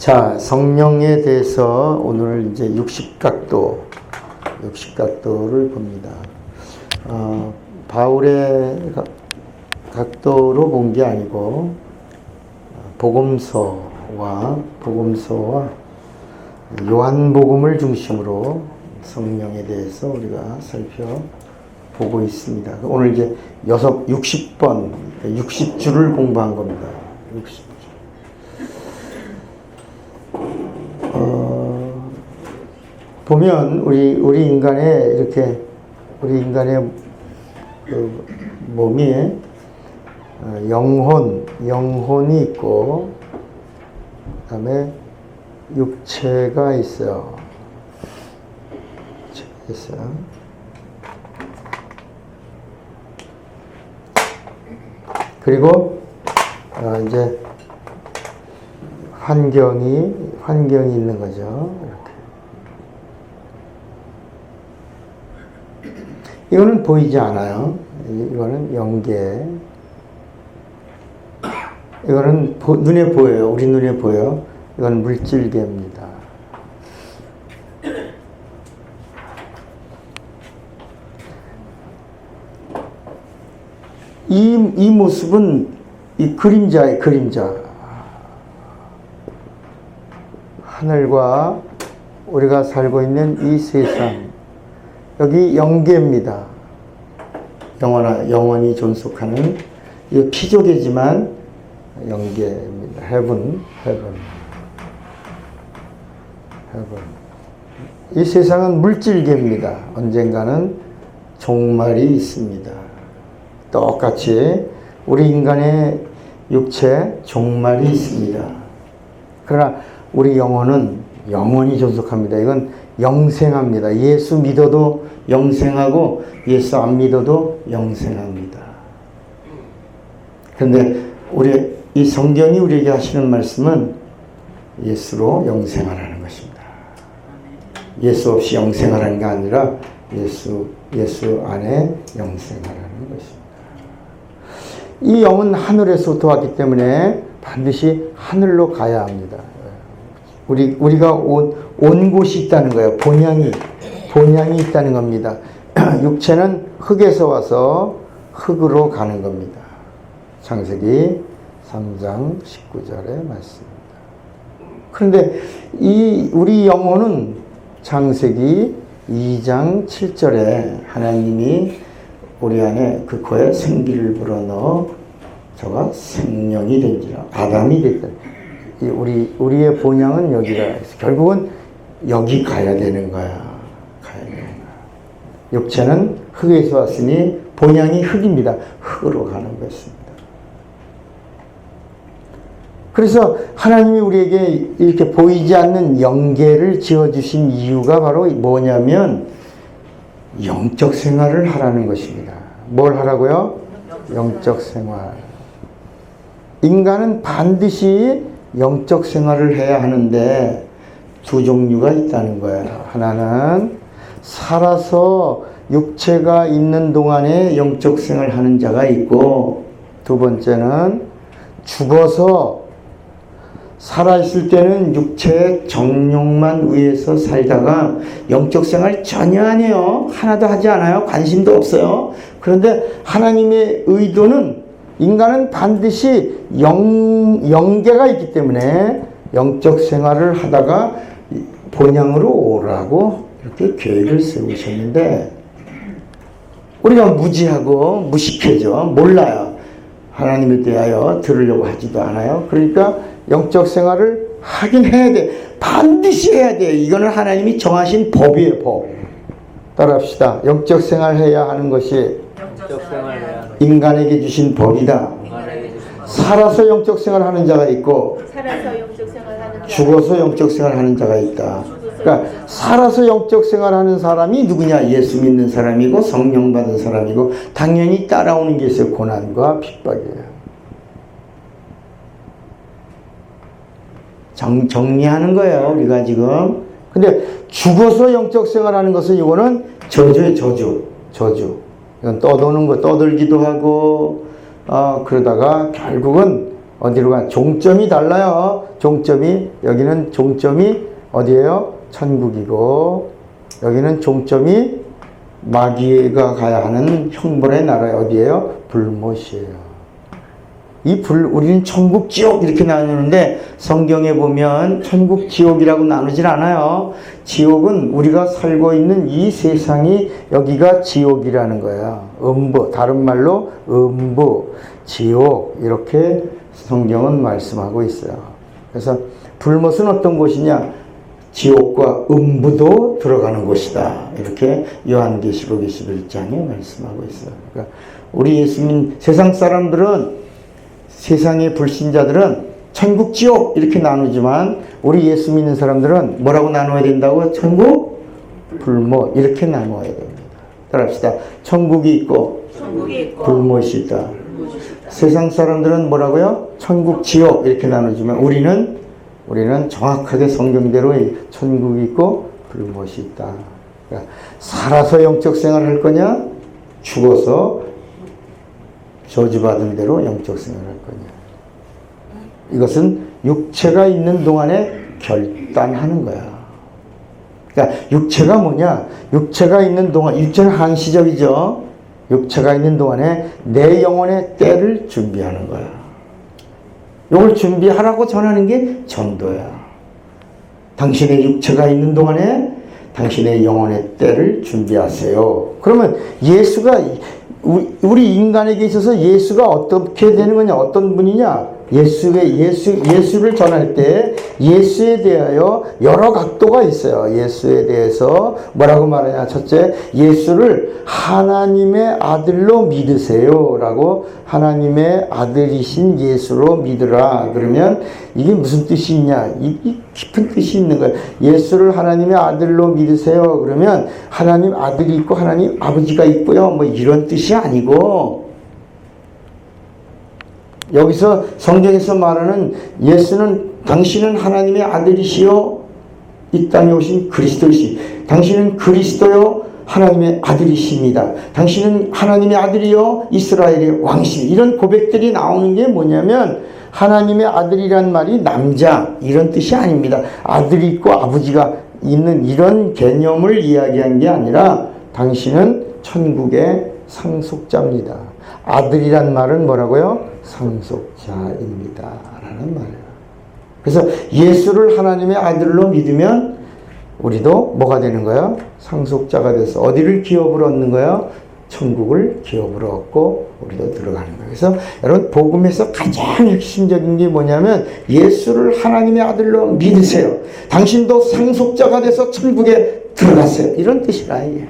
자, 성령에 대해서 오늘 이제 60각도를 봅니다. 바울의 각도로 본 게 아니고 복음서와 요한복음을 중심으로 성령에 대해서 우리가 살펴보고 있습니다. 오늘 이제 60번, 60주를 공부한 겁니다. 60주. 보면 우리 인간의 그 몸이 영혼이 있고, 그다음에 육체가 있어요. 그리고 이제 환경이 있는 거죠. 이렇게. 이거는 보이지 않아요. 이거는 영계. 이거는 눈에 보여요. 우리 눈에 보여. 이건 물질계입니다. 이 모습은 이 그림자의 그림자. 하늘과 우리가 살고 있는 이 세상. 여기 영계입니다. 영원히 존속하는 이 피조계지만 영계입니다. heaven. 이 세상은 물질계입니다. 언젠가는 종말이 있습니다. 똑같이 우리 인간의 육체 종말이 있습니다. 그러나 우리 영혼은 영원히 존속합니다. 이건 영생합니다. 예수 믿어도 영생하고 예수 안 믿어도 영생합니다. 그런데 이 성경이 우리에게 하시는 말씀은 예수로 영생하라는 것입니다. 예수 없이 영생하라는 게 아니라 예수 안에 영생하라는 것입니다. 이 영은 하늘에서부터 왔기 때문에 반드시 하늘로 가야 합니다. 우리가 온 곳이 있다는 거예요. 본향이 있다는 겁니다. 육체는 흙에서 와서 흙으로 가는 겁니다. 창세기 3장 19절의 말씀입니다. 그런데 우리 영혼은 창세기 2장 7절에 하나님이 우리 안에 그 코에 생기를 불어넣어 저가 생명이 된지라 아담이 됐다. 우리의 본향은 여기라 해서 결국은 여기 가야 되는 거야. 육체는 흙에서 왔으니 본향이 흙입니다. 흙으로 가는 것입니다. 그래서 하나님이 우리에게 이렇게 보이지 않는 영계를 지어주신 이유가 바로 뭐냐면 영적 생활을 하라는 것입니다. 뭘 하라고요? 영적 생활. 인간은 반드시 영적 생활을 해야 하는데 두 종류가 있다는 거예요. 하나는 살아서 육체가 있는 동안에 영적 생활을 하는 자가 있고, 두 번째는 죽어서 살아있을 때는 육체의 정욕만 위해서 살다가 영적 생활 전혀 안 해요. 하나도 하지 않아요. 관심도 없어요. 그런데 하나님의 의도는 인간은 반드시 영계가 있기 때문에 영적 생활을 하다가 본향으로 오라고 이렇게 계획을 세우셨는데 우리가 무지하고 무식해져. 몰라요. 하나님에 대하여 들으려고 하지도 않아요. 그러니까 영적 생활을 하긴 해야 돼. 반드시 해야 돼. 이거는 하나님이 정하신 법이에요. 법. 따라합시다. 영적 생활 해야 하는 것이 인간에게 주신 법이다. 살아서 영적 생활 하는 자가 있고 죽어서 영적 생활 하는 자가 있다. 그러니까 살아서 영적 생활 하는 사람이 누구냐? 예수 믿는 사람이고 성령 받은 사람이고 당연히 따라오는 게 있어요. 고난과 핍박이에요. 정리하는 거예요. 우리가 지금. 근데 죽어서 영적 생활 하는 것은 이거는 저주예요. 저주. 이건 떠도는 거, 떠들기도 하고 그러다가 결국은 어디로 가? 종점이 달라요. 종점이, 여기는 종점이 어디예요? 천국이고, 여기는 종점이 마귀가 가야 하는 형벌의 나라 어디예요? 불못이에요. 우리는 천국, 지옥 이렇게 나누는데 성경에 보면 천국, 지옥이라고 나누질 않아요. 지옥은 우리가 살고 있는 이 세상이 여기가 지옥이라는 거야. 음부, 다른 말로 음부, 지옥 이렇게 성경은 말씀하고 있어요. 그래서 불못은 어떤 곳이냐? 지옥과 음부도 들어가는 곳이다. 이렇게 요한계시록 21장에 말씀하고 있어요. 그러니까 우리 예수님, 세상 사람들은, 세상의 불신자들은 천국, 지옥 이렇게 나누지만 우리 예수 믿는 사람들은 뭐라고 나눠야 된다고? 천국, 불못 이렇게 나눠야 됩니다. 따라합시다. 천국이 있고, 불못이 있다. 세상 사람들은 뭐라고요? 천국, 지옥 이렇게 나누지만 우리는 정확하게 성경대로 천국이 있고 불못이 있다. 그러니까 살아서 영적 생활을 할 거냐? 죽어서 저주받은 대로 영적 생활을 할 거냐? 이것은 육체가 있는 동안에 결단하는 거야. 그러니까 육체가 뭐냐? 육체가 있는 동안, 육체는 한시적이죠. 육체가 있는 동안에 내 영혼의 때를 준비하는 거야. 이걸 준비하라고 전하는 게 전도야. 당신의 육체가 있는 동안에 당신의 영혼의 때를 준비하세요. 그러면 예수가, 우리 인간에게 있어서 예수가 어떻게 되는 거냐? 어떤 분이냐? 예수를 전할 때 예수에 대하여 여러 각도가 있어요. 예수에 대해서 뭐라고 말하냐? 첫째, 예수를 하나님의 아들로 믿으세요 라고, 하나님의 아들이신 예수로 믿으라. 그러면 이게 무슨 뜻이 있냐? 이 깊은 뜻이 있는 거예요. 예수를 하나님의 아들로 믿으세요. 그러면 하나님 아들이 있고 하나님 아버지가 있고요. 뭐 이런 뜻이 아니고, 여기서 성경에서 말하는 예수는, 당신은 하나님의 아들이시요 이 땅에 오신 그리스도이시, 당신은 그리스도요 하나님의 아들이십니다. 당신은 하나님의 아들이요 이스라엘의 왕이십니다. 이런 고백들이 나오는 게 뭐냐면, 하나님의 아들이란 말이 남자 이런 뜻이 아닙니다. 아들이 있고 아버지가 있는 이런 개념을 이야기한 게 아니라 당신은 천국의 상속자입니다. 아들이란 말은 뭐라고요? 상속자입니다 라는 말이에요. 그래서 예수를 하나님의 아들로 믿으면 우리도 뭐가 되는 거예요? 상속자가 돼서 어디를 기업으로 얻는 거예요? 천국을 기업으로 얻고 우리도 들어가는 거예요. 그래서 여러분, 복음에서 가장 핵심적인 게 뭐냐면 예수를 하나님의 아들로 믿으세요. 당신도 상속자가 돼서 천국에 들어가세요. 이런 뜻이라 이게.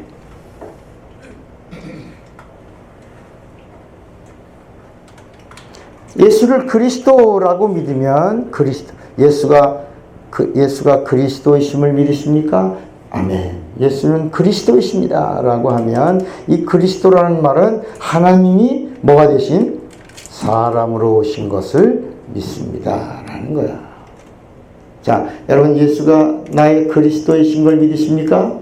예수를 그리스도라고 믿으면 예수가 그리스도이심을 믿으십니까? 아멘. 예수는 그리스도이십니다 라고 하면, 이 그리스도라는 말은 하나님이 뭐가 되신? 사람으로 오신 것을 믿습니다 라는 거야. 자, 여러분, 예수가 나의 그리스도이신 걸 믿으십니까?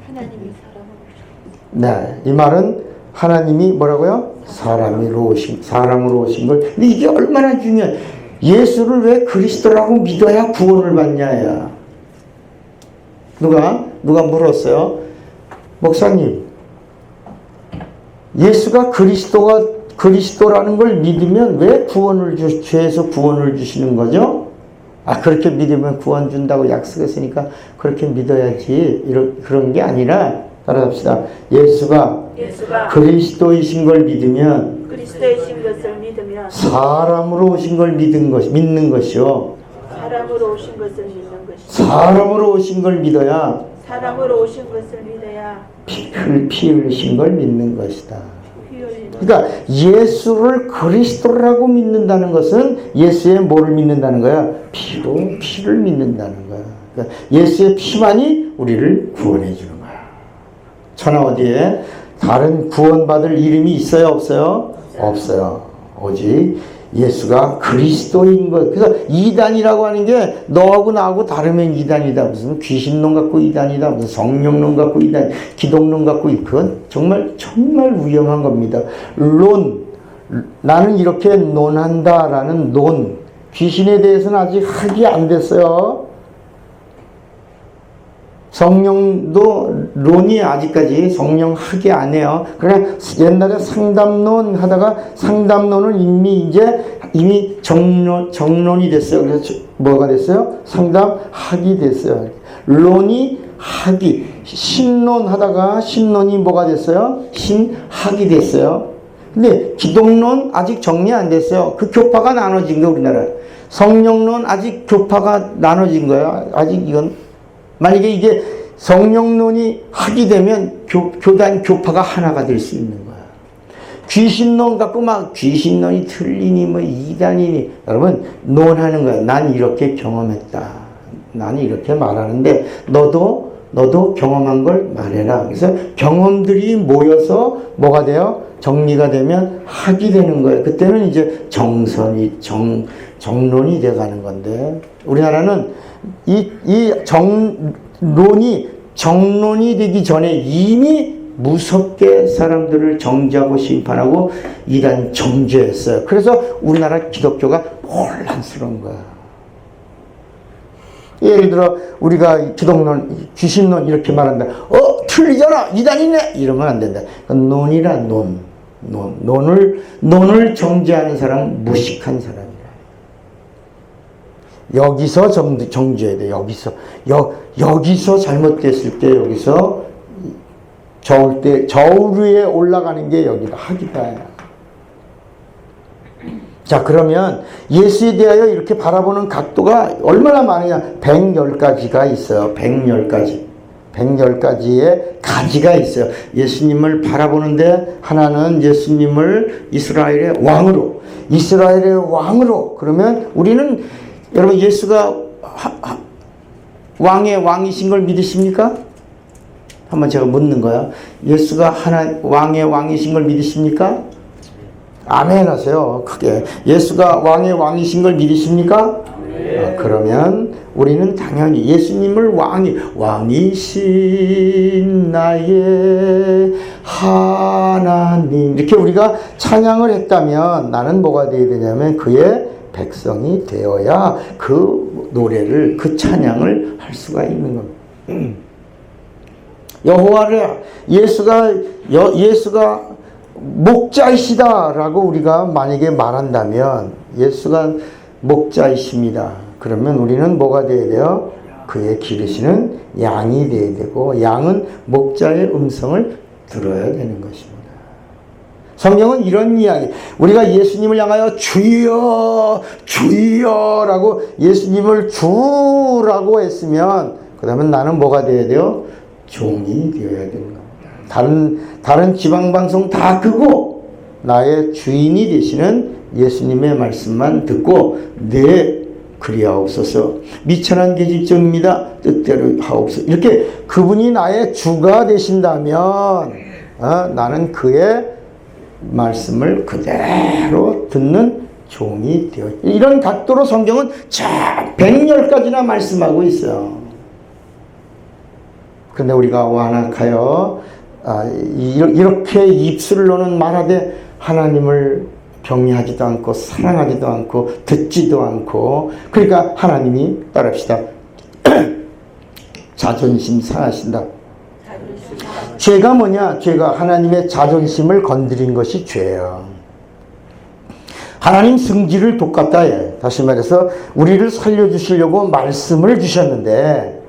하나님이 사람으로 오신. 네, 이 말은 하나님이 뭐라고요? 사람으로 오신 걸. 근데 이게 얼마나 중요해. 예수를 왜 그리스도라고 믿어야 구원을 받냐야. 누가 물었어요? 목사님, 예수가 그리스도라는 걸 믿으면 왜 죄에서 구원을 주시는 거죠? 그렇게 믿으면 구원 준다고 약속했으니까 그렇게 믿어야지. 그런 게 아니라, 따라합시다. 예수가 그리스도이신 걸 믿으면, 그리스도이신 것을 믿으면 사람으로 오신 걸 믿는 것이요. 사람으로 오신 것을 믿는 것이요. 사람으로 오신 걸 믿어야, 사람으로 오신 것을 믿어야 피 흘리신 걸 믿는 것이다. 그러니까 예수를 그리스도라고 믿는다는 것은 예수의 뭐를 믿는다는 거야? 피를 믿는다는 거야. 그러니까 예수의 피만이 우리를 구원해 주는 거야. 천하 어디에 다른 구원받을 이름이 있어요? 없어요? 없어요. 오직 예수가 그리스도인 것. 그래서 이단이라고 하는 게 너하고 나하고 다르면 이단이다. 무슨 귀신론 갖고 이단이다. 무슨 성령론 갖고 이단, 기독론 갖고, 그건 정말 위험한 겁니다. 나는 이렇게 논한다라는 논, 귀신에 대해서는 아직 학이 안 됐어요. 성령도 론이 아직까지 성령 학이 안 해요. 그러나 옛날에 상담론 하다가 상담론은 이미 정론이 됐어요. 그래서 뭐가 됐어요? 상담 학이 됐어요. 론이 학이, 신론 하다가 신론이 뭐가 됐어요? 신학이 됐어요. 근데 기독론 아직 정리 안 됐어요. 그 교파가 나눠진 거예요, 우리나라. 성령론 아직 교파가 나눠진 거예요. 아직 이건 만약에 이게 성령론이 학이 되면 교단 교파가 하나가 될 수 있는 거야. 귀신론 갖고 막 귀신론이 틀리니 뭐 이단이니 여러분 논하는 거야. 난 이렇게 경험했다. 나는 이렇게 말하는데 너도 경험한 걸 말해라. 그래서 경험들이 모여서 뭐가 돼요? 정리가 되면 학이 되는 거예요. 그때는 이제 정론이 돼가는 건데 우리나라는 정론이 되기 전에 이미 무섭게 사람들을 정죄하고 심판하고 이단 정죄했어요. 그래서 우리나라 기독교가 혼란스러운 거야. 예를 들어 우리가 기독론, 귀신론 이렇게 말한다. 틀리잖아. 이단이네. 이러면 안 된다. 논이라 논을 정죄하는 사람 무식한 사람이라. 여기서 정죄해야 돼. 여기서 잘못됐을 때 여기서 저울 위에 올라가는 게 여기다 학이다. 자, 그러면 예수에 대하여 이렇게 바라보는 각도가 얼마나 많으냐. 110가지가 있어요. 110가지의 가지가 있어요. 예수님을 바라보는데 하나는 예수님을 이스라엘의 왕으로 그러면 우리는 여러분 예수가 왕의 왕이신 걸 믿으십니까? 한번 제가 묻는 거야. 예수가 왕의 왕이신 걸 믿으십니까? 아멘 하세요. 크게. 예수가 왕의 왕이신 걸 믿으십니까? 그러면 우리는 당연히 예수님을 왕이신 나의 하나님 이렇게 우리가 찬양을 했다면 나는 뭐가 되어야 되냐면 그의 백성이 되어야 그 노래를 그 찬양을 할 수가 있는 겁니다. 여호와를 예수가 목자이시다라고 우리가 만약에 말한다면 예수가 목자이십니다. 그러면 우리는 뭐가 되어야 돼요? 그의 기르시는 양이 되어야 되고 양은 목자의 음성을 들어야 되는 것입니다. 성경은 이런 이야기, 우리가 예수님을 향하여 주여 주여라고 예수님을 주라고 했으면 그 다음에 나는 뭐가 되어야 돼요? 종이 되어야 되는 겁니다. 다른 지방방송 다 끄고 나의 주인이 되시는 예수님의 말씀만 듣고 그리하옵소서. 미천한 계집종입니다. 뜻대로 하옵소서. 이렇게 그분이 나의 주가 되신다면 나는 그의 말씀을 그대로 듣는 종이 되어 이런 각도로 성경은 110가지나 말씀하고 있어요. 그런데 우리가 완악하여 이렇게 입술을 노는 말하되 하나님을 경외하지도 않고 사랑하지도 않고 듣지도 않고 그러니까 하나님이 따라합시다. 자존심 상하신다. 죄가 뭐냐? 죄가 하나님의 자존심을 건드린 것이 죄예요. 하나님 승질을 똑같다 해. 다시 말해서 우리를 살려주시려고 말씀을 주셨는데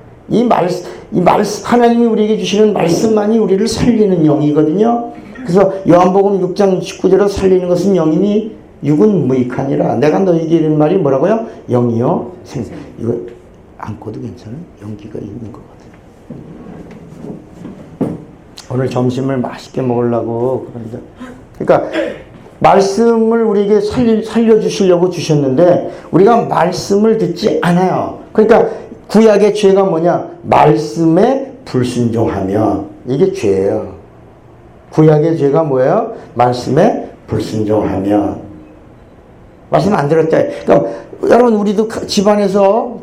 하나님이 우리에게 주시는 말씀만이 우리를 살리는 영이거든요. 그래서 요한복음 6장 19절에 살리는 것은 영이니 육은 무익하니라. 내가 너에게 이르는 말이 뭐라고요? 영이요 생생. 이거 안고도 괜찮아요? 연기가 있는 것 같아요. 오늘 점심을 맛있게 먹으려고 그런데 그러니까 말씀을 우리에게 살려주시려고 주셨는데 우리가 말씀을 듣지 않아요. 그러니까 구약의 죄가 뭐냐? 말씀에 불순종하며 이게 죄예요. 구약의 죄가 뭐예요? 말씀에 불순종하며 말씀 안 들었다. 그러니까 여러분 우리도 집안에서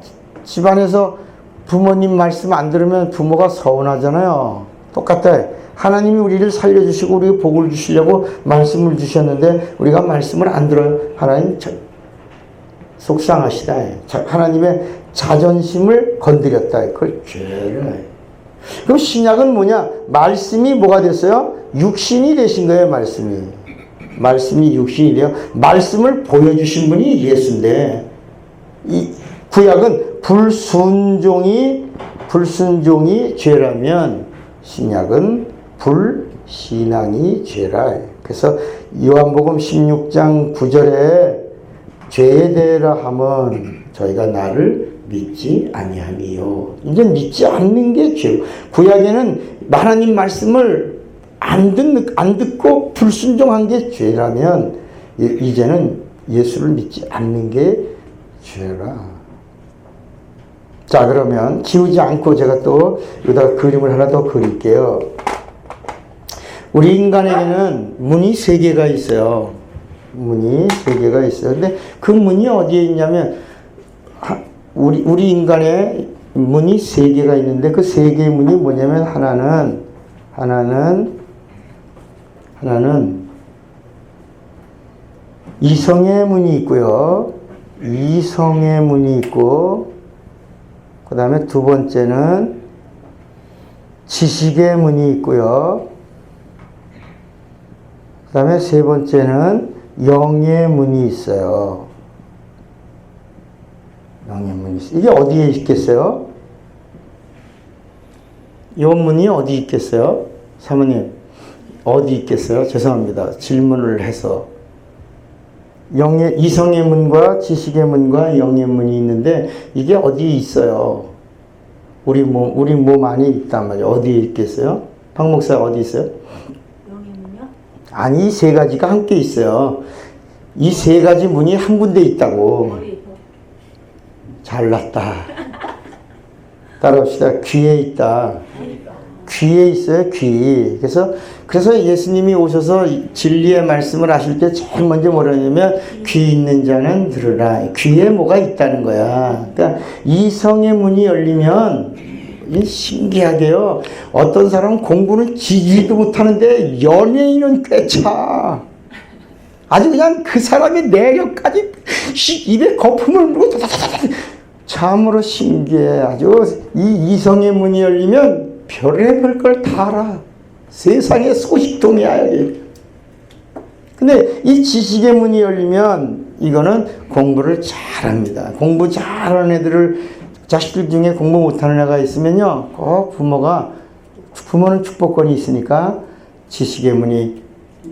부모님 말씀 안 들으면 부모가 서운하잖아요. 똑같아. 하나님이 우리를 살려주시고 우리에게 복을 주시려고 말씀을 주셨는데 우리가 말씀을 안 들어요. 하나님 속상하시다. 하나님의 자존심을 건드렸다. 그걸 죄를. 그럼 신약은 뭐냐? 말씀이 뭐가 됐어요? 육신이 되신 거예요. 말씀이 육신이 되어 말씀을 보여주신 분이 예수인데, 이 구약은 불순종이 죄라면 신약은 불신앙이 죄라. 그래서 요한복음 16장 9절에 죄에 대하라 하면 저희가 나를 믿지 아니함이요. 이제 믿지 않는 게 죄. 구약에는 하나님 말씀을 안 듣고 불순종한 게 죄라면 이제는 예수를 믿지 않는 게 죄라. 자, 그러면 지우지 않고 제가 또 여기다가 그림을 하나 더 그릴게요. 우리 인간에게는 문이 3개가 있어요. 문이 3개가 있어요. 근데 그 문이 어디에 있냐면 우리 인간의 문이 3개가 있는데 그 3개의 문이 뭐냐면 하나는 이성의 문이 있고요. 이성의 문이 있고, 그 다음에 2번째는 지식의 문이 있고요. 그 다음에 3번째는 영의 문이 있어요. 영의 문이 있어요. 이게 어디에 있겠어요? 이 문이 어디 있겠어요? 사모님, 어디 있겠어요? 죄송합니다. 질문을 해서. 이성의 문과 지식의 문과 영의 문이 있는데 이게 어디에 있어요? 우리 몸 안에 있단 말이에요. 어디에 있겠어요? 박 목사 어디 있어요? 영의 문이요? 아니, 이 3가지가 함께 있어요. 이 3가지 문이 한 군데 있다고. 잘났다. 따라합시다. 귀에 있다. 귀에 있어요, 귀. 그래서 예수님이 오셔서 진리의 말씀을 하실 때 제일 먼저 뭐라 하냐면 귀 있는 자는 들으라. 귀에 뭐가 있다는 거야. 그러니까 이성의 문이 열리면 신기하게요. 어떤 사람은 공부는 지지도 못하는데 연예인은 꽤 차. 아주 그냥 그 사람의 내력까지 입에 거품을 물고 참으로 신기해. 아주 이 이성의 문이 열리면 별의별 걸 다 알아. 세상의 소식통이야 여기. 근데 이 지식의 문이 열리면 이거는 공부를 잘합니다. 공부 잘하는 애들을 자식들 중에 공부 못하는 애가 있으면요, 꼭 부모는 축복권이 있으니까 지식의 문이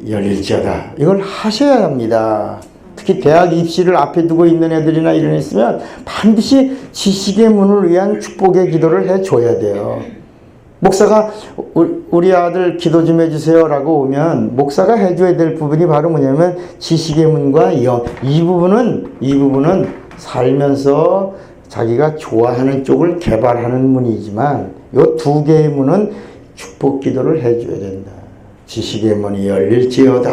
열릴지어다. 이걸 하셔야 합니다. 특히 대학 입시를 앞에 두고 있는 애들이나 이런 애 있으면 반드시 지식의 문을 위한 축복의 기도를 해줘야 돼요. 목사가 우리 아들 기도 좀 해주세요 라고 오면 목사가 해줘야 될 부분이 바로 뭐냐면 지식의 문과 영. 이 부분은 살면서 자기가 좋아하는 쪽을 개발하는 문이지만 이 2개의 문은 축복 기도를 해줘야 된다. 지식의 문이 열릴지어다.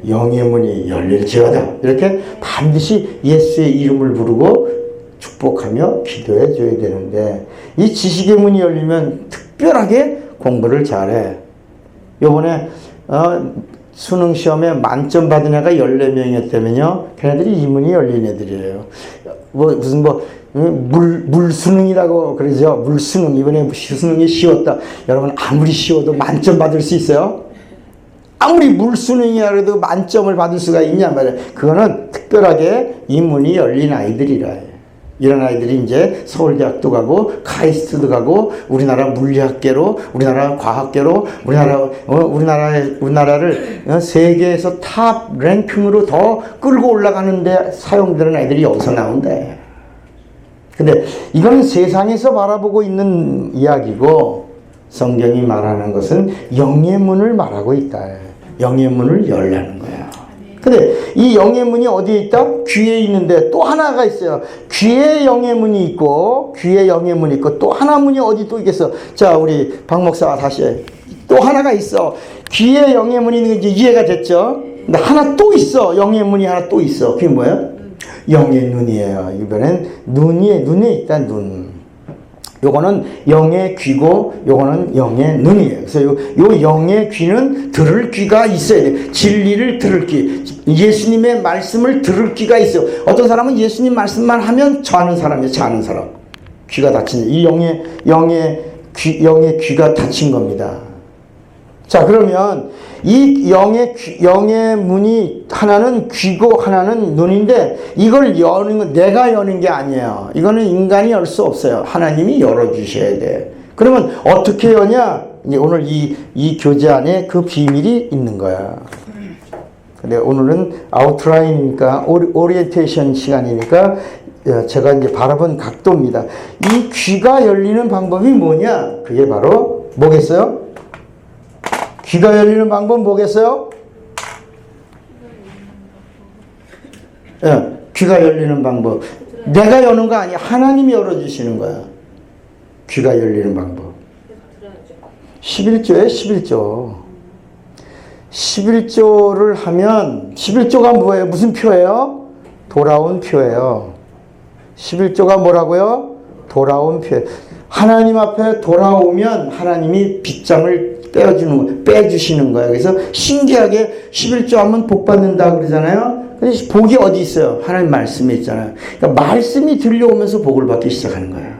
영의 문이 열릴지어다. 이렇게 반드시 예수의 이름을 부르고 축복하며 기도해 줘야 되는데 이 지식의 문이 열리면 특별하게 공부를 잘해. 요번에 수능 시험에 만점 받은 애가 14명이었다면요. 걔네들이 이 문이 열린 애들이에요. 물수능이라고 그러죠. 물수능. 이번에 수능이 쉬웠다. 여러분, 아무리 쉬워도 만점 받을 수 있어요? 아무리 물수능이라 해도 만점을 받을 수가 있냐 말이에요. 그거는 특별하게 이 문이 열린 아이들이라. 이런 아이들이 이제 서울대학도 가고 카이스트도 가고 우리나라 물리학계로, 우리나라 과학계로, 우리나라를 세계에서 탑 랭킹으로 더 끌고 올라가는데 사용되는 아이들이 여기서 나온대. 근데 이건 세상에서 바라보고 있는 이야기고 성경이 말하는 것은 영의 문을 말하고 있다. 영의 문을 열라는 거야. 근데 이 영의 문이 어디에 있다? 귀에 있는데 또 하나가 있어요. 귀에 영의 문이 있고 또 하나 문이 어디 또 있겠어? 자, 우리 박 목사가 다시 또 하나가 있어. 귀에 영의 문이 있는 게 이제 이해가 됐죠? 근데 하나 또 있어. 영의 문이 하나 또 있어. 그게 뭐예요? 영의 눈이에요. 이번엔 눈에 있다, 눈. 요거는 영의 귀고 요거는 영의 눈이에요. 그래서 요 영의 귀는 들을 귀가 있어야 돼. 진리를 들을 귀, 예수님의 말씀을 들을 귀가 있어요. 어떤 사람은 예수님 말씀만 하면 자는 사람이에요. 자는 사람. 귀가 닫힌, 이 영의 귀가 닫힌 겁니다. 자, 그러면 이 영의 문이 하나는 귀고 하나는 눈인데, 이걸 여는 건 내가 여는 게 아니에요. 이거는 인간이 열 수 없어요. 하나님이 열어주셔야 돼. 그러면 어떻게 여냐? 이제 오늘 이 교재 안에 그 비밀이 있는 거야. 근데 오늘은 아웃라인이니까, 오리엔테이션 시간이니까 제가 이제 바라본 각도입니다. 이 귀가 열리는 방법이 뭐냐? 그게 바로 뭐겠어요? 귀가 열리는 방법 뭐겠어요? 예, 귀가 열리는 방법. 내가 여는 거 아니야. 하나님이 열어주시는 거야. 귀가 열리는 방법. 11조에 11조. 11조를 하면, 11조가 뭐예요? 무슨 표예요? 돌아온 표예요. 11조가 뭐라고요? 돌아온 표예요. 하나님 앞에 돌아오면 하나님이 빗장을 빼주시는 거예요. 그래서 신기하게 11조 하면 복 받는다 그러잖아요. 근데 복이 어디 있어요? 하나님 말씀에 있잖아요. 그러니까 말씀이 들려오면서 복을 받기 시작하는 거예요.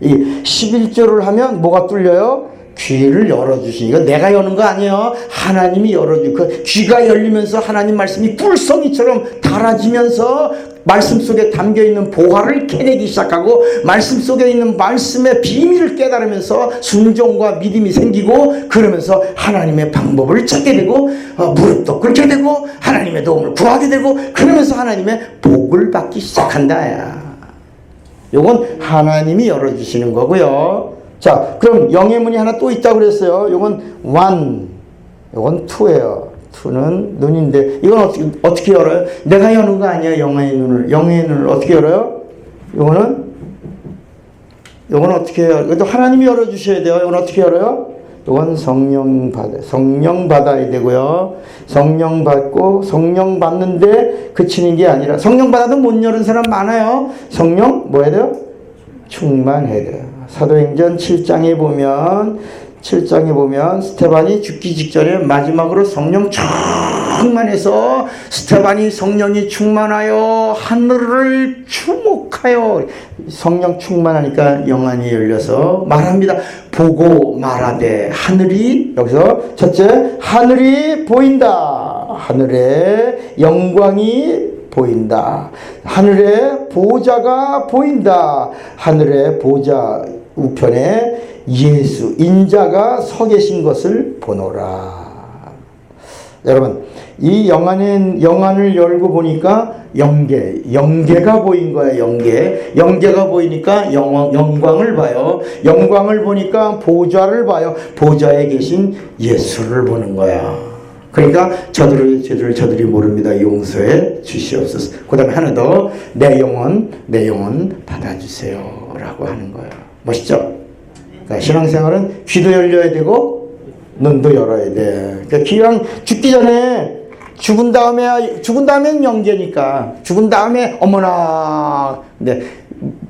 이 11조를 하면 뭐가 뚫려요? 귀를 열어주시니까 내가 여는 거 아니에요. 하나님이 열어주고 그 귀가 열리면서 하나님 말씀이 꿀성이처럼 달아지면서 말씀 속에 담겨있는 보화를 캐내기 시작하고 말씀 속에 있는 말씀의 비밀을 깨달으면서 순종과 믿음이 생기고 그러면서 하나님의 방법을 찾게 되고 무릎도 꿇게 되고 하나님의 도움을 구하게 되고 그러면서 하나님의 복을 받기 시작한다. 요건 하나님이 열어주시는 거고요. 자, 그럼 영의 문이 하나 또 있다고 그랬어요. 요건 1, 요건 2예요. 2는 눈인데 이건 어떻게 열어요? 내가 여는 거 아니야. 영의 눈을 어떻게 열어요? 요거는 어떻게 해요? 이것도 하나님이 열어주셔야 돼요. 이건 어떻게 열어요? 이건 성령 받아야 되고요. 성령 받고 성령 받는데 그치는 게 아니라 성령 받아도 못 열은 사람 많아요. 성령 뭐 해야 돼요? 충만해야 돼요. 사도행전 7장에 보면 스테반이 죽기 직전에 마지막으로 성령 충만해서 스테반이 성령이 충만하여 하늘을 주목하여 성령 충만하니까 영안이 열려서 말합니다. 보고 말하되 하늘이 여기서 첫째 하늘이 보인다. 하늘의 영광이 보인다. 하늘의 보좌가 보인다. 하늘의 보좌 우편에 예수 인자가 서 계신 것을 보노라. 여러분 이 영안을 열고 보니까 영계가 보인 거예요. 영계가 보이니까 영광을 봐요. 영광을 보니까 보좌를 봐요. 보좌에 계신 예수를 보는 거야. 그러니까 저들이 모릅니다. 용서해 주시옵소서. 그 다음에 하나 더 내 영혼 받아주세요 라고 하는 거예요. 멋있죠? 그러니까 신앙생활은 귀도 열려야 되고 눈도 열어야 돼. 그러니까 귀랑 죽기 전에 죽은 다음엔 영계니까 죽은 다음에 어머나. 근데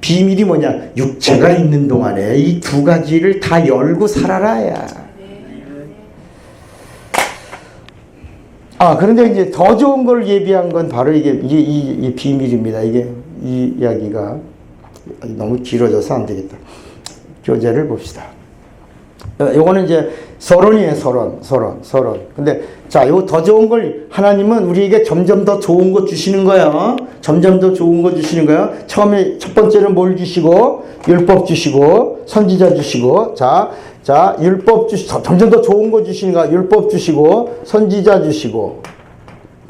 비밀이 뭐냐? 육체가 있는 동안에 이 두 가지를 다 열고 살아라야. 그런데 이제 더 좋은 걸 예비한 건 바로 이게 비밀입니다. 이게 이 이야기가 너무 길어져서 안 되겠다. 교재를 봅시다. 요거는 이제 서론이에요. 서론. 근데 자, 요 더 좋은 걸 하나님은 우리에게 점점 더 좋은 거 주시는 거예요. 점점 더 좋은 거 주시는 거예요. 처음에 첫 번째는 뭘 주시고 율법 주시고 선지자 주시고 자 율법 주시고 점점 더 좋은 거 주시는 거야. 율법 주시고 선지자 주시고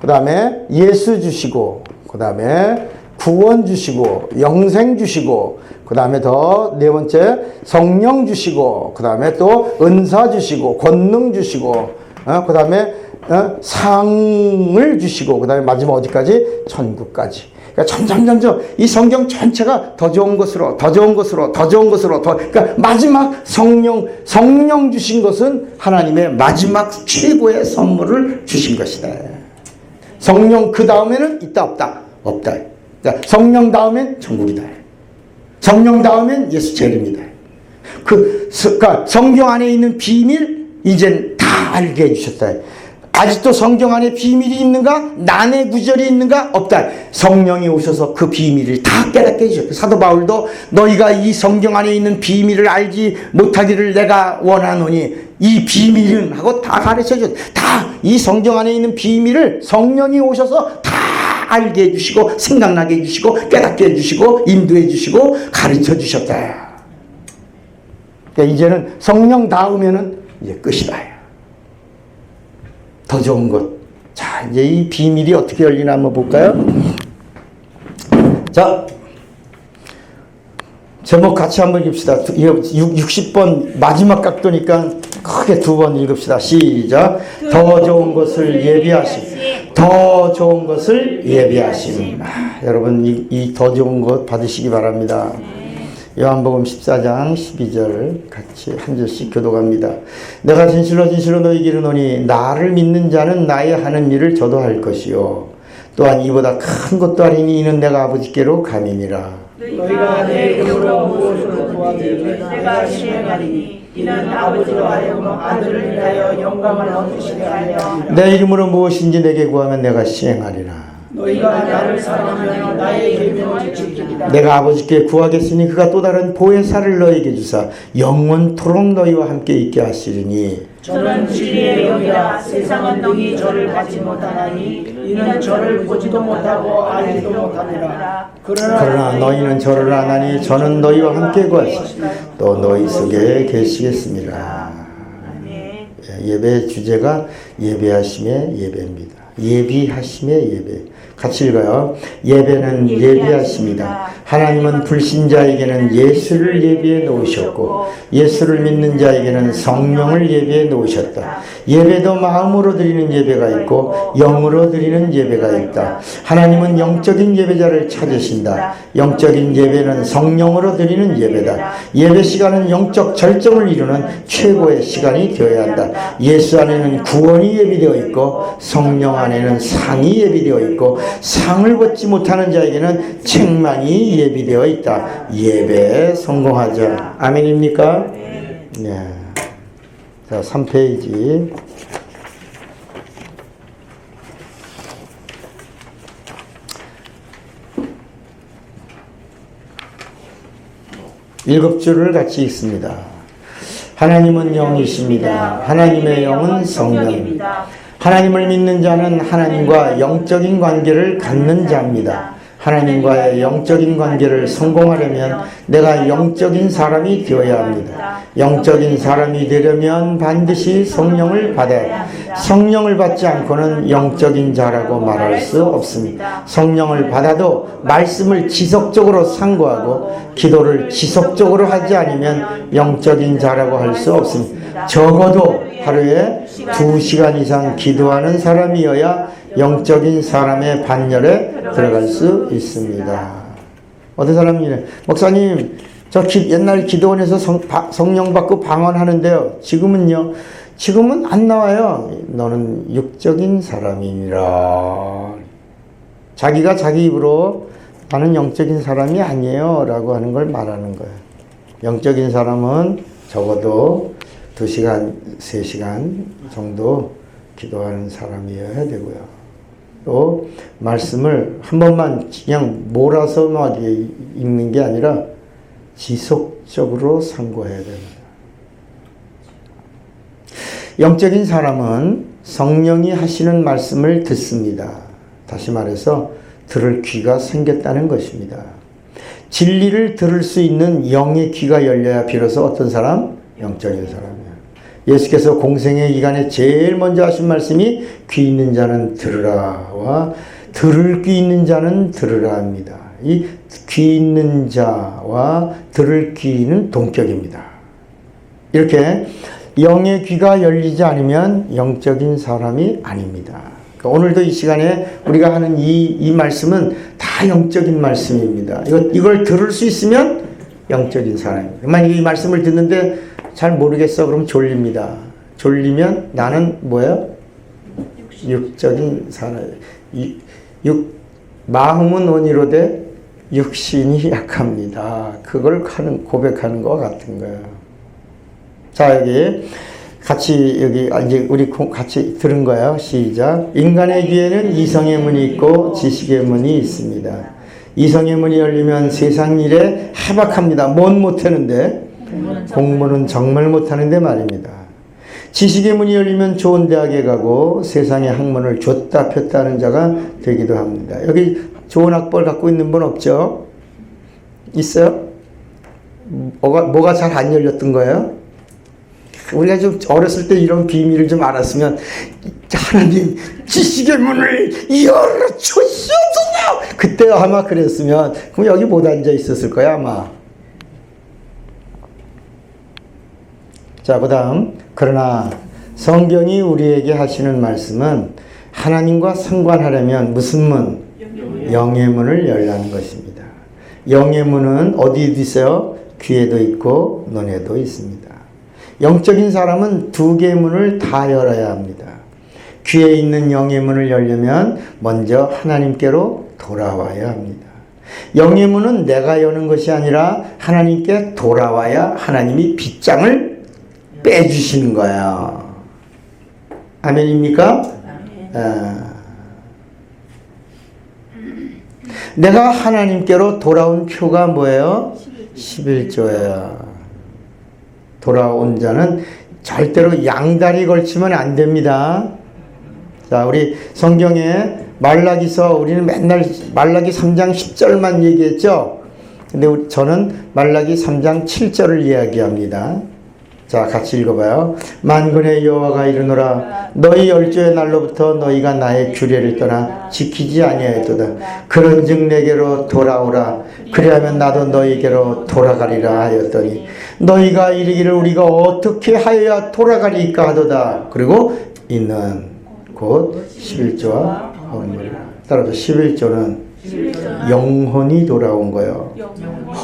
그다음에 예수 주시고 그다음에 구원 주시고 영생 주시고 그 다음에 더 네 번째 성령 주시고 그 다음에 또 은사 주시고 권능 주시고 그 다음에 상을 주시고 그 다음에 마지막 어디까지? 천국까지. 그러니까 점점 이 성경 전체가 더 좋은 것으로 그러니까 마지막 성령 주신 것은 하나님의 마지막 최고의 선물을 주신 것이다. 성령 그 다음에는 있다 없다. 그러니까 성령 다음엔 천국이다. 성령 다음엔 예수 재림이다. 그러니까 성경 안에 있는 비밀 이젠 다 알게 해주셨다. 아직도 성경 안에 비밀이 있는가? 난의 구절이 있는가? 없다. 성령이 오셔서 그 비밀을 다 깨닫게 해주셨다. 사도 바울도 너희가 이 성경 안에 있는 비밀을 알지 못하기를 내가 원하노니 이 비밀은 하고 다 가르쳐줬다. 다 이 성경 안에 있는 비밀을 성령이 오셔서 다 알게 해주시고 생각나게 해주시고 깨닫게 해주시고 인도해 주시고 가르쳐 주셨다. 그러니까 이제는 성령 닿으면은 이제 끝이다. 더 좋은 것. 자, 이제 이 비밀이 어떻게 열리나 한번 볼까요? 자, 제목 같이 한번 읽읍시다. 60번 마지막 각도니까 크게 두 번 읽읍시다. 시작. 더 좋은 것을 예비하심. 더 좋은 것을 예비하심. 여러분 이 더 좋은 것 받으시기 바랍니다. 요한복음 14장 12절 같이 한 절씩 교독합니다. 내가 진실로 진실로 너희에게 이르노니 나를 믿는 자는 나의 하는 일을 저도 할 것이요 또한 이보다 큰 것도 아니니 이는 내가 아버지께로 감이니라. 너희가 내 이름으로 무엇을 구하든지 내가 시행하리니 이는 아버지로 하여금 아들을 위하여 영광을 얻으시게 하려. 내 이름으로 무엇인지 내게 구하면 내가 시행하리라. 너희가 나를 사랑하며 나의 계명을 지키리라. 내가 아버지께 구하겠으니 그가 또 다른 보혜사를 너희에게 주사 영원토록 너희와 함께 있게 하시리니 저는 진리의 영이라. 세상은 능히 저를 받지 못하나니 이는 저를 보지도 못하고 알지도 못하느라. 그러나 너희는 저를 아나니 저는 너희와 함께 구하시니 또 너희 속에 계시겠습니다. 예배 주제가 예배하심의 예배입니다. 예비하심의 예배. 같이 읽어요. 예배는 예비하심이다. 하나님은 불신자에게는 예수를 예비해 놓으셨고 예수를 믿는 자에게는 성령을 예비해 놓으셨다. 예배도 마음으로 드리는 예배가 있고 영으로 드리는 예배가 있다. 하나님은 영적인 예배자를 찾으신다. 영적인 예배는 성령으로 드리는 예배다. 예배 시간은 영적 절정을 이루는 최고의 시간이 되어야 한다. 예수 안에는 구원이 예비되어 있고 성령 안에는 상이 예비되어 있고 상을 받지 못하는 자에게는 책망이 예비되어 있다. 예배에 성공하자. 아멘입니까? 네. 자, 3페이지. 일곱 줄을 같이 읽습니다. 하나님은 영이십니다. 하나님의 영은 성령입니다. 하나님을 믿는 자는 하나님과 영적인 관계를 갖는 자입니다. 하나님과의 영적인 관계를 성공하려면 내가 영적인 사람이 되어야 합니다. 영적인 사람이 되려면 반드시 성령을 받아야 합니다. 성령을 받지 않고는 영적인 자라고 말할 수 없습니다. 성령을 받아도 말씀을 지속적으로 상고하고 기도를 지속적으로 하지 않으면 영적인 자라고 할 수 없습니다. 적어도 하루에 2시간 이상 기도하는 사람이어야 영적인 사람의 반열에 들어갈 수 있습니다. 어떤 사람이래? 목사님, 저 옛날 기도원에서 성령 받고 방언하는데요. 지금은요? 지금은 안 나와요. 너는 육적인 사람이니라. 자기가 자기 입으로 나는 영적인 사람이 아니에요 라고 하는 걸 말하는 거예요. 영적인 사람은 적어도 2시간, 3시간 정도 기도하는 사람이어야 되고요. 또 말씀을 한 번만 그냥 몰아서 막 읽는 게 아니라 지속적으로 상고해야 됩니다. 영적인 사람은 성령이 하시는 말씀을 듣습니다. 다시 말해서 들을 귀가 생겼다는 것입니다. 진리를 들을 수 있는 영의 귀가 열려야 비로소 어떤 사람? 영적인 사람이에요. 예수께서 공생의 기간에 제일 먼저 하신 말씀이 귀 있는 자는 들으라와 들을 귀 있는 자는 들으라 합니다. 이 귀 있는 자와 들을 귀는 동격입니다. 이렇게 영의 귀가 열리지 않으면 영적인 사람이 아닙니다. 그러니까 오늘도 이 시간에 우리가 하는 이 말씀은 다 영적인 말씀입니다. 이걸 들을 수 있으면 영적인 사람입니다. 만약에 이 말씀을 듣는데 잘 모르겠어 그럼 졸립니다. 졸리면 나는 뭐야? 육적인 사람. 마음은 원이로되 육신이 약합니다. 그걸 고백하는 것 같은 거예요. 자, 여기 이제 우리 같이 들은 거예요. 시작. 인간의 귀에는 이성의 문이 있고 지식의 문이 있습니다. 이성의 문이 열리면 세상 일에 해박합니다. 뭔 못하는데? 공부는 정말 못하는데 말입니다. 지식의 문이 열리면 좋은 대학에 가고 세상의 학문을 줬다 폈다 하는 자가 되기도 합니다. 여기 좋은 학벌 갖고 있는 분 없죠? 있어요? 뭐가 잘 안 열렸던 거예요? 우리가 좀 어렸을 때 이런 비밀을 좀 알았으면 하나님 지식의 문을 열어주시옵소서! 그때 아마 그랬으면 그럼 여기 못 앉아 있었을 거야 아마. 자, 그 다음 그러나 성경이 우리에게 하시는 말씀은 하나님과 상관하려면 무슨 문? 영의 문을 열라는 것입니다. 영의 문은 어디에도 있어요? 귀에도 있고 눈에도 있습니다. 영적인 사람은 두 개의 문을 다 열어야 합니다. 귀에 있는 영의 문을 열려면 먼저 하나님께로 돌아와야 합니다. 영의 문은 내가 여는 것이 아니라 하나님께 돌아와야 하나님이 빗장을 빼주시는 거예요. 아멘입니까? 내가 하나님께로 돌아온 표가 뭐예요? 11조예요. 돌아온 자는 절대로 양다리 걸치면 안 됩니다. 자, 우리 성경에 말라기서 우리는 맨날 말라기 3장 10절만 얘기했죠. 근데 저는 말라기 3장 7절을 이야기합니다. 자, 같이 읽어봐요. 만군의 여호와가 이르노라 너희 열조의 날로부터 너희가 나의 규례를 떠나 지키지 아니하였도다. 그런즉 내게로 돌아오라. 그리하면 나도 너희에게로 돌아가리라 하였더니 너희가 이르기를 우리가 어떻게 하여야 돌아가리까 하도다. 그리고 이는 곧 11조와 헌물이라. 따라서 11조는 영혼이 돌아온 거예요.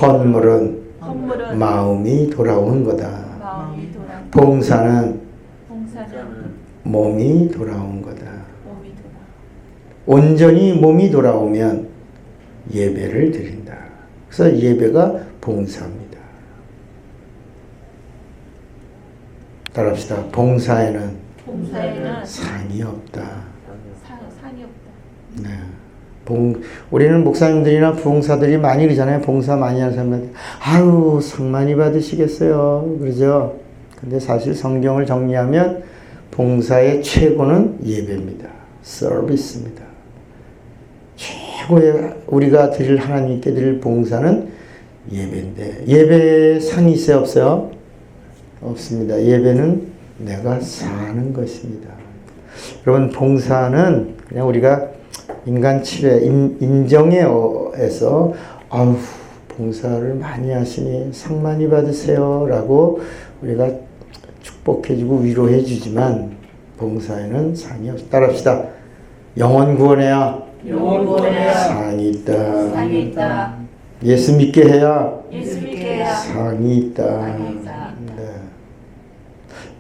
헌물은 마음이 돌아오는 거다. 봉사는 몸이 돌아온 거다. 온전히 몸이 돌아오면 예배를 드린다. 그래서 예배가 봉사입니다. 따라합시다. 봉사에는 상이 없다. 네. 우리는 목사님들이나 부흥사들이 많이 그러잖아요. 봉사 많이 하는 사람들. 아유, 상 많이 받으시겠어요. 그러죠. 근데 사실 성경을 정리하면 봉사의 최고는 예배입니다. 서비스입니다. 최고의 우리가 드릴 하나님께 드릴 봉사는 예배인데 예배에 상이 있어요? 없어요? 없습니다. 예배는 내가 사는 것입니다. 여러분, 봉사는 그냥 우리가 인간 칠에 인정에서 아우 봉사를 많이 하시니 상 많이 받으세요 라고 우리가 축복해주고 위로해주지만 봉사에는 상이 없다. 따라합시다. 영혼 구원해야 상이 있다. 예수 믿게 해야 상이 있다. 네.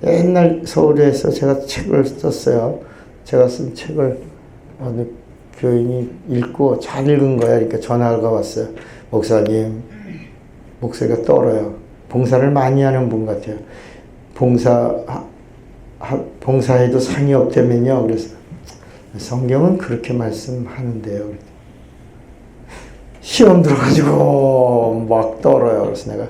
옛날 서울에서 제가 책을 썼어요. 제가 쓴 책을 어느 교인이 읽고 잘 읽은 거야. 그러니까 전화가 왔어요. 목사님, 목소리가 떨어요. 봉사를 많이 하는 분 같아요. 봉사해도 상이 없다면요. 그래서 성경은 그렇게 말씀하는데요. 시험 들어가지고 막 떨어요. 그래서 내가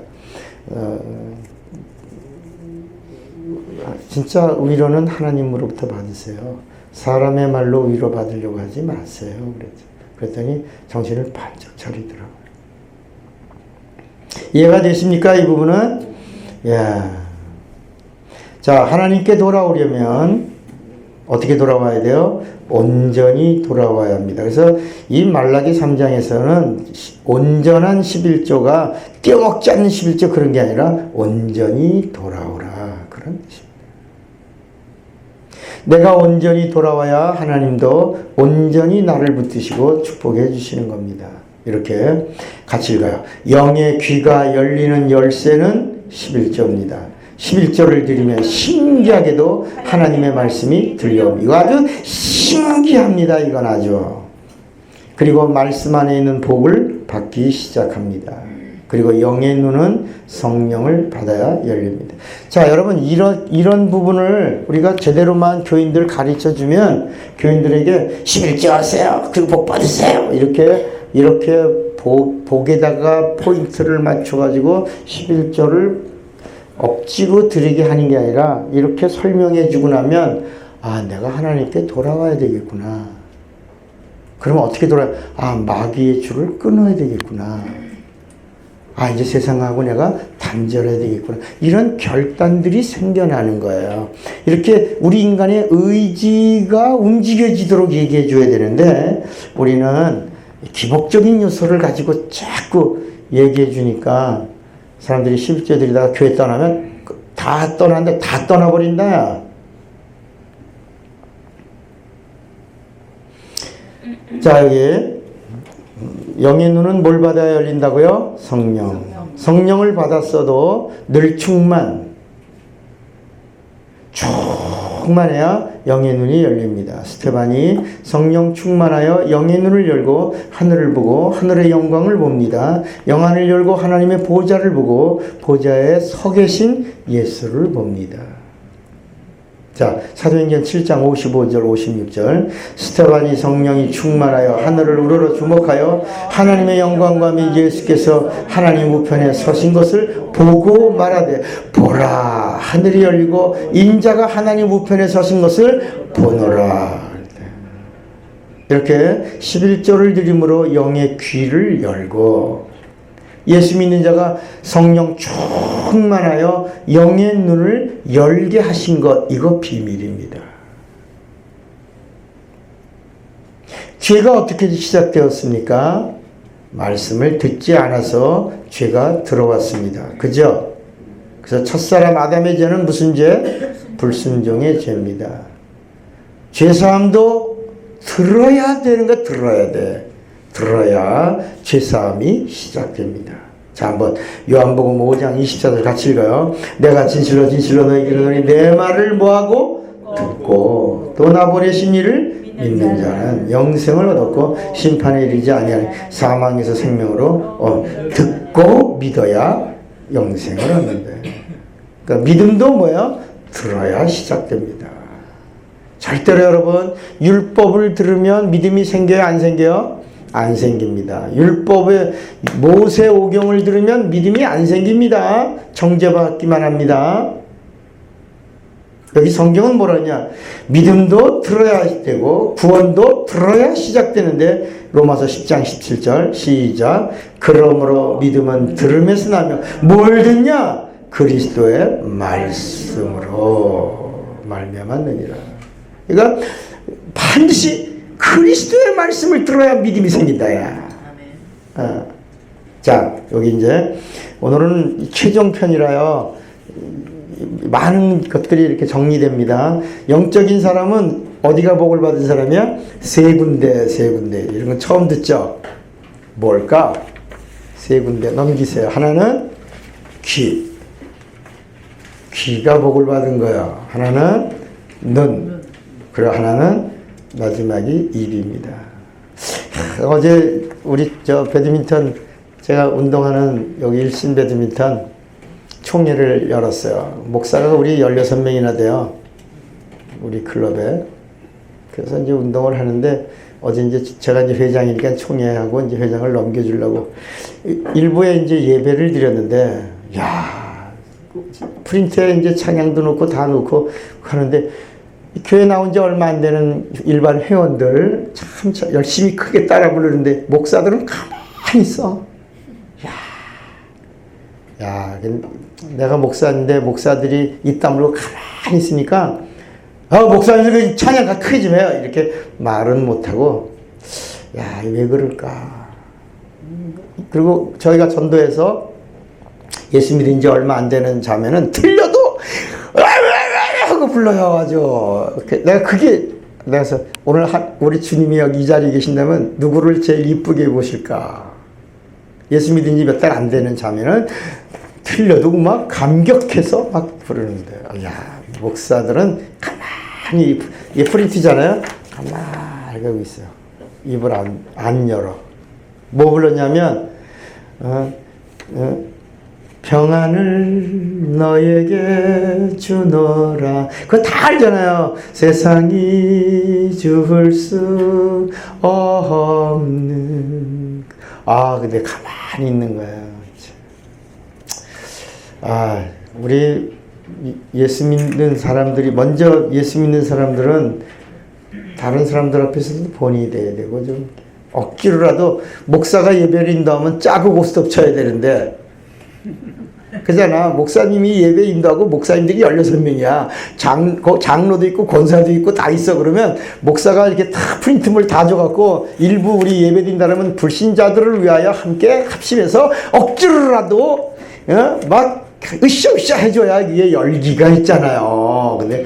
진짜 위로는 하나님으로부터 받으세요. 사람의 말로 위로 받으려고 하지 마세요. 그랬더니 정신을 반짝 차리더라고요. 이해가 되십니까? 이 부분은? 예. 자, 하나님께 돌아오려면 어떻게 돌아와야 돼요? 온전히 돌아와야 합니다. 그래서 이 말라기 3장에서는 온전한 11조가 떼어먹지 않는 11조 그런 게 아니라 온전히 돌아오라. 그런 뜻입니다. 내가 온전히 돌아와야 하나님도 온전히 나를 붙드시고 축복해 주시는 겁니다. 이렇게 같이 읽어요. 영의 귀가 열리는 열쇠는 11조입니다. 11조를 드리면 신기하게도 하나님의 말씀이 들려옵니다. 이거 아주 신기합니다. 이건 아주. 그리고 말씀 안에 있는 복을 받기 시작합니다. 그리고 영의 눈은 성령을 받아야 열립니다. 자, 여러분, 이런 부분을 우리가 제대로만 교인들 가르쳐 주면 교인들에게 11조 하세요. 그리고 복 받으세요. 이렇게 복에다가 포인트를 맞춰가지고 11조를 억지로 드리게 하는 게 아니라 이렇게 설명해 주고 나면 아, 내가 하나님께 돌아와야 되겠구나. 그러면 어떻게 마귀의 줄을 끊어야 되겠구나. 아, 이제 세상하고 내가 단절해야 되겠구나. 이런 결단들이 생겨나는 거예요. 이렇게 우리 인간의 의지가 움직여지도록 얘기해 줘야 되는데 우리는 기복적인 요소를 가지고 자꾸 얘기해 주니까 사람들이 11조 드리다가 교회 떠나면 다 떠나는데 다 떠나버린다. 자, 여기 영의 눈은 뭘 받아야 열린다고요? 성령. 성령을 받았어도 늘 충만해야 영의 눈이 열립니다. 스테반이 성령 충만하여 영의 눈을 열고 하늘을 보고 하늘의 영광을 봅니다. 영안을 열고 하나님의 보좌를 보고 보좌에 서 계신 예수를 봅니다. 자, 사도행전 7장 55절 56절 스테반이 성령이 충만하여 하늘을 우러러 주목하여 하나님의 영광과 및 예수께서 하나님 우편에 서신 것을 보고 말하되 보라 하늘이 열리고 인자가 하나님 우편에 서신 것을 보노라. 이렇게 11조를 드림으로 영의 귀를 열고 예수 믿는 자가 성령 충만하여 영의 눈을 열게 하신 것, 이거 비밀입니다. 죄가 어떻게 시작되었습니까? 말씀을 듣지 않아서 죄가 들어왔습니다. 그죠? 그래서 첫사람 아담의 죄는 무슨 죄? 불순종의 죄입니다. 죄사함도 들어야 되는 거 들어야 돼. 들어야 죄사함이 시작됩니다. 자, 한번 요한복음 5장 24절 같이 읽어요. 내가 진실로 너희에게 이르노니 내 말을 뭐하고? 듣고 또 나 보내신 이를 믿는 자는 영생을 얻었고 심판에 이르지 아니하니 사망에서 생명으로 듣고 믿어야 영생을 얻는데. 그러니까 믿음도 뭐예요? 들어야 시작됩니다. 절대로 여러분 율법을 들으면 믿음이 생겨요? 안 생겨요? 안 생깁니다. 율법의 모세 오경을 들으면 믿음이 안 생깁니다. 정죄받기만 합니다. 여기 성경은 뭐라냐? 믿음도 들어야 되고 구원도 들어야 시작되는데 로마서 10장 17절 시작. 그러므로 믿음은 들음에서 나며 뭘 듣냐? 그리스도의 말씀으로 말미암았느니라. 그러니까 반드시 그리스도의 말씀을 들어야 믿음이 생긴다. 야. 자, 여기 이제 오늘은 최종편이라요. 많은 것들이 이렇게 정리됩니다. 영적인 사람은 어디가 복을 받은 사람이야? 세 군데. 이런 건 처음 듣죠? 뭘까? 세 군데 넘기세요. 하나는 귀. 귀가 복을 받은 거야. 하나는 눈. 그리고 하나는 마지막이 입입니다. 어제 우리 배드민턴 제가 운동하는 여기 일신 배드민턴 총회를 열었어요. 목사가 우리 16명이나 돼요. 우리 클럽에. 그래서 이제 운동을 하는데 어제 이제 제가 이제 회장이니까 총회하고 이제 회장을 넘겨주려고 일부에 이제 예배를 드렸는데 야, 프린트에 이제 찬양도 넣고 다 넣고 하는데 교회 나온 지 얼마 안 되는 일반 회원들 참 열심히 크게 따라 부르는데 목사들은 가만히 있어. 야, 내가 목사인데 목사들이 입 다물고 가만히 있으니까 목사님들 찬양 크게 좀 해요. 이렇게 말은 못하고 야, 왜 그럴까. 그리고 저희가 전도해서 예수 믿은 지 얼마 안 되는 자매는 틀려도 하고 불러요. 내가 오늘 우리 주님이 여기 이 자리에 계신다면 누구를 제일 이쁘게 보실까? 예수 믿은 지 몇 달 안 되는 자매는 틀려도 막 감격해서 막 부르는데, 야, 목사들은 가만히, 프린트잖아요? 가만히 하고 있어요. 입을 안 열어. 뭐 불렀냐면 평안을 너에게 주노라. 그거 다 알잖아요. 세상이 줄 수 없는. 근데 가만히 있는 거예요. 우리 예수 믿는 사람들이, 먼저 예수 믿는 사람들은 다른 사람들 앞에서도 본이 돼야 되고, 좀 억지로라도 목사가 예배를 인도하면 짜고 고스톱 쳐야 되는데, 그잖아. 목사님이 예배 인도하고 목사님들이 16명이야. 장로도 있고 권사도 있고 다 있어. 그러면 목사가 이렇게 다 프린트물 다 줘갖고 일부 우리 예배 드린다면 불신자들을 위하여 함께 합심해서 억지로라도 막 으쌰으쌰 해줘야 이게 열기가 있잖아요. 근데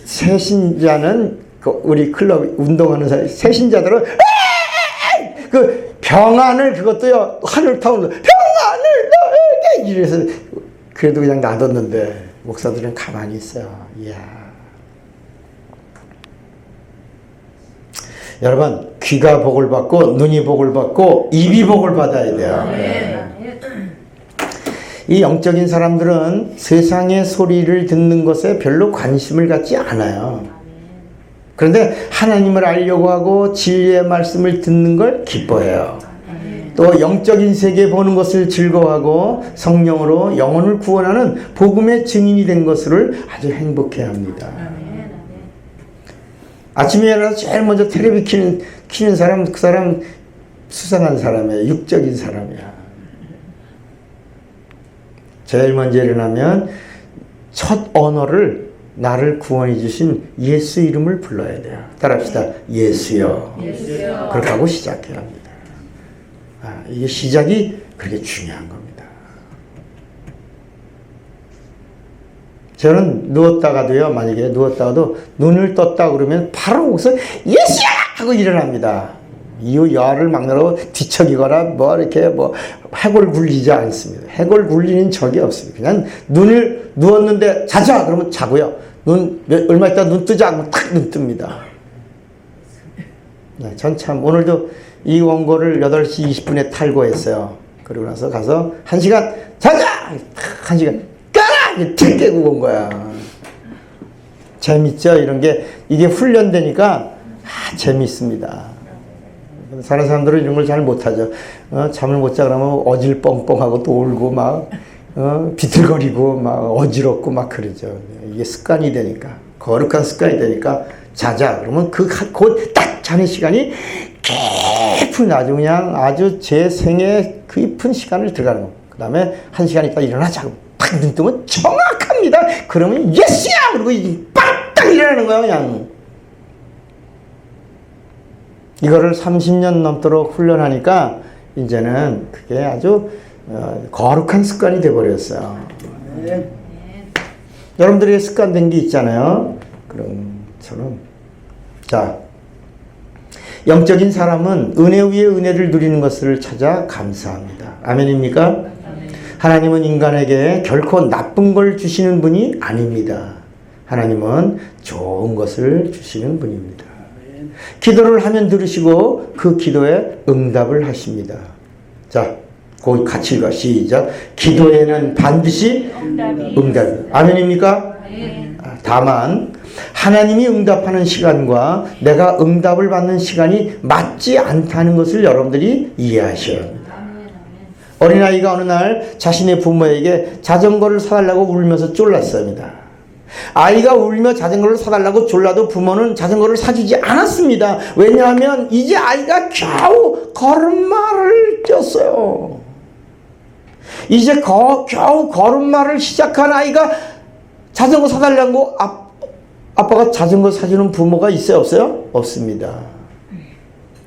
새신자는 우리 클럽 운동하는 사람, 새신자들은 그 평안을, 그것도요, 하늘 타오르는 평안을 너에게, 이래서 그래도 그냥 놔뒀는데 목사들은 가만히 있어요. 이야. 여러분, 귀가 복을 받고 눈이 복을 받고 입이 복을 받아야 돼요. 이 영적인 사람들은 세상의 소리를 듣는 것에 별로 관심을 갖지 않아요. 그런데 하나님을 알려고 하고 진리의 말씀을 듣는 걸 기뻐해요. 또 영적인 세계 보는 것을 즐거워하고 성령으로 영혼을 구원하는 복음의 증인이 된 것을 아주 행복해합니다. 아침에 일어나서 제일 먼저 텔레비 키는 사람, 그 사람 수상한 사람이에요. 육적인 사람이야. 제일 먼저 일어나면 첫 언어를 나를 구원해 주신 예수 이름을 불러야 돼요. 따라합시다. 예수여. 예수여. 그렇게 하고 시작해야 합니다. 이게 시작이 그렇게 중요한 겁니다. 저는 누웠다가도요, 만약에 누웠다가도 눈을 떴다 그러면 바로 거기서 예수야! 하고 일어납니다. 이후 여아를 막느라고 뒤척이거나 뭐 이렇게 뭐 해골 굴리지 않습니다. 해골 굴리는 적이 없습니다. 그냥 눈을 누웠는데 자자! 그러면 자고요. 얼마 있다 눈 뜨자! 하면 탁 눈 뜹니다. 네, 전 참 오늘도 이 원고를 8시 20분에 탈고했어요. 그러고 나서 가서 1시간 자자! 1시간 까라! 탁 깨고 온 거야. 재밌죠? 이런 게, 이게 훈련되니까 재밌습니다. 다른 사람들은 이런 걸 잘 못하죠. 잠을 못 자 그러면 어질뻥뻥하고 또 울고 막 비틀거리고 막 어지럽고 막 그러죠. 이게 습관이 되니까, 거룩한 습관이 되니까 자자 그러면 곧 딱 자는 시간이 깊은, 아주 그냥 아주 제 생애 깊은 시간을 들어가는 거. 그 다음에 1시간 있다 일어나자. 팍 눈 뜨면 정확합니다. 그러면 예스야! 그리고 빡딱 일어나는 거야 그냥. 이거를 30년 넘도록 훈련하니까 이제는 그게 아주 거룩한 습관이 돼버렸어요. 여러분들이 습관된 게 있잖아요. 그런 처럼. 자, 영적인 사람은 은혜 위에 은혜를 누리는 것을 찾아 감사합니다. 아멘입니까? 아멘. 하나님은 인간에게 결코 나쁜 걸 주시는 분이 아닙니다. 하나님은 좋은 것을 주시는 분입니다. 기도를 하면 들으시고 그 기도에 응답을 하십니다. 자, 거기 같이 읽어. 시작. 기도에는 반드시 응답이. 아멘입니까? 다만 하나님이 응답하는 시간과 내가 응답을 받는 시간이 맞지 않다는 것을 여러분들이 이해하셔야 합니다. 어린아이가 어느 날 자신의 부모에게 자전거를 사달라고 울면서 쫄랐습니다. 아이가 울며 자전거를 사달라고 졸라도 부모는 자전거를 사주지 않았습니다. 왜냐하면 이제 아이가 겨우 걸음마를 뛰었어요. 이제 겨우 걸음마를 시작한 아이가 자전거 사달라고 아빠가 자전거 사주는 부모가 있어요? 없어요? 없습니다.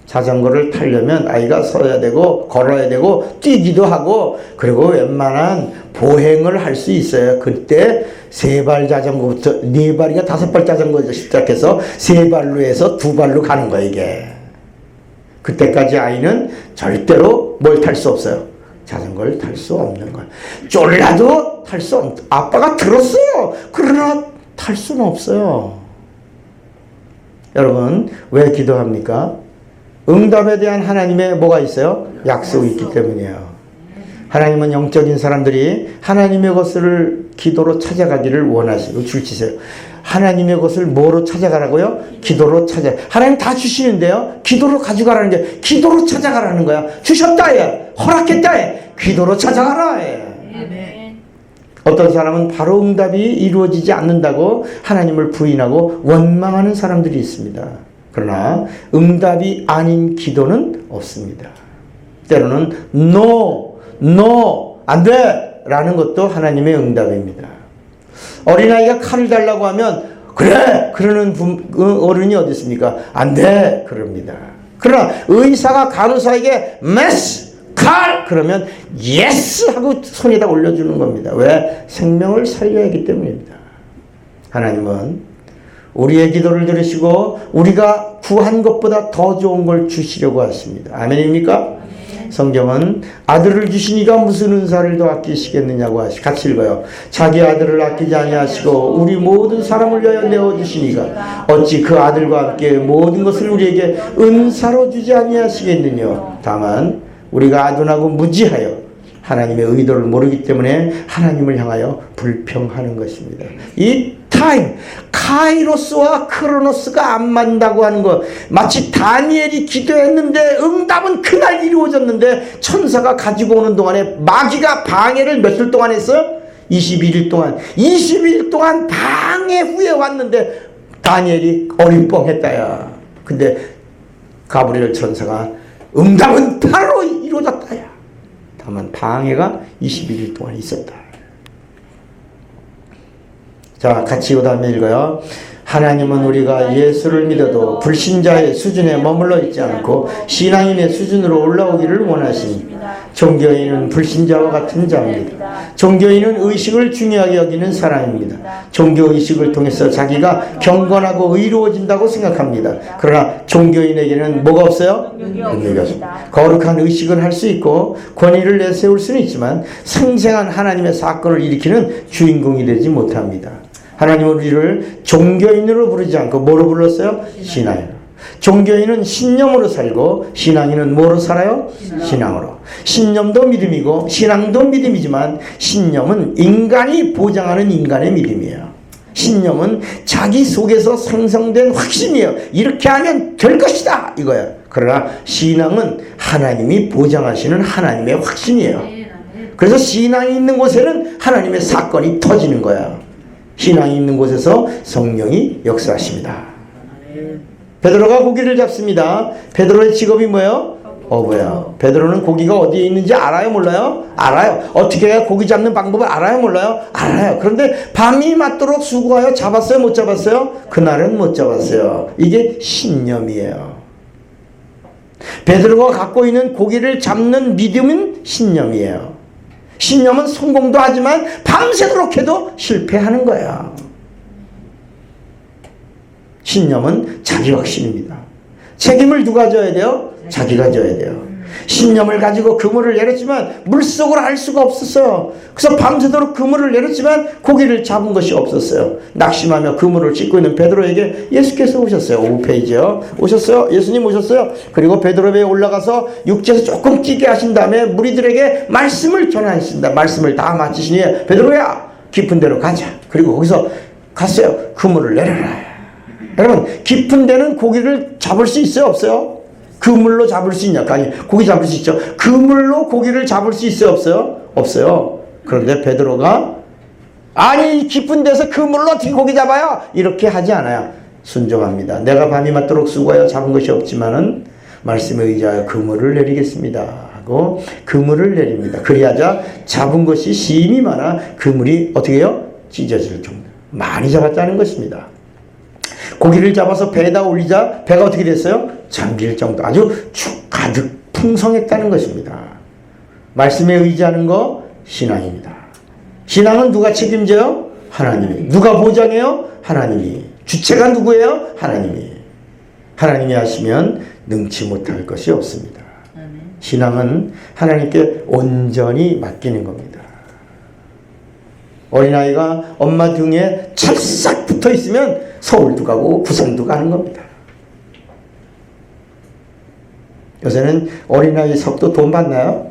자전거를 타려면 아이가 서야 되고 걸어야 되고 뛰기도 하고 그리고 웬만한 보행을 할 수 있어요. 그때 3발 자전거부터 4발이가 5발 자전거 시작해서 3발로 해서 2발로 가는 거예요. 이게. 그때까지 아이는 절대로 뭘 탈 수 없어요. 자전거를 탈 수 없는 거예요. 쫄라도 탈 수 없는. 아빠가 들었어요. 그러나 탈 수는 없어요. 여러분 왜 기도합니까? 응답에 대한 하나님의 뭐가 있어요? 약속이 있기 때문이에요. 하나님은 영적인 사람들이 하나님의 것을 기도로 찾아가기를 원하시고 줄치세요. 하나님의 것을 뭐로 찾아가라고요? 기도로 찾아. 하나님 다 주시는데요. 기도로 가져가라는 게 기도로 찾아가라는 거야. 주셨다 해. 허락했다 해. 기도로 찾아가라 해. 어떤 사람은 바로 응답이 이루어지지 않는다고 하나님을 부인하고 원망하는 사람들이 있습니다. 그러나 응답이 아닌 기도는 없습니다. 때로는 no, 안 돼! 라는 것도 하나님의 응답입니다. 어린아이가 칼을 달라고 하면 그래! 그러는 어른이 어디 있습니까? 안 돼! 그럽니다. 그러나 의사가 간호사에게 메스! 칼! 그러면 예스! 하고 손에다 올려주는 겁니다. 왜? 생명을 살려야 하기 때문입니다. 하나님은 우리의 기도를 들으시고 우리가 구한 것보다 더 좋은 걸 주시려고 하십니다. 아멘입니까? 성경은 아들을 주시니가 무슨 은사를 더 아끼시겠느냐고 같이 읽어요. 자기 아들을 아끼지 아니하시고 우리 모든 사람을 위하여 내어주시니가 어찌 그 아들과 함께 모든 것을 우리에게 은사로 주지 아니하시겠느냐. 다만 우리가 아둔하고 무지하여 하나님의 의도를 모르기 때문에 하나님을 향하여 불평하는 것입니다. 이 타임, 카이로스와 크로노스가 안 맞는다고 하는 것, 마치 다니엘이 기도했는데 응답은 그날 이루어졌는데 천사가 가지고 오는 동안에 마귀가 방해를 며칠 동안 했어요? 21일 동안. 21일 동안 방해 후에 왔는데 다니엘이 어림뻥했다야. 근데 가브리엘 천사가 응답은 바로 이루어졌다야. 다만 방해가 21일 동안 있었다. 자, 같이 그 다음에 읽어요. 하나님은 우리가 예수를 믿어도 불신자의 수준에 머물러 있지 않고 신앙인의 수준으로 올라오기를 원하십니다. 종교인은 불신자와 같은 자입니다. 종교인은 의식을 중요하게 여기는 사람입니다. 종교의식을 통해서 자기가 경건하고 의로워진다고 생각합니다. 그러나 종교인에게는 뭐가 없어요? 능력이 없습니다. 거룩한 의식을 할 수 있고 권위를 내세울 수는 있지만 생생한 하나님의 사건을 일으키는 주인공이 되지 못합니다. 하나님은 우리를 종교인으로 부르지 않고 뭐로 불렀어요? 신앙인으로. 종교인은 신념으로 살고 신앙인은 뭐로 살아요? 신앙으로. 신념도 믿음이고 신앙도 믿음이지만 신념은 인간이 보장하는 인간의 믿음이에요. 신념은 자기 속에서 생성된 확신이에요. 이렇게 하면 될 것이다 이거예요. 그러나 신앙은 하나님이 보장하시는 하나님의 확신이에요. 그래서 신앙이 있는 곳에는 하나님의 사건이 터지는 거예요. 신앙이 있는 곳에서 성령이 역사하십니다. 베드로가 고기를 잡습니다. 베드로의 직업이 뭐예요? 어부예요. 베드로는 고기가 어디에 있는지 알아요? 몰라요? 알아요. 어떻게 해야 고기 잡는 방법을 알아요? 몰라요? 알아요. 그런데 밤이 맞도록 수고하여 잡았어요? 못 잡았어요? 그날은 못 잡았어요. 이게 신념이에요. 베드로가 갖고 있는 고기를 잡는 믿음은 신념이에요. 신념은 성공도 하지만 밤새도록 해도 실패하는 거야. 신념은 자기 확신입니다. 책임을 누가 져야 돼요? 자기가 져야 돼요. 신념을 가지고 그물을 내렸지만 물속으로 알 수가 없었어요. 그래서 밤새도록 그물을 내렸지만 고기를 잡은 것이 없었어요. 낙심하며 그물을 찢고 있는 베드로에게 예수께서 오셨어요. 5페이지요. 오셨어요. 예수님 오셨어요. 그리고 베드로 배에 올라가서 육지에서 조금 뛰게 하신 다음에 무리들에게 말씀을 전하신다. 말씀을 다 마치시니 베드로야 깊은 데로 가자. 그리고 거기서 갔어요. 그물을 내려라. 여러분 깊은 데는 고기를 잡을 수 있어요? 없어요? 그물로 잡을 수 있냐? 아니 고기 잡을 수 있죠. 그물로 고기를 잡을 수 있어요? 없어요? 없어요. 그런데 베드로가 아니 깊은 데서 그물로 어떻게 고기 잡아요? 이렇게 하지 않아요. 순종합니다. 내가 밤이 맞도록 수고하여 잡은 것이 없지만은 말씀에 의지하여 그물을 내리겠습니다 하고 그물을 내립니다. 그리하자 잡은 것이 심이 많아 그물이 어떻게 해요? 찢어질 정도. 많이 잡았다는 것입니다. 고기를 잡아서 배에다 올리자 배가 어떻게 됐어요? 잠길 정도. 아주 축 가득 풍성했다는 것입니다. 말씀에 의지하는 거 신앙입니다. 신앙은 누가 책임져요? 하나님이. 누가 보장해요? 하나님이. 주체가 누구예요? 하나님이. 하나님이 하시면 능치 못할 것이 없습니다. 신앙은 하나님께 온전히 맡기는 겁니다. 어린아이가 엄마 등에 찰싹 붙어 있으면 서울도 가고 부산도 가는 겁니다. 요새는 어린아이 수업도 돈 받나요?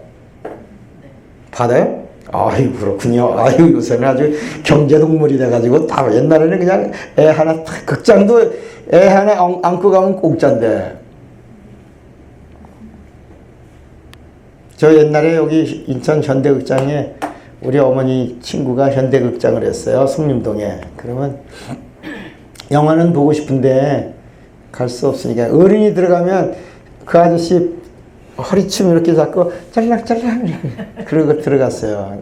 받아요? 아유, 그렇군요. 아유, 요새는 아주 경제동물이 돼가지고 다 옛날에는 그냥 애 하나 극장도 애 하나 안고 가면 공짜인데. 저 옛날에 여기 인천 현대극장에 우리 어머니 친구가 현대극장을 했어요. 성림동에. 그러면 영화는 보고 싶은데 갈 수 없으니까 어른이 들어가면 그 아저씨 허리춤 이렇게 잡고 짤랑짤랑 그러고 들어갔어요.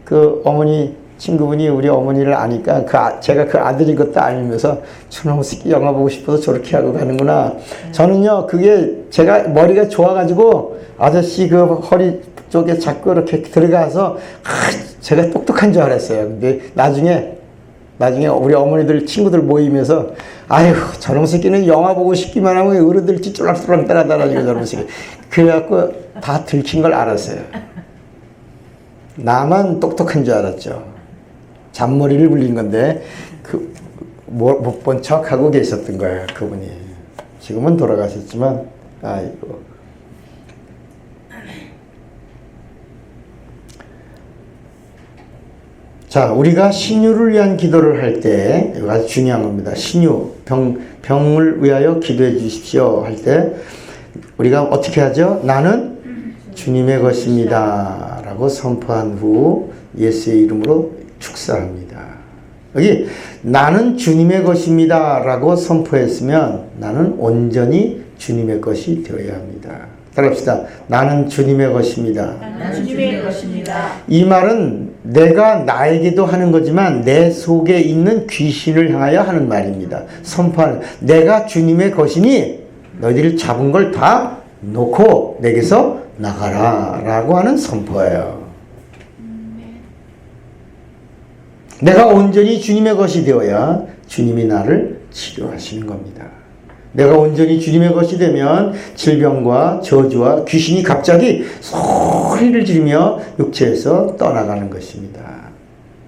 그 어머니 친구분이 우리 어머니를 아니까 제가 그 아들인 것도 알면서 저놈 새끼 영화 보고 싶어서 저렇게 하고 가는구나. 저는요 그게 제가 머리가 좋아가지고 아저씨 그 허리 쪽에 자꾸 이렇게 들어가서 제가 똑똑한 줄 알았어요. 근데 나중에 우리 어머니들 친구들 모이면서 아유 저놈 새끼는 영화 보고 싶기만 하면 어른들 찌쫄락쫄락 따라다니고 저놈 새끼 그래갖고 다 들킨 걸 알았어요. 나만 똑똑한 줄 알았죠. 잔머리를 굴린 건데 못 본 척 하고 계셨던 거예요. 그분이 지금은 돌아가셨지만 아이고. 자, 우리가 신유를 위한 기도를 할 때, 이거 아주 중요한 겁니다. 신유, 병을 위하여 기도해 주십시오 할 때, 우리가 어떻게 하죠? 나는 주님의 것입니다. 라고 선포한 후 예수의 이름으로 축사합니다. 여기, 나는 주님의 것입니다. 라고 선포했으면 나는 온전히 주님의 것이 되어야 합니다. 따라합시다. 나는 주님의 것입니다. 나는 주님의 것입니다. 이 말은 내가 나에게도 하는 거지만 내 속에 있는 귀신을 향하여 하는 말입니다. 선포하는 내가 주님의 것이니 너희들이 잡은 걸 다 놓고 내게서 나가라 라고 하는 선포예요. 내가 온전히 주님의 것이 되어야 주님이 나를 치료하시는 겁니다. 내가 온전히 주님의 것이 되면 질병과 저주와 귀신이 갑자기 소리를 지르며 육체에서 떠나가는 것입니다.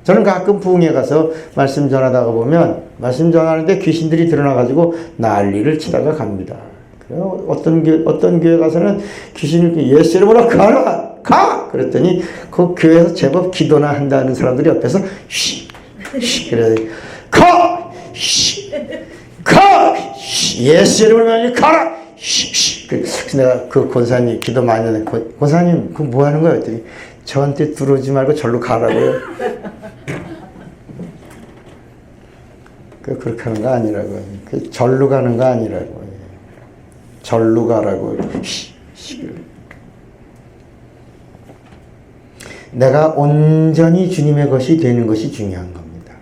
저는 가끔 부흥회 가서 말씀 전하다가 보면 말씀 전하는데 귀신들이 드러나가지고 난리를 치다가 갑니다. 그래요. 어떤 교회 가서는 귀신을 예수 이름으로 가라! 가! 그랬더니 그 교회에서 제법 기도나 한다는 사람들이 옆에서 쉬! 그래야 돼. 가! 쉬! 가! 예수 이름으로 가라! 그래서 내가 그 권사님 기도 많이 하는데 권사님 그거 뭐 하는 거야? 했더니 저한테 들어오지 말고 절로 가라고요. 그렇게 하는 거 아니라고요. 절로 가는 거 아니라고요. 절로 가라고. 내가 온전히 주님의 것이 되는 것이 중요한 겁니다.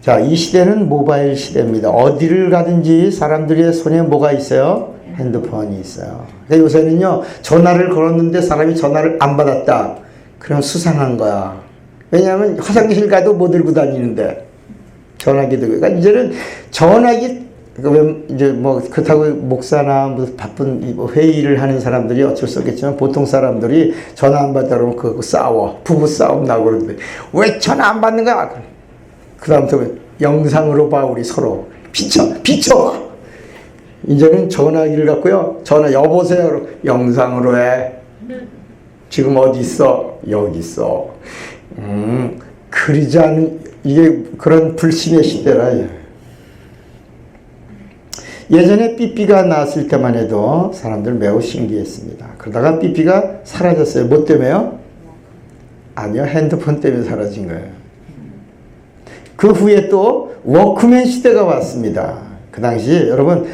자, 이 시대는 모바일 시대입니다. 어디를 가든지 사람들의 손에 뭐가 있어요? 핸드폰이 있어요. 근데 요새는요, 전화를 걸었는데 사람이 전화를 안 받았다. 그럼 수상한 거야. 왜냐하면 화장실 가도 못 들고 다니는데. 전화기도. 그러니까 이제는 전화기, 이제 뭐, 그렇다고 목사나 무슨 바쁜 회의를 하는 사람들이 어쩔 수 없겠지만 보통 사람들이 전화 안 받다 그러면 그거 싸워. 부부 싸움 나고 그러는데 왜 전화 안 받는 거야? 그 다음부터 영상으로 봐, 우리 서로. 비춰! 이제는 전화기를 갖고요. 전화, 여보세요. 영상으로 해. 지금 어디 있어? 여기 있어. 그러지 않은, 이게 그런 불신의 시대라. 예전에 삐삐가 나왔을 때만 해도 사람들 매우 신기했습니다. 그러다가 삐삐가 사라졌어요. 뭐 때문에요? 아니요, 핸드폰 때문에 사라진 거예요. 그 후에 또 워크맨 시대가 왔습니다. 그 당시 여러분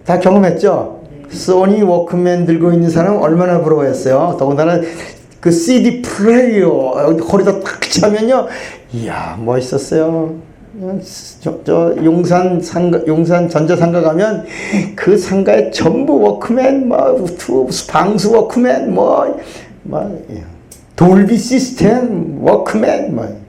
다 경험했죠? 소니 워크맨 들고 있는 사람 얼마나 부러워했어요. 더군다나 그 CD 플레이어 허리다 탁 차면요, 이야 멋있었어요. 저 용산 전자상가 가면 그 상가에 전부 워크맨, 방수 워크맨, 돌비 시스템 워크맨,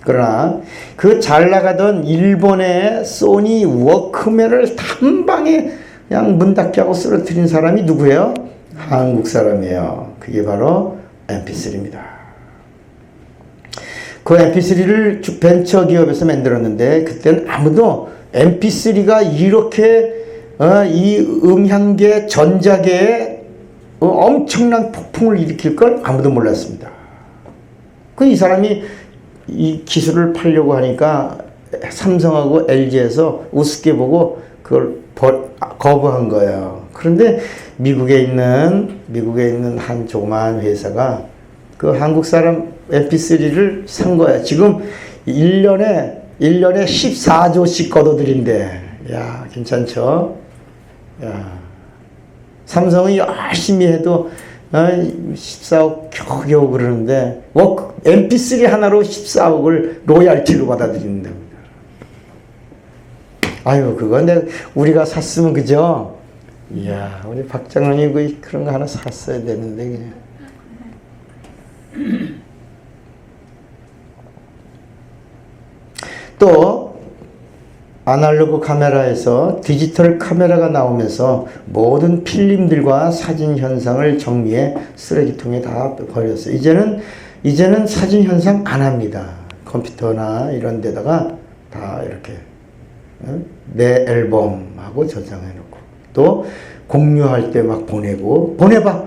그러나 그 잘 나가던 일본의 소니 워크맨을 한 방에 그냥 문 닫게 하고 쓰러뜨린 사람이 누구예요? 한국 사람이에요. 그게 바로 MP3입니다. 그 MP3를 벤처기업에서 만들었는데 그때는 아무도 MP3가 이렇게 이 음향계, 전자계에 엄청난 폭풍을 일으킬 걸 아무도 몰랐습니다. 이 사람이 이 기술을 팔려고 하니까 삼성하고 LG에서 우습게 보고 그걸 거부한 거예요. 그런데 미국에 있는 한 조그마한 회사가 그 한국 사람 MP3를 산 거야. 지금 1년에 14조씩 걷어들인대. 야, 괜찮죠? 야, 삼성이 열심히 해도 14억 겨우겨우 그러는데 MP3 하나로 14억을 로얄티로 받아들인답니다. 아유, 그건 우리가 샀으면 그죠? 이야, 우리 박 장로님 그런 거 하나 샀어야 되는데 그냥. 또 아날로그 카메라에서 디지털 카메라가 나오면서 모든 필름들과 사진 현상을 정리해 쓰레기통에 다 버렸어요. 이제는 사진 현상 안 합니다. 컴퓨터나 이런 데다가 다 이렇게 내 앨범하고 저장해 놓고 또 공유할 때 막 보내봐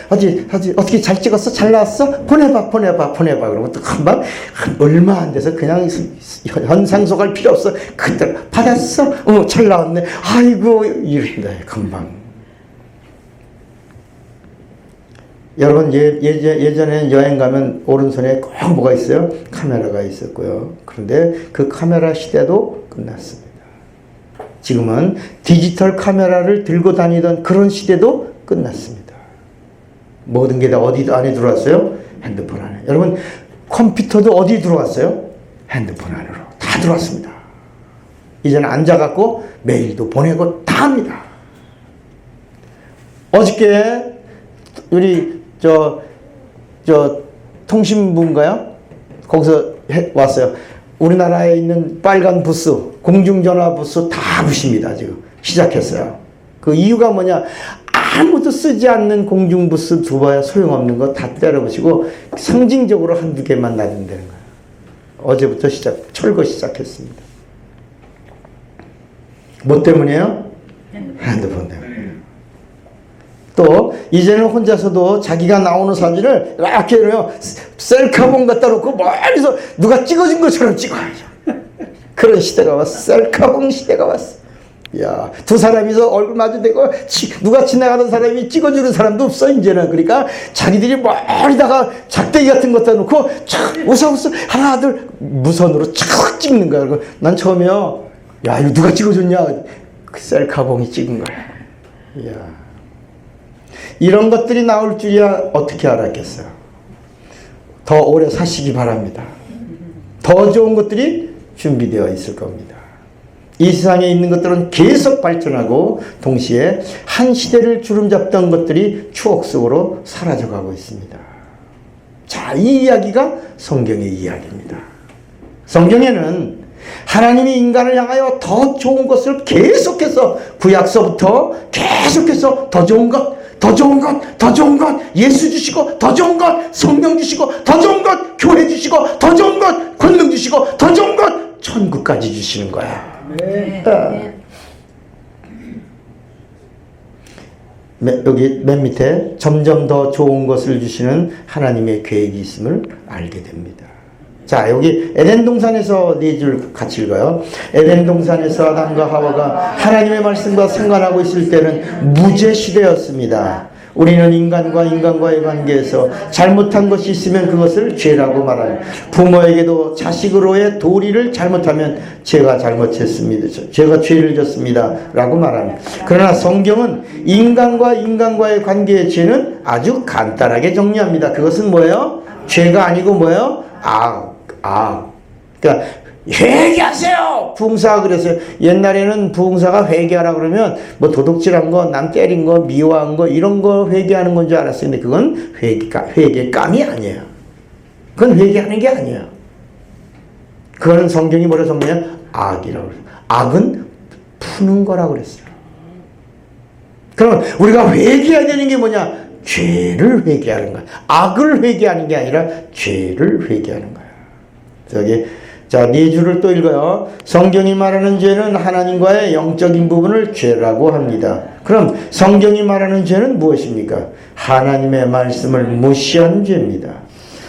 어떻게 잘 찍었어? 잘 나왔어? 보내봐 그러고 또 금방 얼마 안 돼서 그냥 현상소 갈 필요 없어. 그때 받았어? 잘 나왔네. 아이고 이런다 금방. 여러분 예전에는 여행 가면 오른손에 꼭 뭐가 있어요? 카메라가 있었고요. 그런데 그 카메라 시대도 끝났습니다. 지금은 디지털 카메라를 들고 다니던 그런 시대도 끝났습니다. 모든 게 다 어디 안에 들어왔어요? 핸드폰 안에. 여러분 컴퓨터도 어디 들어왔어요? 핸드폰 안으로 다 들어왔습니다. 이제는 앉아갖고 메일도 보내고 다 합니다. 어저께 우리 통신부인가요? 거기서 왔어요. 우리나라에 있는 빨간 부스, 공중전화 부스 다 부십니다. 지금 시작했어요. 그 이유가 뭐냐? 아무도 쓰지 않는 공중부스 두봐야 소용없는 거 다 때려부시고 상징적으로 한두 개만 놔둔다는 거예요. 어제부터 철거 시작했습니다. 뭐 때문이에요? 핸드폰 때문에. 또 이제는 혼자서도 자기가 나오는 사진을 이렇게 셀카봉 갖다 놓고 멀리서 누가 찍어준 것처럼 찍어야죠. 그런 시대가 왔어. 셀카봉 시대가 왔어. 야, 두 사람이서 얼굴 마주대고 누가 지나가는 사람이 찍어주는 사람도 없어 이제는. 그러니까 자기들이 멀리다가 작대기 같은 거 갖다 놓고 웃어 하나 둘 무선으로 착 찍는 거야. 난 처음에요. 야, 이거 누가 찍어줬냐? 그 셀카봉이 찍은 거야. 야. 이런 것들이 나올 줄이야 어떻게 알았겠어요? 더 오래 사시기 바랍니다. 더 좋은 것들이 준비되어 있을 겁니다. 이 세상에 있는 것들은 계속 발전하고 동시에 한 시대를 주름잡던 것들이 추억 속으로 사라져가고 있습니다. 자, 이 이야기가 성경의 이야기입니다. 성경에는 하나님이 인간을 향하여 더 좋은 것을 계속해서 구약서부터 계속해서 더 좋은 것, 예수 주시고, 더 좋은 것, 성령 주시고, 더 좋은 것, 교회 주시고, 더 좋은 것, 권능 주시고, 더 좋은 것, 천국까지 주시는 거야. 여기 맨 밑에 점점 더 좋은 것을 주시는 하나님의 계획이 있음을 알게 됩니다. 자, 여기 에덴 동산에서 네 줄 같이 읽어요. 에덴 동산에서 아담과 하와가 하나님의 말씀과 상관하고 있을 때는 무죄 시대였습니다. 우리는 인간과의 관계에서 잘못한 것이 있으면 그것을 죄라고 말하며 부모에게도 자식으로의 도리를 잘못하면 죄가 죄를 졌습니다 라고 말합니다. 그러나 성경은 인간과의 관계의 죄는 아주 간단하게 정리합니다. 그것은 뭐예요? 죄가 아니고 뭐예요? 그러니까 회개하세요! 부흥사가 그랬어요. 옛날에는 부흥사가 회개하라 그러면 뭐 도둑질한 거, 남 때린 거, 미워한 거 이런 거 회개하는 건 줄 알았어요. 근데 그건 회개감이 아니에요. 그건 회개하는 게 아니에요. 그거는 성경이 뭐라 정리해요? 악이라고 그랬어요. 악은 푸는 거라고 그랬어요. 그럼 우리가 회개해야 되는 게 뭐냐? 죄를 회개하는 거야. 악을 회개하는 게 아니라 죄를 회개하는 거야. 자, 네 줄을 또 읽어요. 성경이 말하는 죄는 하나님과의 영적인 부분을 죄라고 합니다. 그럼 성경이 말하는 죄는 무엇입니까? 하나님의 말씀을 무시한 죄입니다.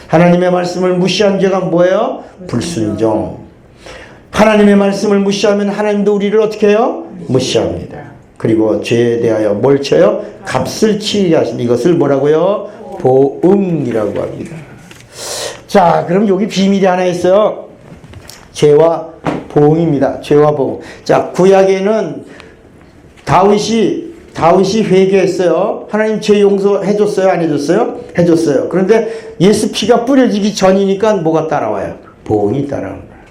하나님의 말씀을 무시한 죄가 뭐예요? 불순종. 하나님의 말씀을 무시하면 하나님도 우리를 어떻게 해요? 무시합니다. 그리고 죄에 대하여 뭘 쳐요? 값을 치게 하신 이것을 뭐라고요? 보응이라고 합니다. 자, 그럼 여기 비밀이 하나 있어요. 죄와 보응입니다. 죄와 보응. 자, 구약에는 다윗이 회개했어요. 하나님 죄 용서해 줬어요? 안 해줬어요? 해줬어요. 그런데 예수 피가 뿌려지기 전이니까 뭐가 따라와요? 보응이 따라오는 거예요.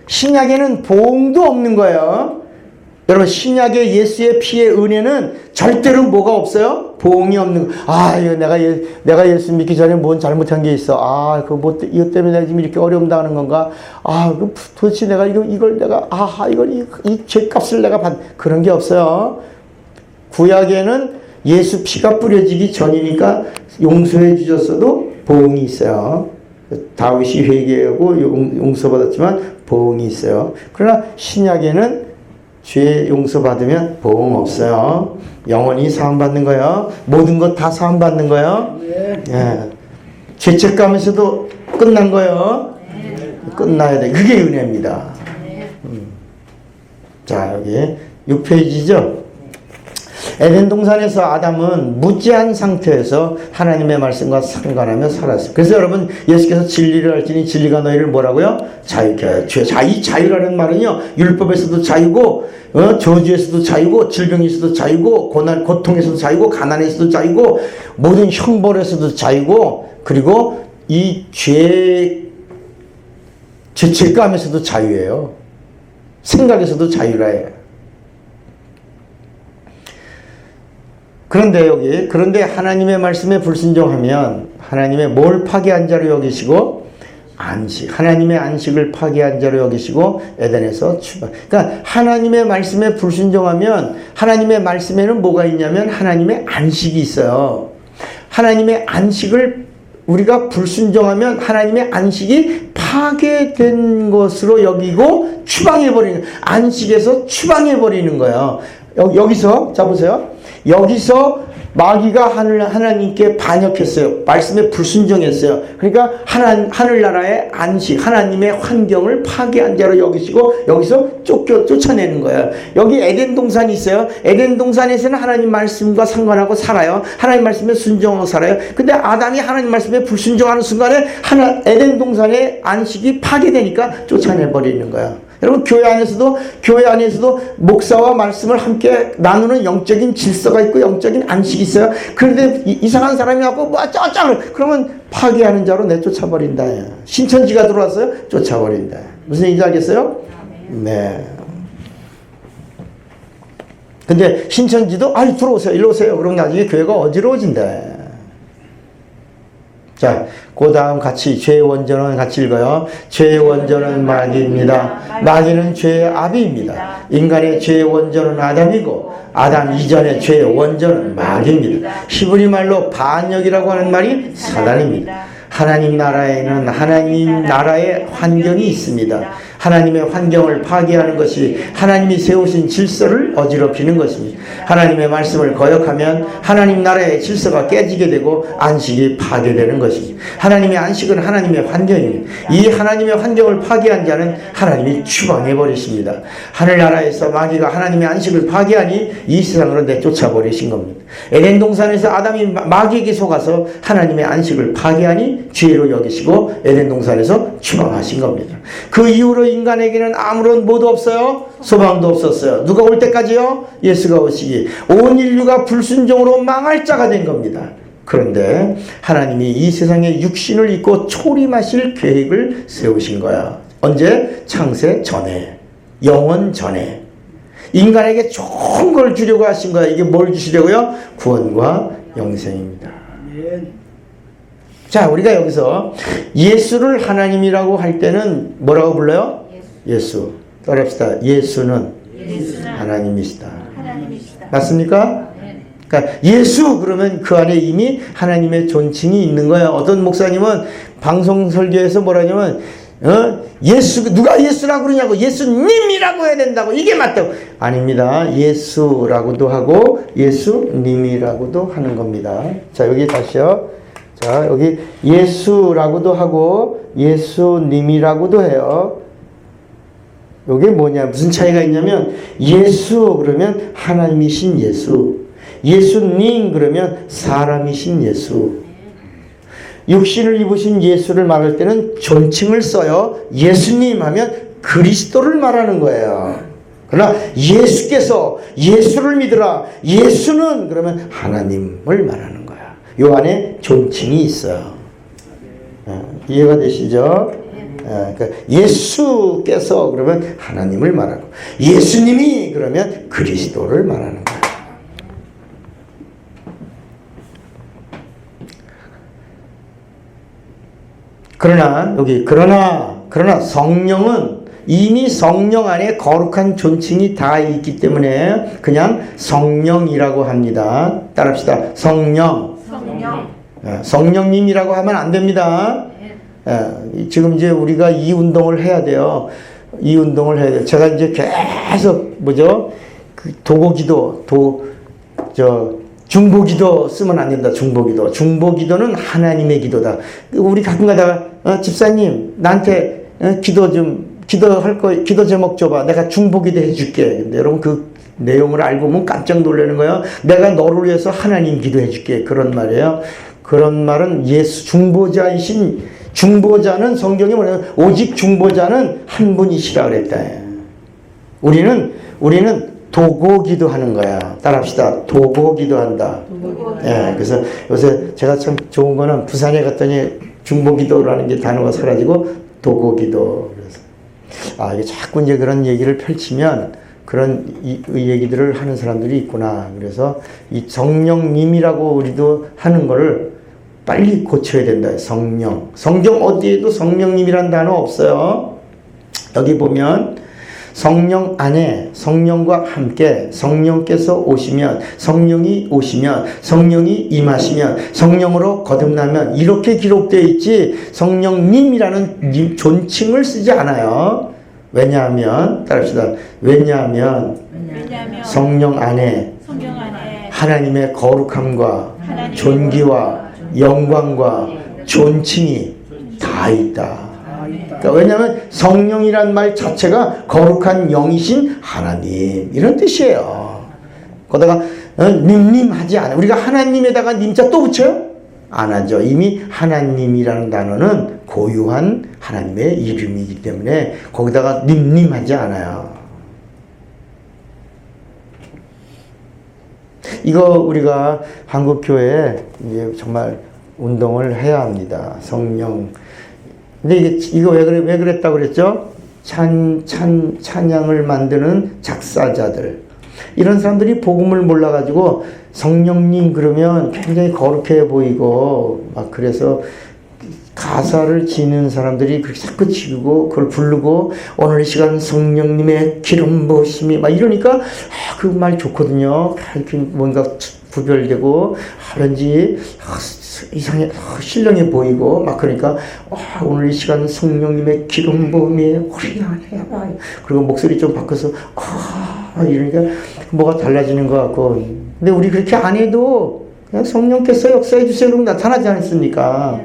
신약에는 보응도 없는 거예요. 여러분, 신약의 예수의 피의 은혜는 절대로 뭐가 없어요? 보응이 없는 거. 아, 이거 내가 예수 믿기 전에 뭔 잘못한 게 있어. 아, 이것 때문에 내가 지금 이렇게 어려움 당하는 건가? 아, 도대체 내가 이걸 내가, 이 죄값을 내가 그런 게 없어요. 구약에는 예수 피가 뿌려지기 전이니까 용서해 주셨어도 보응이 있어요. 다윗이 회개하고 용서받았지만 보응이 있어요. 그러나 신약에는 죄 용서받으면 보응 없어요. 영원히 사함받는 거예요. 모든 것 다 사함받는 거예요. 예. 죄책감에서도 끝난 거예요. 끝나야 돼. 그게 은혜입니다. 자, 여기 6페이지죠. 에덴 동산에서 아담은 무지한 상태에서 하나님의 말씀과 상관하며 살았어요. 그래서 여러분, 예수께서 진리를 알지니 진리가 너희를 뭐라고요? 자유케 하여. 이 자유라는 말은요, 율법에서도 자유고, 저주에서도 자유고, 질병에서도 자유고, 고통에서도 자유고, 가난에서도 자유고, 모든 형벌에서도 자유고, 그리고 이 죄책감에서도 자유예요. 생각에서도 자유라 해요. 그런데 하나님의 말씀에 불순종하면 하나님의 뭘 파괴한 자로 여기시고? 하나님의 안식을 파괴한 자로 여기시고 에덴에서 출발. 그러니까 하나님의 말씀에 불순종하면 하나님의 말씀에는 뭐가 있냐면 하나님의 안식이 있어요. 하나님의 안식을 우리가 불순종하면 하나님의 안식이 파괴된 것으로 여기고 추방해버리는, 안식에서 추방해버리는 거예요. 여기서, 자 보세요. 여기서 마귀가 하나님께 반역했어요. 말씀에 불순종했어요. 그러니까 하늘나라의 안식, 하나님의 환경을 파괴한 자로 여기시고 여기서 쫓아내는 거예요. 여기 에덴 동산이 있어요. 에덴 동산에서는 하나님 말씀과 상관하고 살아요. 하나님 말씀에 순종하고 살아요. 근데 아담이 하나님 말씀에 불순종하는 순간에 에덴 동산의 안식이 파괴되니까 쫓아내버리는 거예요. 여러분, 교회 안에서도 목사와 말씀을 함께 나누는 영적인 질서가 있고 영적인 안식이 있어요. 그런데 이상한 사람이 와서 그러면 파괴하는 자로 내쫓아버린다. 신천지가 들어왔어요? 쫓아버린다. 무슨 얘기인지 알겠어요? 네. 근데 신천지도 들어오세요. 일로 오세요. 그럼 나중에 교회가 어지러워진다. 자, 그 다음 같이 죄의 원전은 같이 읽어요. 죄의 원전은 마귀입니다. 마귀는 죄의 아비입니다. 인간의 죄의 원전은 아담이고 아담 이전의 죄의 원전은 마귀입니다. 히브리 말로 반역이라고 하는 말이 사단입니다. 하나님 나라에는 하나님 나라의 환경이 있습니다. 하나님의 환경을 파괴하는 것이 하나님이 세우신 질서를 어지럽히는 것입니다. 하나님의 말씀을 거역하면 하나님 나라의 질서가 깨지게 되고 안식이 파괴되는 것입니다. 하나님의 안식은 하나님의 환경입니다. 이 하나님의 환경을 파괴한 자는 하나님이 추방해 버리십니다. 하늘나라에서 마귀가 하나님의 안식을 파괴하니 이 세상으로 내쫓아 버리신 겁니다. 에덴 동산에서 아담이 마귀에게 속아서 하나님의 안식을 파괴하니 죄로 여기시고 에덴 동산에서 추방하신 겁니다. 그 이후로 인간에게는 아무런 뭐도 없어요. 소망도 없었어요. 누가 올 때까지요? 예수가 오시기. 온 인류가 불순종으로 망할 자가 된 겁니다. 그런데 하나님이 이 세상에 육신을 입고 초림하실 계획을 세우신 거야. 언제? 창세 전에, 영원 전에 인간에게 좋은 걸 주려고 하신 거야. 이게 뭘 주시려고요? 구원과 영생입니다. 자, 우리가 여기서 예수를 하나님이라고 할 때는 뭐라고 불러요? 예수. 따라합시다. 예수는 하나님이시다. 맞습니까? 그러니까 예수 그러면 그 안에 이미 하나님의 존칭이 있는 거예요. 어떤 목사님은 방송 설교에서 뭐라냐면 예수, 누가 예수라고 그러냐고, 예수님이라고 해야 된다고, 이게 맞다고. 아닙니다. 예수라고도 하고 예수님이라고도 하는 겁니다. 자, 여기 다시요. 자, 여기 예수라고도 하고 예수님이라고도 해요. 이게 뭐냐, 무슨 차이가 있냐면, 예수 그러면 하나님이신 예수, 예수님 그러면 사람이신 예수. 육신을 입으신 예수를 말할 때는 존칭을 써요. 예수님 하면 그리스도를 말하는 거예요. 그러나 예수께서, 예수를 믿으라, 예수는 그러면 하나님을 말하는 거야. 요 안에 존칭이 있어요. 이해가 되시죠? 그러니까 예수께서 그러면 하나님을 말하고, 예수님이 그러면 그리스도를 말하는 거야. 그러나 여기 그러나 성령은 이미 성령 안에 거룩한 존칭이 다 있기 때문에 그냥 성령이라고 합니다. 따라합시다. 성령. 성령님이라고 하면 안 됩니다. 지금 이제 우리가 이 운동을 해야 돼요. 이 운동을 해야 돼요. 제가 이제 계속 뭐죠? 그 도고기도, 중보기도 쓰면 안 된다. 중보기도는 하나님의 기도다. 우리 가끔 가다가 집사님 나한테 기도 제목 줘봐. 내가 중보기도 해줄게. 근데 여러분 그 내용을 알고 보면 깜짝 놀라는 거예요. 내가 너를 위해서 하나님 기도해줄게. 그런 말이에요. 그런 말은 예수 중보자는 성경에 뭐냐면 오직 중보자는 한 분이시라 그랬다. 우리는 도고기도 하는 거야. 따라합시다. 도고기도 한다. 그래서 요새 제가 참 좋은 거는 부산에 갔더니 중보기도라는 게 단어가 사라지고 도고기도. 그래서 이게 자꾸 이제 그런 얘기를 펼치면 그런 이 얘기들을 하는 사람들이 있구나. 그래서 이 성령님이라고 우리도 하는 거를 빨리 고쳐야 된다. 성령. 성경 어디에도 성령님이란 단어 없어요. 여기 보면 성령 안에 성령과 함께 성령께서 오시면, 성령이 오시면, 성령이 임하시면, 성령으로 거듭나면, 이렇게 기록되어 있지 성령님이라는 존칭을 쓰지 않아요. 왜냐하면 따라합시다. 왜냐하면 성령 안에 하나님의 거룩함과 존귀와 영광과 존칭이 다 있다. 그러니까 왜냐하면 성령이란 말 자체가 거룩한 영이신 하나님 이런 뜻이에요. 거기다가 님님하지 않아요. 우리가 하나님에다가 님자 또 붙여요? 안 하죠. 이미 하나님이라는 단어는 고유한 하나님의 이름이기 때문에 거기다가 님님하지 않아요. 이거 우리가 한국교회에 이제 정말 운동을 해야 합니다. 성령. 근데 이거 왜 그랬다고 그랬죠? 찬양을 만드는 작사자들. 이런 사람들이 복음을 몰라가지고 성령님 그러면 굉장히 거룩해 보이고 막 그래서 가사를 지는 사람들이 그렇게 자꾸 지르고 그걸 부르고 오늘 이 시간 성령님의 기름 부으심이 막 이러니까 그 말 좋거든요. 이렇게 뭔가 구별되고 왠지 이상해 신령해 보이고 막 그러니까 오늘 이 시간 성령님의 기름 부음이 화려하네. 그리고 목소리 좀 바꿔서 이러니까 뭐가 달라지는 것 같고. 근데 우리 그렇게 안 해도 그냥 성령께서 역사해 주세요 그러면 나타나지 않습니까?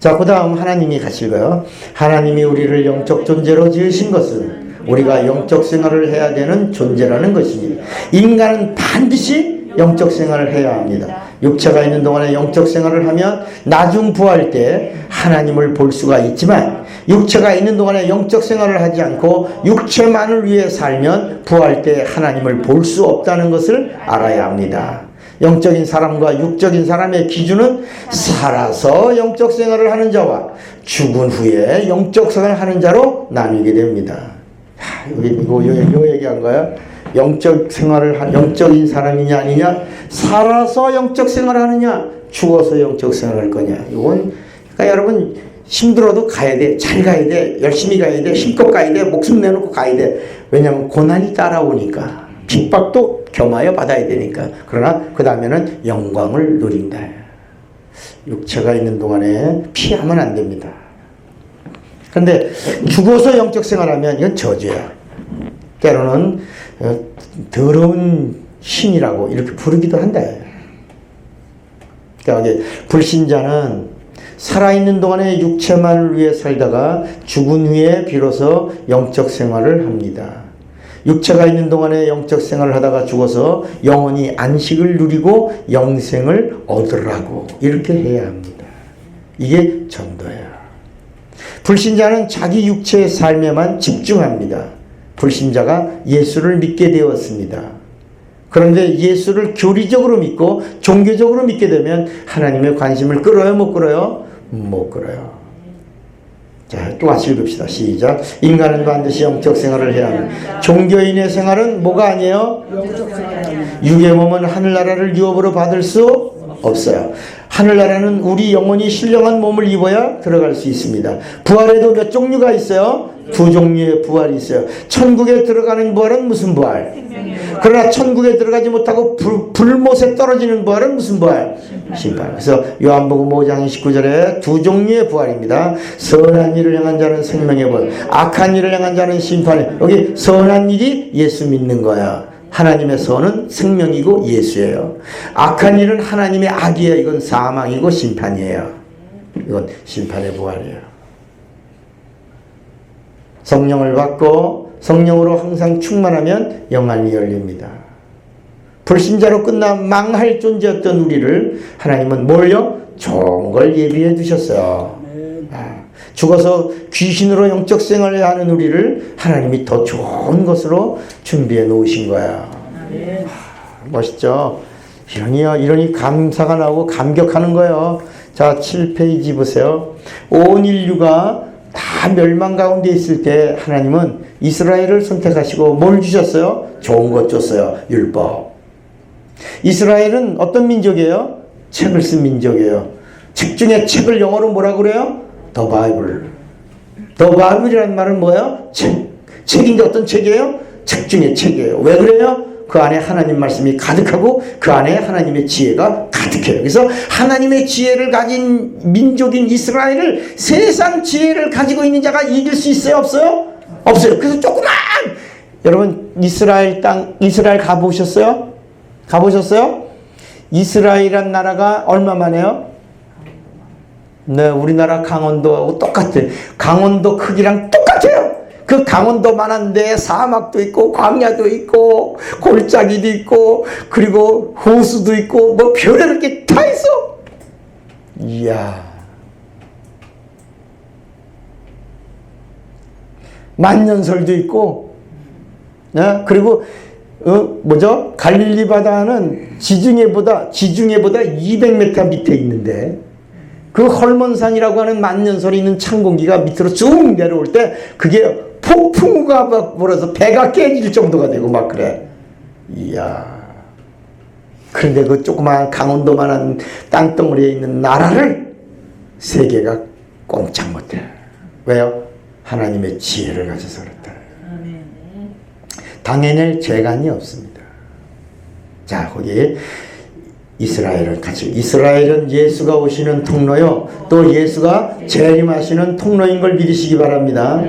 자, 그 다음 하나님이 가실 거예요. 하나님이 우리를 영적 존재로 지으신 것은 우리가 영적 생활을 해야 되는 존재라는 것입니다. 인간은 반드시 영적 생활을 해야 합니다. 육체가 있는 동안에 영적 생활을 하면 나중 부활 때 하나님을 볼 수가 있지만 육체가 있는 동안에 영적 생활을 하지 않고 육체만을 위해 살면 부활 때 하나님을 볼 수 없다는 것을 알아야 합니다. 영적인 사람과 육적인 사람의 기준은 살아서 영적 생활을 하는 자와 죽은 후에 영적 생활을 하는 자로 나뉘게 됩니다. 이거 얘기한 거예요. 영적 생활을 영적인 사람이냐 아니냐, 살아서 영적 생활을 하느냐, 죽어서 영적 생활을 할 거냐. 이건 그러니까 여러분 힘들어도 가야 돼. 잘 가야 돼. 열심히 가야 돼. 힘껏 가야 돼. 목숨 내놓고 가야 돼. 왜냐하면 고난이 따라오니까. 핍박도 겸하여 받아야 되니까. 그러나 그 다음에는 영광을 누린다. 육체가 있는 동안에 피하면 안 됩니다. 그런데 죽어서 영적 생활하면 이건 저주야. 때로는 더러운 신이라고 이렇게 부르기도 한다. 그러니까 불신자는 살아있는 동안에 육체만을 위해 살다가 죽은 후에 비로소 영적 생활을 합니다. 육체가 있는 동안에 영적 생활을 하다가 죽어서 영원히 안식을 누리고 영생을 얻으라고 이렇게 해야 합니다. 이게 전도예요. 불신자는 자기 육체의 삶에만 집중합니다. 불신자가 예수를 믿게 되었습니다. 그런데 예수를 교리적으로 믿고 종교적으로 믿게 되면 하나님의 관심을 끌어요? 못 끌어요? 못 끌어요. 자, 또 같이 읽읍시다. 시작. 인간은 반드시 영적 생활을 해야 합니다. 종교인의 생활은 뭐가 아니에요? 육의 몸은 하늘나라를 유업으로 받을 수 없어요. 하늘나라는 우리 영혼이 신령한 몸을 입어야 들어갈 수 있습니다. 부활에도 몇 종류가 있어요? 두 종류의 부활이 있어요. 천국에 들어가는 부활은 무슨 부활? 그러나 천국에 들어가지 못하고 불못에 떨어지는 부활은 무슨 부활? 심판. 그래서 요한복음 5장 19절에 두 종류의 부활입니다. 선한 일을 행한 자는 생명의 부활, 악한 일을 행한 자는 심판의. 여기 선한 일이 예수 믿는 거야. 하나님의 선은 생명이고 예수예요. 악한 일은 하나님의 악이에요. 이건 사망이고 심판이에요. 이건 심판의 부활이에요. 성령을 받고 성령으로 항상 충만하면 영안이 열립니다. 불신자로 끝나 망할 존재였던 우리를 하나님은 뭘요? 좋은 걸 예비해 두셨어요. 죽어서 귀신으로 영적 생활을 하는 우리를 하나님이 더 좋은 것으로 준비해 놓으신 거야. 멋있죠? 이러니 감사가 나오고 감격하는 거예요. 자, 7페이지 보세요. 온 인류가 다 멸망 가운데 있을 때 하나님은 이스라엘을 선택하시고 뭘 주셨어요? 좋은 것 줬어요. 율법. 이스라엘은 어떤 민족이에요? 책을 쓴 민족이에요. 책 중에 책을 영어로 뭐라 그래요? The Bible. The Bible이라는 말은 뭐예요? 책인데 어떤 책이에요? 책 중에 책이에요. 왜 그래요? 그 안에 하나님 말씀이 가득하고 그 안에 하나님의 지혜가 가득해요. 그래서 하나님의 지혜를 가진 민족인 이스라엘을 세상 지혜를 가지고 있는 자가 이길 수 있어요? 없어요? 없어요. 그래서 조그만 여러분 이스라엘 땅 이스라엘 가보셨어요? 가보셨어요? 이스라엘이란 나라가 얼마만해요? 네, 우리나라 강원도하고 똑같아요. 강원도 크기랑 똑같아요. 그 강원도만한데 사막도 있고 광야도 있고 골짜기도 있고 그리고 호수도 있고 뭐 별의별 게 다 있어. 이야, 만년설도 있고, 네? 그리고 뭐죠? 갈릴리 바다는 지중해보다 200m 밑에 있는데 그 헐몬산이라고 하는 만년설이 있는 찬 공기가 밑으로 쭉 내려올 때 그게 폭풍우가 막 불어서 배가 깨질 정도가 되고 막 그래. 이야. 그런데 그 조그만 강원도만한 땅덩어리에 있는 나라를 세계가 꼼짝 못해. 왜요? 하나님의 지혜를 가져서 그렇다. 당해낼 재간이 없습니다. 자, 거기 이스라엘은 예수가 오시는 통로요. 또 예수가 재림하시는 통로인 걸 믿으시기 바랍니다.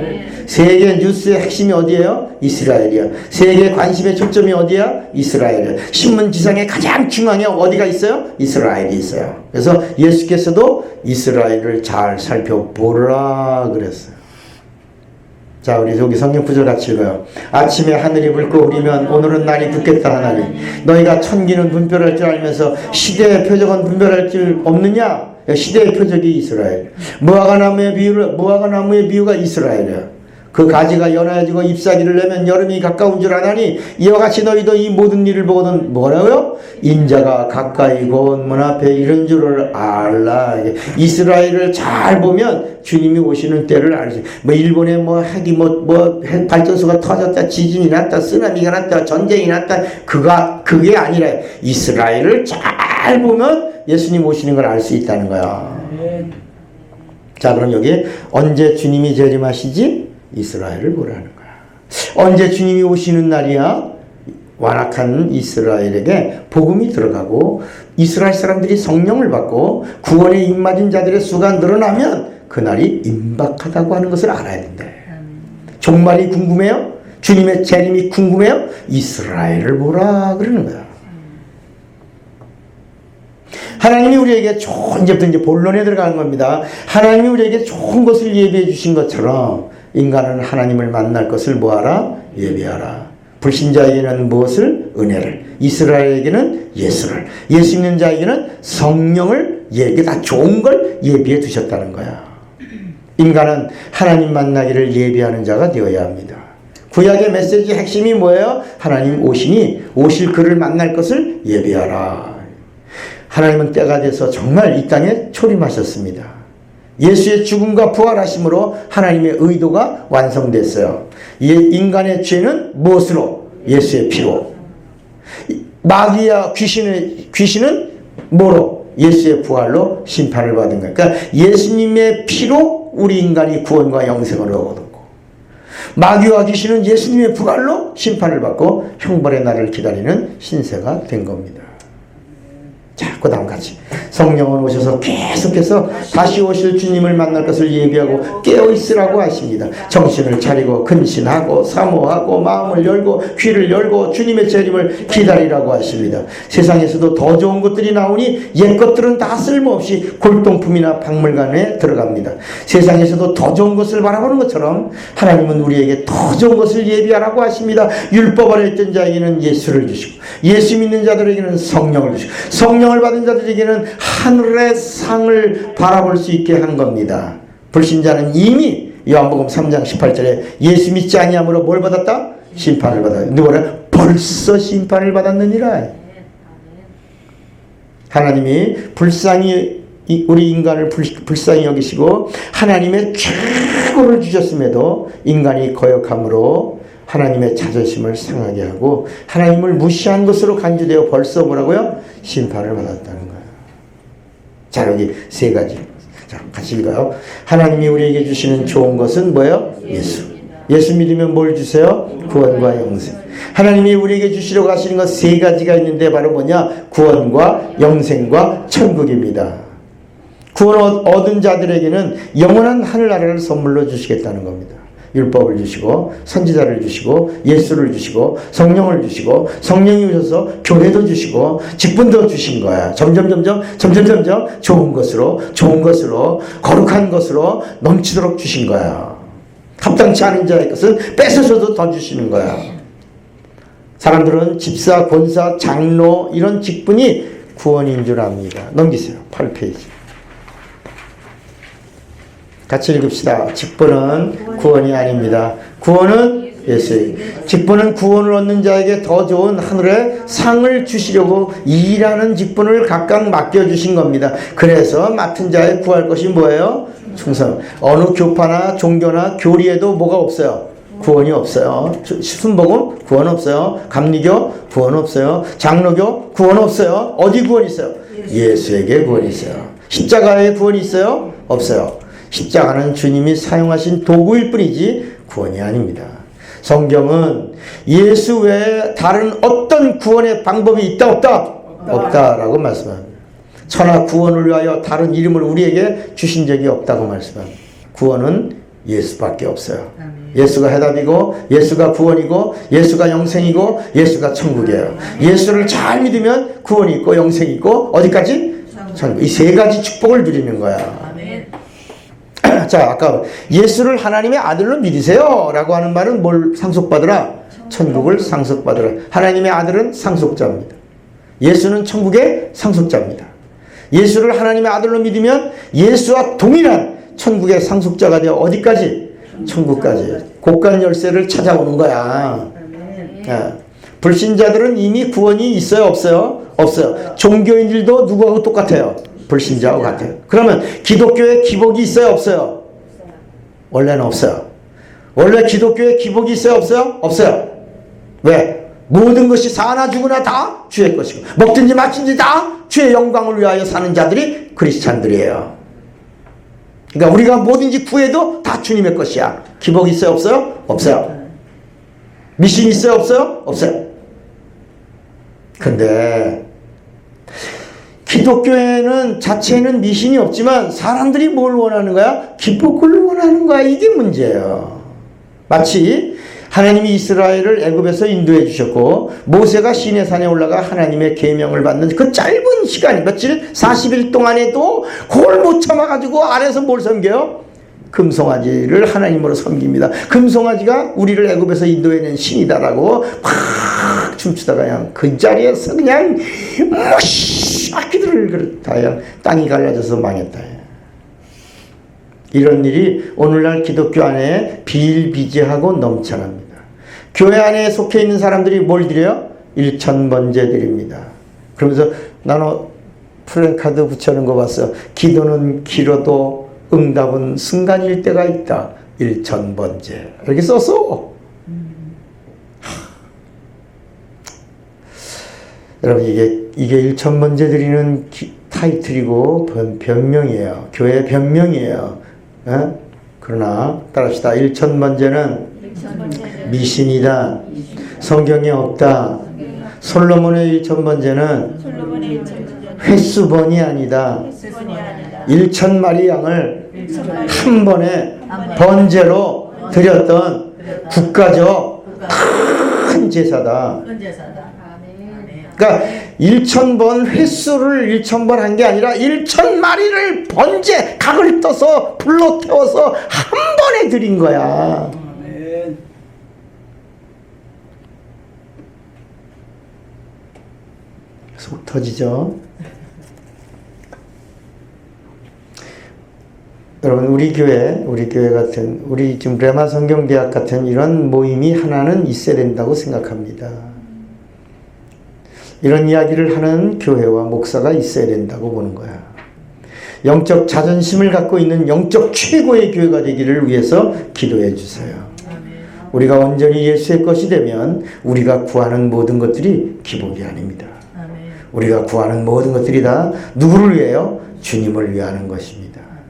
세계 뉴스의 핵심이 어디예요? 이스라엘이야. 세계 관심의 초점이 어디야? 이스라엘이야. 신문지상의 가장 중앙에 어디가 있어요? 이스라엘이 있어요. 그래서 예수께서도 이스라엘을 잘 살펴보라 그랬어요. 자, 우리 여기 성경 구절 같이 읽어요. 아침에 하늘이 붉고 흐리면 오늘은 날이 붙겠다 하나니 너희가 천기는 분별할 줄 알면서 시대의 표적은 분별할 줄 없느냐? 시대의 표적이 이스라엘. 무화과 나무의 비유가 이스라엘이야. 그 가지가 연해지고 잎사귀를 내면 여름이 가까운 줄 아나니 이와 같이 너희도 이 모든 일을 보거든 뭐라고요? 인자가 가까이 곧 문 앞에 이른 줄을 알라. 이스라엘을 잘 보면 주님이 오시는 때를 알지. 뭐 일본에 뭐 핵이 뭐 발전소가 터졌다, 지진이 났다, 쓰나미가 났다, 전쟁이 났다, 그게 아니라 이스라엘을 잘 보면 예수님 오시는 걸 알 수 있다는 거야. 자, 그럼 여기 언제 주님이 재림하시지? 이스라엘을 보라는 거야. 언제 주님이 오시는 날이야? 완악한 이스라엘에게 복음이 들어가고 이스라엘 사람들이 성령을 받고 구원에 입맞은 자들의 수가 늘어나면 그날이 임박하다고 하는 것을 알아야 된다. 종말이 궁금해요? 주님의 재림이 궁금해요? 이스라엘을 보라 그러는 거야. 하나님이 우리에게 이제부터 이제 본론에 들어가는 겁니다. 하나님이 우리에게 좋은 것을 예비해 주신 것처럼 인간은 하나님을 만날 것을 뭐하라? 예비하라. 불신자에게는 무엇을? 은혜를. 이스라엘에게는 예수를. 예수 믿는 자에게는 성령을 다 좋은 걸 예비해 두셨다는 거야. 인간은 하나님 만나기를 예비하는 자가 되어야 합니다. 구약의 메시지 핵심이 뭐예요? 하나님 오실 그를 만날 것을 예비하라. 하나님은 때가 돼서 정말 이 땅에 초림하셨습니다. 예수의 죽음과 부활하심으로 하나님의 의도가 완성됐어요. 인간의 죄는 무엇으로? 예수의 피로. 마귀와 귀신은 뭐로? 예수의 부활로 심판을 받은 거예요. 그러니까 예수님의 피로 우리 인간이 구원과 영생을 얻었고, 마귀와 귀신은 예수님의 부활로 심판을 받고 형벌의 날을 기다리는 신세가 된 겁니다. 자, 그 다음 같이 성령은 오셔서 계속해서 다시 오실 주님을 만날 것을 예비하고 깨어있으라고 하십니다. 정신을 차리고 근신하고 사모하고 마음을 열고 귀를 열고 주님의 재림을 기다리라고 하십니다. 세상에서도 더 좋은 것들이 나오니 옛 것들은 다 쓸모없이 골동품이나 박물관에 들어갑니다. 세상에서도 더 좋은 것을 바라보는 것처럼 하나님은 우리에게 더 좋은 것을 예비하라고 하십니다. 율법 아래 있던 자에게는 예수를 주시고 예수 믿는 자들에게는 성령을 주시고 성령을 받은 자들에게는 하늘의 상을 바라볼 수 있게 한 겁니다. 불신자는 이미 요한복음 3장 18절에 예수 믿지 아니함으로 뭘 받았다? 심판을 받았다. 누구래? 벌써 심판을 받았느니라. 하나님이 우리 인간을 불쌍히 여기시고 하나님의 최고를 주셨음에도 인간이 거역함으로 하나님의 자존심을 상하게 하고 하나님을 무시한 것으로 간주되어 벌써 뭐라고요? 심판을 받았다는 거예요. 자, 여기 세 가지. 자, 같이 읽어요. 하나님이 우리에게 주시는 좋은 것은 뭐예요? 예수. 예수 믿으면 뭘 주세요? 구원과 영생. 하나님이 우리에게 주시려고 하시는 것 세 가지가 있는데 바로 뭐냐? 구원과 영생과 천국입니다. 구원 얻은 자들에게는 영원한 하늘나라를 선물로 주시겠다는 겁니다. 율법을 주시고 선지자를 주시고 예수를 주시고 성령을 주시고 성령이 오셔서 교회도 주시고 직분도 주신 거야. 점점 좋은 것으로 거룩한 것으로 넘치도록 주신 거야. 합당치 않은 자의 것은 뺏어서도 더 주시는 거야. 사람들은 집사, 권사, 장로 이런 직분이 구원인 줄 압니다. 넘기세요. 8페이지. 같이 읽읍시다. 직분은 구원이 아닙니다. 구원은 예수의. 직분은 구원을 얻는 자에게 더 좋은 하늘의 상을 주시려고 일하는 직분을 각각 맡겨주신 겁니다. 그래서 맡은 자의 구할 것이 뭐예요? 충성. 어느 교파나 종교나 교리에도 뭐가 없어요? 구원이 없어요. 순복음 구원 없어요. 감리교 구원 없어요. 장로교 구원 없어요. 어디 구원 있어요? 예수에게 구원이 있어요. 십자가에 구원이 있어요? 없어요. 십자가는 주님이 사용하신 도구일 뿐이지 구원이 아닙니다. 성경은 예수 외에 다른 어떤 구원의 방법이 있다 없다? 없다라고 말씀합니다. 천하 구원을 위하여 다른 이름을 우리에게 주신 적이 없다고 말씀합니다. 구원은 예수밖에 없어요. 예수가 해답이고 예수가 구원이고 예수가 영생이고 예수가 천국이에요. 예수를 잘 믿으면 구원이 있고 영생이 있고 어디까지? 천국. 이 세 가지 축복을 누리는 거야. 자, 아까 예수를 하나님의 아들로 믿으세요 라고 하는 말은 뭘 상속받으라? 천국을 상속받으라. 하나님의 아들은 상속자입니다. 예수는 천국의 상속자입니다. 예수를 하나님의 아들로 믿으면 예수와 동일한 천국의 상속자가 되어 어디까지? 천국까지. 곳간 열쇠를 찾아오는 거야. 불신자들은 이미 구원이 있어요? 없어요? 없어요. 종교인들도 누구하고 똑같아요? 불신자하고 같아요. 그러면 기독교에 기복이 있어요? 없어요? 원래는 없어요. 원래 기독교에 기복이 있어요? 없어요? 없어요. 왜? 모든 것이 사나 죽으나 다 주의 것이고 먹든지 마든지 다 주의 영광을 위하여 사는 자들이 크리스찬들이에요. 그러니까 우리가 뭐든지 구해도 다 주님의 것이야. 기복이 있어요? 없어요? 없어요. 미신 있어요? 없어요? 없어요. 근데 기독교에는 자체에는 미신이 없지만 사람들이 뭘 원하는 거야? 기복을 원하는 거야. 이게 문제예요. 마치 하나님이 이스라엘을 애굽에서 인도해 주셨고 모세가 시내산에 올라가 하나님의 계명을 받는 그 짧은 시간 며칠 40일 동안에도 그걸 못 참아가지고 아래서 뭘 섬겨요? 금송아지를 하나님으로 섬깁니다. 금송아지가 우리를 애굽에서 인도해낸 신이다라고 팍 춤추다가 그냥 그 자리에서 그냥 아기들을 그렇다 그냥 땅이 갈라져서 망했다. 이런 일이 오늘날 기독교 안에 비일비재하고 넘쳐납니다. 교회 안에 속해 있는 사람들이 뭘 드려요? 일천번제 드립니다. 그러면서 나는 플랜카드 붙여놓은 거 봤어. 기도는 길어도 응답은 순간일 때가 있다. 일천번제. 이렇게 썼어. 여러분 이게 일천번제 드리는 타이틀이고 변명이에요. 교회 변명이에요. 그러나 따라합시다. 일천번제는 미신이다. 성경에 없다. 솔로몬의 일천번제는 횟수번이 아니다. 1,000마리 양을 한 번에 번제로 드렸던 국가적 큰 제사다. 그러니까 1,000번 횟수를 1,000번 한 게 아니라 1,000마리를 번제 각을 떠서 불로 태워서 한 번에 드린 거야. 속 터지죠? 여러분 우리 교회 같은 우리 지금 레마 성경대학 같은 이런 모임이 하나는 있어야 된다고 생각합니다. 이런 이야기를 하는 교회와 목사가 있어야 된다고 보는 거야. 영적 자존심을 갖고 있는 영적 최고의 교회가 되기를 위해서 기도해 주세요. 우리가 온전히 예수의 것이 되면 우리가 구하는 모든 것들이 기복이 아닙니다. 우리가 구하는 모든 것들이 다 누구를 위해요? 주님을 위하는 것입니다.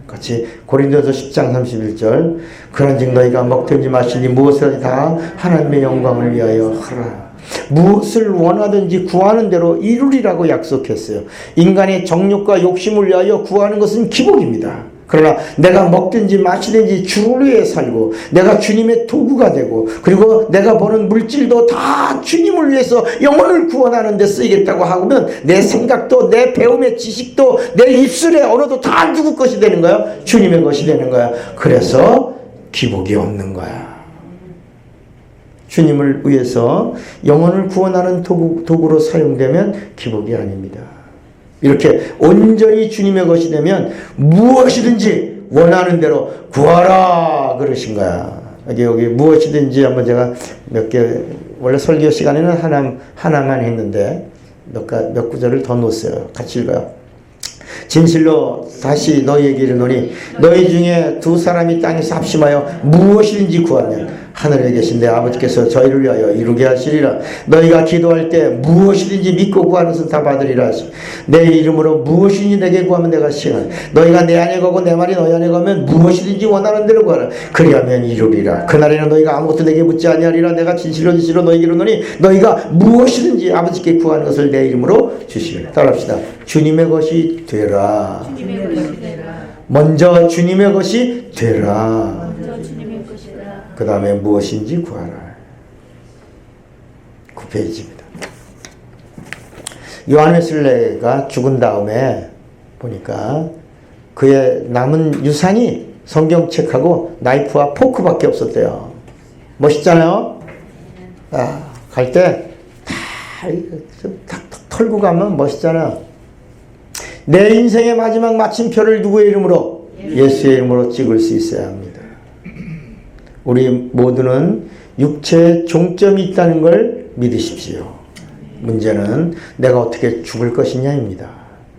같이 고린도서 10장 31절 그런즉 너희가 먹든지 마시든지 무엇을 다 하나님의 영광을 위하여 하라. 무엇을 원하든지 구하는 대로 이루리라고 약속했어요. 인간의 정욕과 욕심을 위하여 구하는 것은 기복입니다. 그러나 내가 먹든지 마시든지 주를 위해 살고 내가 주님의 도구가 되고 그리고 내가 버는 물질도 다 주님을 위해서 영혼을 구원하는 데 쓰이겠다고 하면 내 생각도 내 배움의 지식도 내 입술의 언어도 다 누구 것이 되는 거야? 주님의 것이 되는 거야. 그래서 기복이 없는 거야. 주님을 위해서 영혼을 구원하는 도구로 사용되면 기복이 아닙니다. 이렇게 온전히 주님의 것이 되면 무엇이든지 원하는 대로 구하라 그러신 거야. 여기 무엇이든지 한번 제가 몇 개 원래 설교 시간에는 하나만 했는데 몇 구절을 더 놓았어요. 같이 읽어요. 진실로 다시 너희에게 이르노니 너희 중에 두 사람이 땅에서 합심하여 무엇이든지 구하면 하늘에 계신 내 아버지께서 저희를 위하여 이루게 하시리라. 너희가 기도할 때 무엇이든지 믿고 구하는 것은 다 받으리라 하시. 내 이름으로 무엇이든지 내게 구하면 내가 시행하리. 너희가 내 안에 거고 내 말이 너희 안에 가면 무엇이든지 원하는 대로 구하라. 그리하면 이루리라. 그날에는 너희가 아무것도 내게 묻지 아니하리라. 내가 진실로 너희에게 이르노니 너희가 무엇이든지 아버지께 구하는 것을 내 이름으로 주시리라. 따라합시다. 주님의 것이 되라. 먼저 주님의 것이 되라. 그 다음에 무엇인지 구하라. 9페이지입니다. 요한 웨슬레가 죽은 다음에 보니까 그의 남은 유산이 성경책하고 나이프와 포크밖에 없었대요. 멋있잖아요? 갈 때 다 털고 가면 멋있잖아요. 내 인생의 마지막 마침표를 누구의 이름으로? 예수의 이름으로 찍을 수 있어야 합니다. 우리 모두는 육체에 종점이 있다는 걸 믿으십시오. 문제는 내가 어떻게 죽을 것이냐입니다.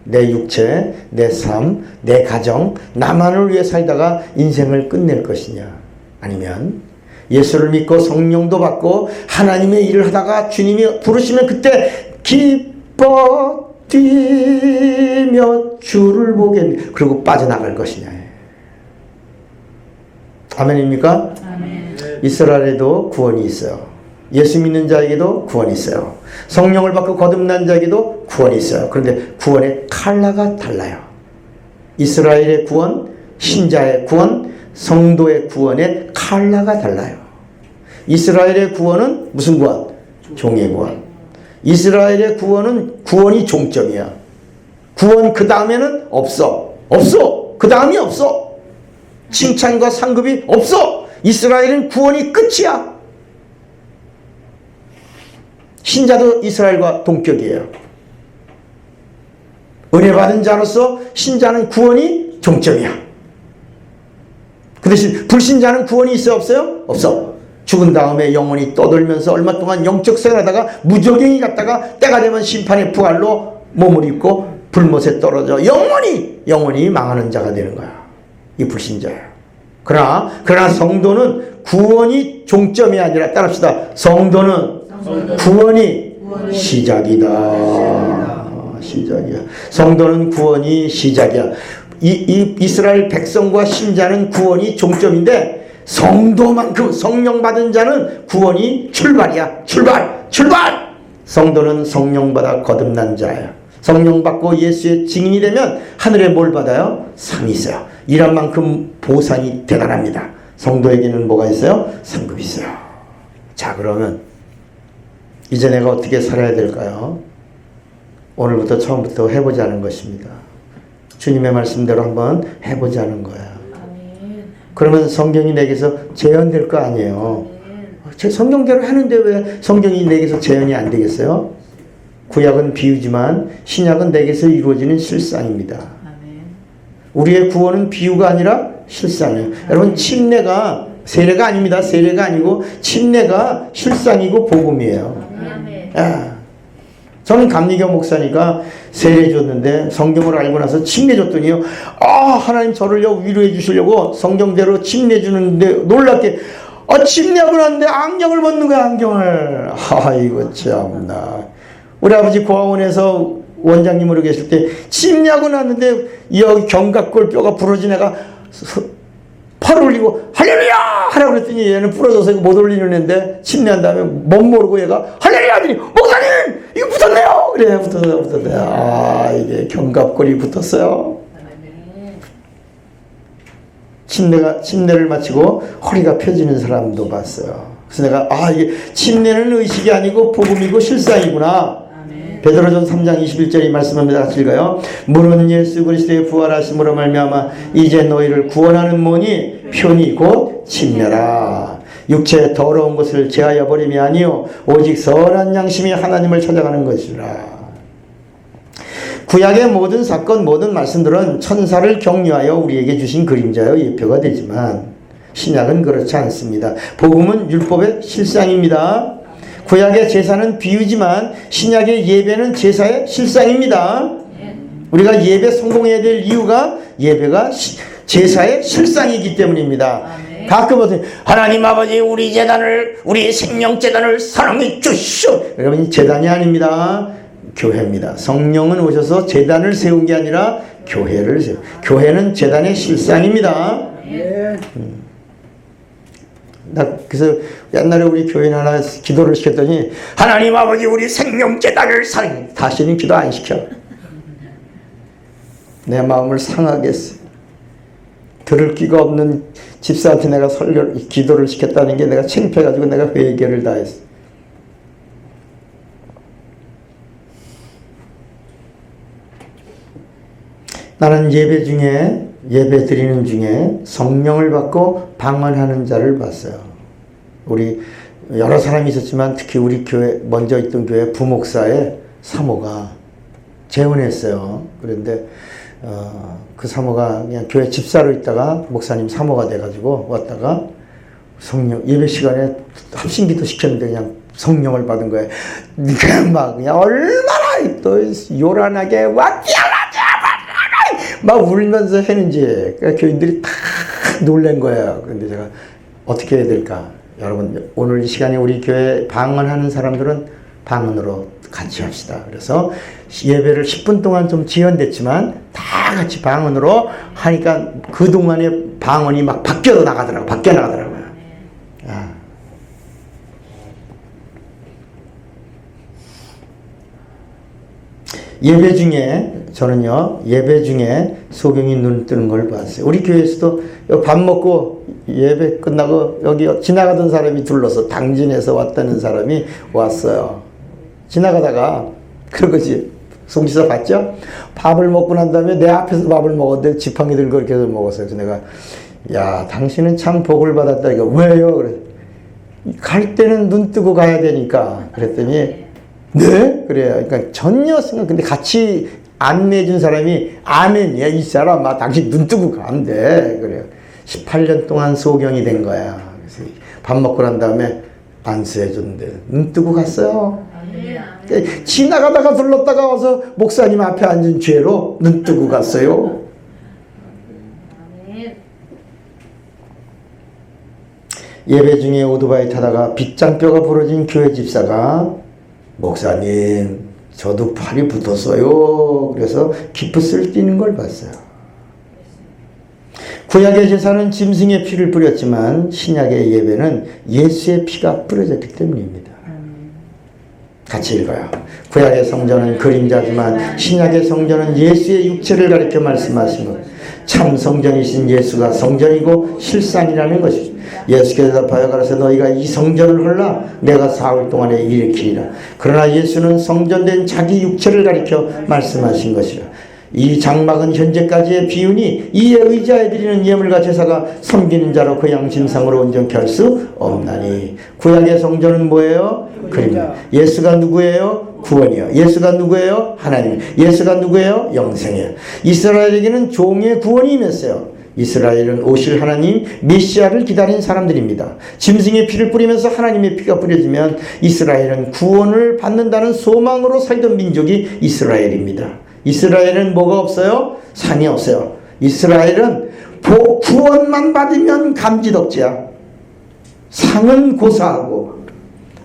내 육체, 내 삶, 내 가정, 나만을 위해 살다가 인생을 끝낼 것이냐, 아니면 예수를 믿고 성령도 받고 하나님의 일을 하다가 주님이 부르시면 그때 기뻐 뛰며 주를 보겠네, 그리고 빠져나갈 것이냐. 아멘입니까? 아멘. 이스라엘에도 구원이 있어요. 예수 믿는 자에게도 구원이 있어요. 성령을 받고 거듭난 자에게도 구원이 있어요. 그런데 구원의 컬러가 달라요. 이스라엘의 구원, 신자의 구원, 성도의 구원의 컬러가 달라요. 이스라엘의 구원은 무슨 구원? 종의 구원. 이스라엘의 구원은 구원이 종점이야. 구원 그 다음에는 없어. 없어. 그 다음이 없어. 칭찬과 상급이 없어. 이스라엘은 구원이 끝이야. 신자도 이스라엘과 동격이에요. 은혜 받은 자로서 신자는 구원이 종점이야. 그 대신 불신자는 구원이 있어요? 없어요? 없어. 죽은 다음에 영혼이 떠돌면서 얼마 동안 영적 생활하다가 무적행이 갔다가 때가 되면 심판의 부활로 몸을 입고 불못에 떨어져 영원히 망하는 자가 되는 거야. 이 불신자예요. 그러나 성도는 구원이 종점이 아니라 따라합시다. 성도는 구원이 시작이다. 시작이야. 성도는 구원이 시작이야. 이스라엘 백성과 신자는 구원이 종점인데 성도만큼 성령 받은 자는 구원이 출발이야. 출발! 성도는 성령 받아 거듭난 자예요. 성령 받고 예수의 증인이 되면 하늘에 뭘 받아요? 상이 있어요. 일한 만큼 보상이 대단합니다. 성도에게는 뭐가 있어요? 상급이 있어요. 자, 그러면 이제 내가 어떻게 살아야 될까요? 오늘부터 처음부터 해보자는 것입니다. 주님의 말씀대로 한번 해보자는 거야. 그러면 성경이 내게서 재현될 거 아니에요. 제 성경대로 하는데 왜 성경이 내게서 재현이 안 되겠어요? 구약은 비유지만 신약은 내게서 이루어지는 실상입니다. 우리의 구원은 비유가 아니라 실상이에요. 여러분, 침례가 세례가 아닙니다. 세례가 아니고 침례가 실상이고 복음이에요. 저는 감리교 목사니까 세례 줬는데 성경을 알고 나서 침례 줬더니요, 하나님 저를요 위로해 주시려고 성경대로 침례 주는데 놀랍게 침례하고 났는데 안경을 벗는 거야. 안경을. 이거 참나. 우리 아버지 고아원에서 원장님으로 계실 때 침례하고 났는데 여기 견갑골 뼈가 부러진 애가 팔 올리고 할렐루야 하라고 그랬더니 얘는 부러져서 이거 못 올리는 애인데 침례한 다음에 못 모르고 얘가 할렐루야 하더니 목사님 이거 붙었네요. 그래 붙었네. 이게 견갑골이 붙었어요. 침례를 마치고 허리가 펴지는 사람도 봤어요. 그래서 내가 이게 침례는 의식이 아니고 복음이고 실상이구나. 베드로전 3장 21절이 말씀합니다. 같이 읽어요. 무릇 예수 그리스도의 부활하심으로 말미암아 이제 너희를 구원하는 문이 편이 곧 침례라. 육체의 더러운 것을 제하여 버림이 아니요 오직 선한 양심이 하나님을 찾아가는 것이라. 구약의 모든 사건 모든 말씀들은 천사를 격려하여 우리에게 주신 그림자여 예표가 되지만 신약은 그렇지 않습니다. 복음은 율법의 실상입니다. 구약의 제사는 비유지만 신약의 예배는 제사의 실상입니다. 우리가 예배 성공해야 될 이유가 예배가 제사의 실상이기 때문입니다. 가끔 하나님 아버지 우리 재단을 우리 생명재단을 사랑해 주시오. 여러분, 재단이 아닙니다. 교회입니다. 성령은 오셔서 재단을 세운 게 아니라 교회를 세워. 교회는 재단의 실상입니다. 그래서 옛날에 우리 교인 하나 기도를 시켰더니 하나님 아버지 우리 생명재단을 사랑해. 다시는 기도 안 시켜. 내 마음을 상하게 했어요. 들을 끼가 없는 집사한테 내가 기도를 시켰다는 게 내가 창피해가지고 내가 회개를 다 했어. 나는 예배 드리는 중에 성령을 받고 방언하는 자를 봤어요. 우리 여러 사람이 있었지만 특히 우리 교회 먼저 있던 교회 부목사의 사모가 재혼했어요. 그런데 그 사모가 그냥 교회 집사로 있다가 목사님 사모가 돼가지고 왔다가 성령 예배 시간에 합심기도 시켰는데 그냥 성령을 받은 거예요. 그냥 얼마나 또 요란하게 막 울면서 했는지 그러니까 교인들이 다 놀란 거예요. 그런데 제가 어떻게 해야 될까? 여러분, 오늘 이 시간에 우리 교회 방언하는 사람들은 방언으로 같이 합시다. 그래서 예배를 10분 동안 좀 지연됐지만 다 같이 방언으로 하니까 그동안에 방언이 막 바뀌어 나가더라고요. 예배 중에 저는요 예배 중에 소경이 눈 뜨는 걸 봤어요. 우리 교회에서도 밥 먹고 예배 끝나고 여기 지나가던 사람이 둘러서 당진에서 왔다는 사람이 왔어요. 지나가다가 그러지 송지사 봤죠? 밥을 먹고 난 다음에 내 앞에서 밥을 먹었는데 지팡이 들고 이렇게 해서 먹었어요. 그래서 내가 야 당신은 참 복을 받았다. 이거 왜요? 그래. 갈 때는 눈 뜨고 가야 되니까. 그랬더니 네? 그래요. 그러니까 전혀 생각 근데 같이 안내해준 사람이 아멘이야 이 사람아 당신 눈 뜨고 가면 돼. 그래요. 18년 동안 소경이 된 거야. 그래서 밥 먹고 난 다음에 안수해줬는데 눈 뜨고 갔어요. 지나가다가 들렀다가 와서 목사님 앞에 앉은 죄로 눈 뜨고 갔어요. 예배 중에 오토바이 타다가 빗장뼈가 부러진 교회 집사가 목사님 저도 팔이 붙었어요. 그래서 기프스를 띠는 걸 봤어요. 구약의 제사는 짐승의 피를 뿌렸지만 신약의 예배는 예수의 피가 뿌려졌기 때문입니다. 같이 읽어요. 구약의 성전은 그림자지만 신약의 성전은 예수의 육체를 가리켜 말씀하신 것. 참 성전이신 예수가 성전이고 실상이라는 것이죠. 예수께서 대답하여 가라사대 너희가 이 성전을 헐라 내가 사흘 동안에 일으키리라. 그러나 예수는 성전된 자기 육체를 가리켜 말씀하신 것이라. 이 장막은 현재까지의 비유니 이에 의지하여 드리는 예물과 제사가 섬기는 자로 그 양심상으로 온전케 할 수 없나니. 구약의 성전은 뭐예요? 그림자. 예수가 누구예요? 구원이요. 예수가 누구예요? 하나님. 예수가 누구예요? 영생이에요. 이스라엘에게는 종의 구원이 임했어요. 이스라엘은 오실 하나님 메시아를 기다린 사람들입니다. 짐승의 피를 뿌리면서 하나님의 피가 뿌려지면 이스라엘은 구원을 받는다는 소망으로 살던 민족이 이스라엘입니다. 이스라엘은 뭐가 없어요? 상이 없어요. 이스라엘은 구원만 받으면 감지덕지야. 상은 고사하고.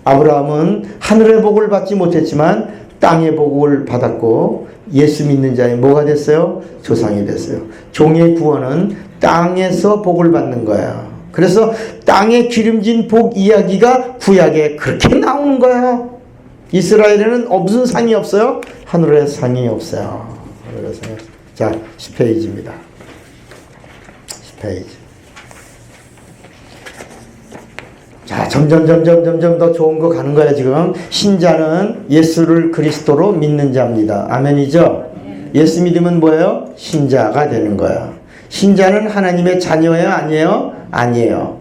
아브라함은 하늘의 복을 받지 못했지만 땅의 복을 받았고 예수 믿는 자의 뭐가 됐어요? 조상이 됐어요. 종의 구원은 땅에서 복을 받는 거야. 그래서 땅에 기름진 복 이야기가 구약에 그렇게 나오는 거야. 이스라엘에는 무슨 상이 없어요? 하늘의 상이 없어요. 자, 10페이지입니다. 10페이지. 자, 점점 더 좋은 거 가는 거야, 지금. 신자는 예수를 그리스도로 믿는 자입니다. 아멘이죠? 예수 믿으면 뭐예요? 신자가 되는 거야. 신자는 하나님의 자녀예요? 아니에요? 아니에요.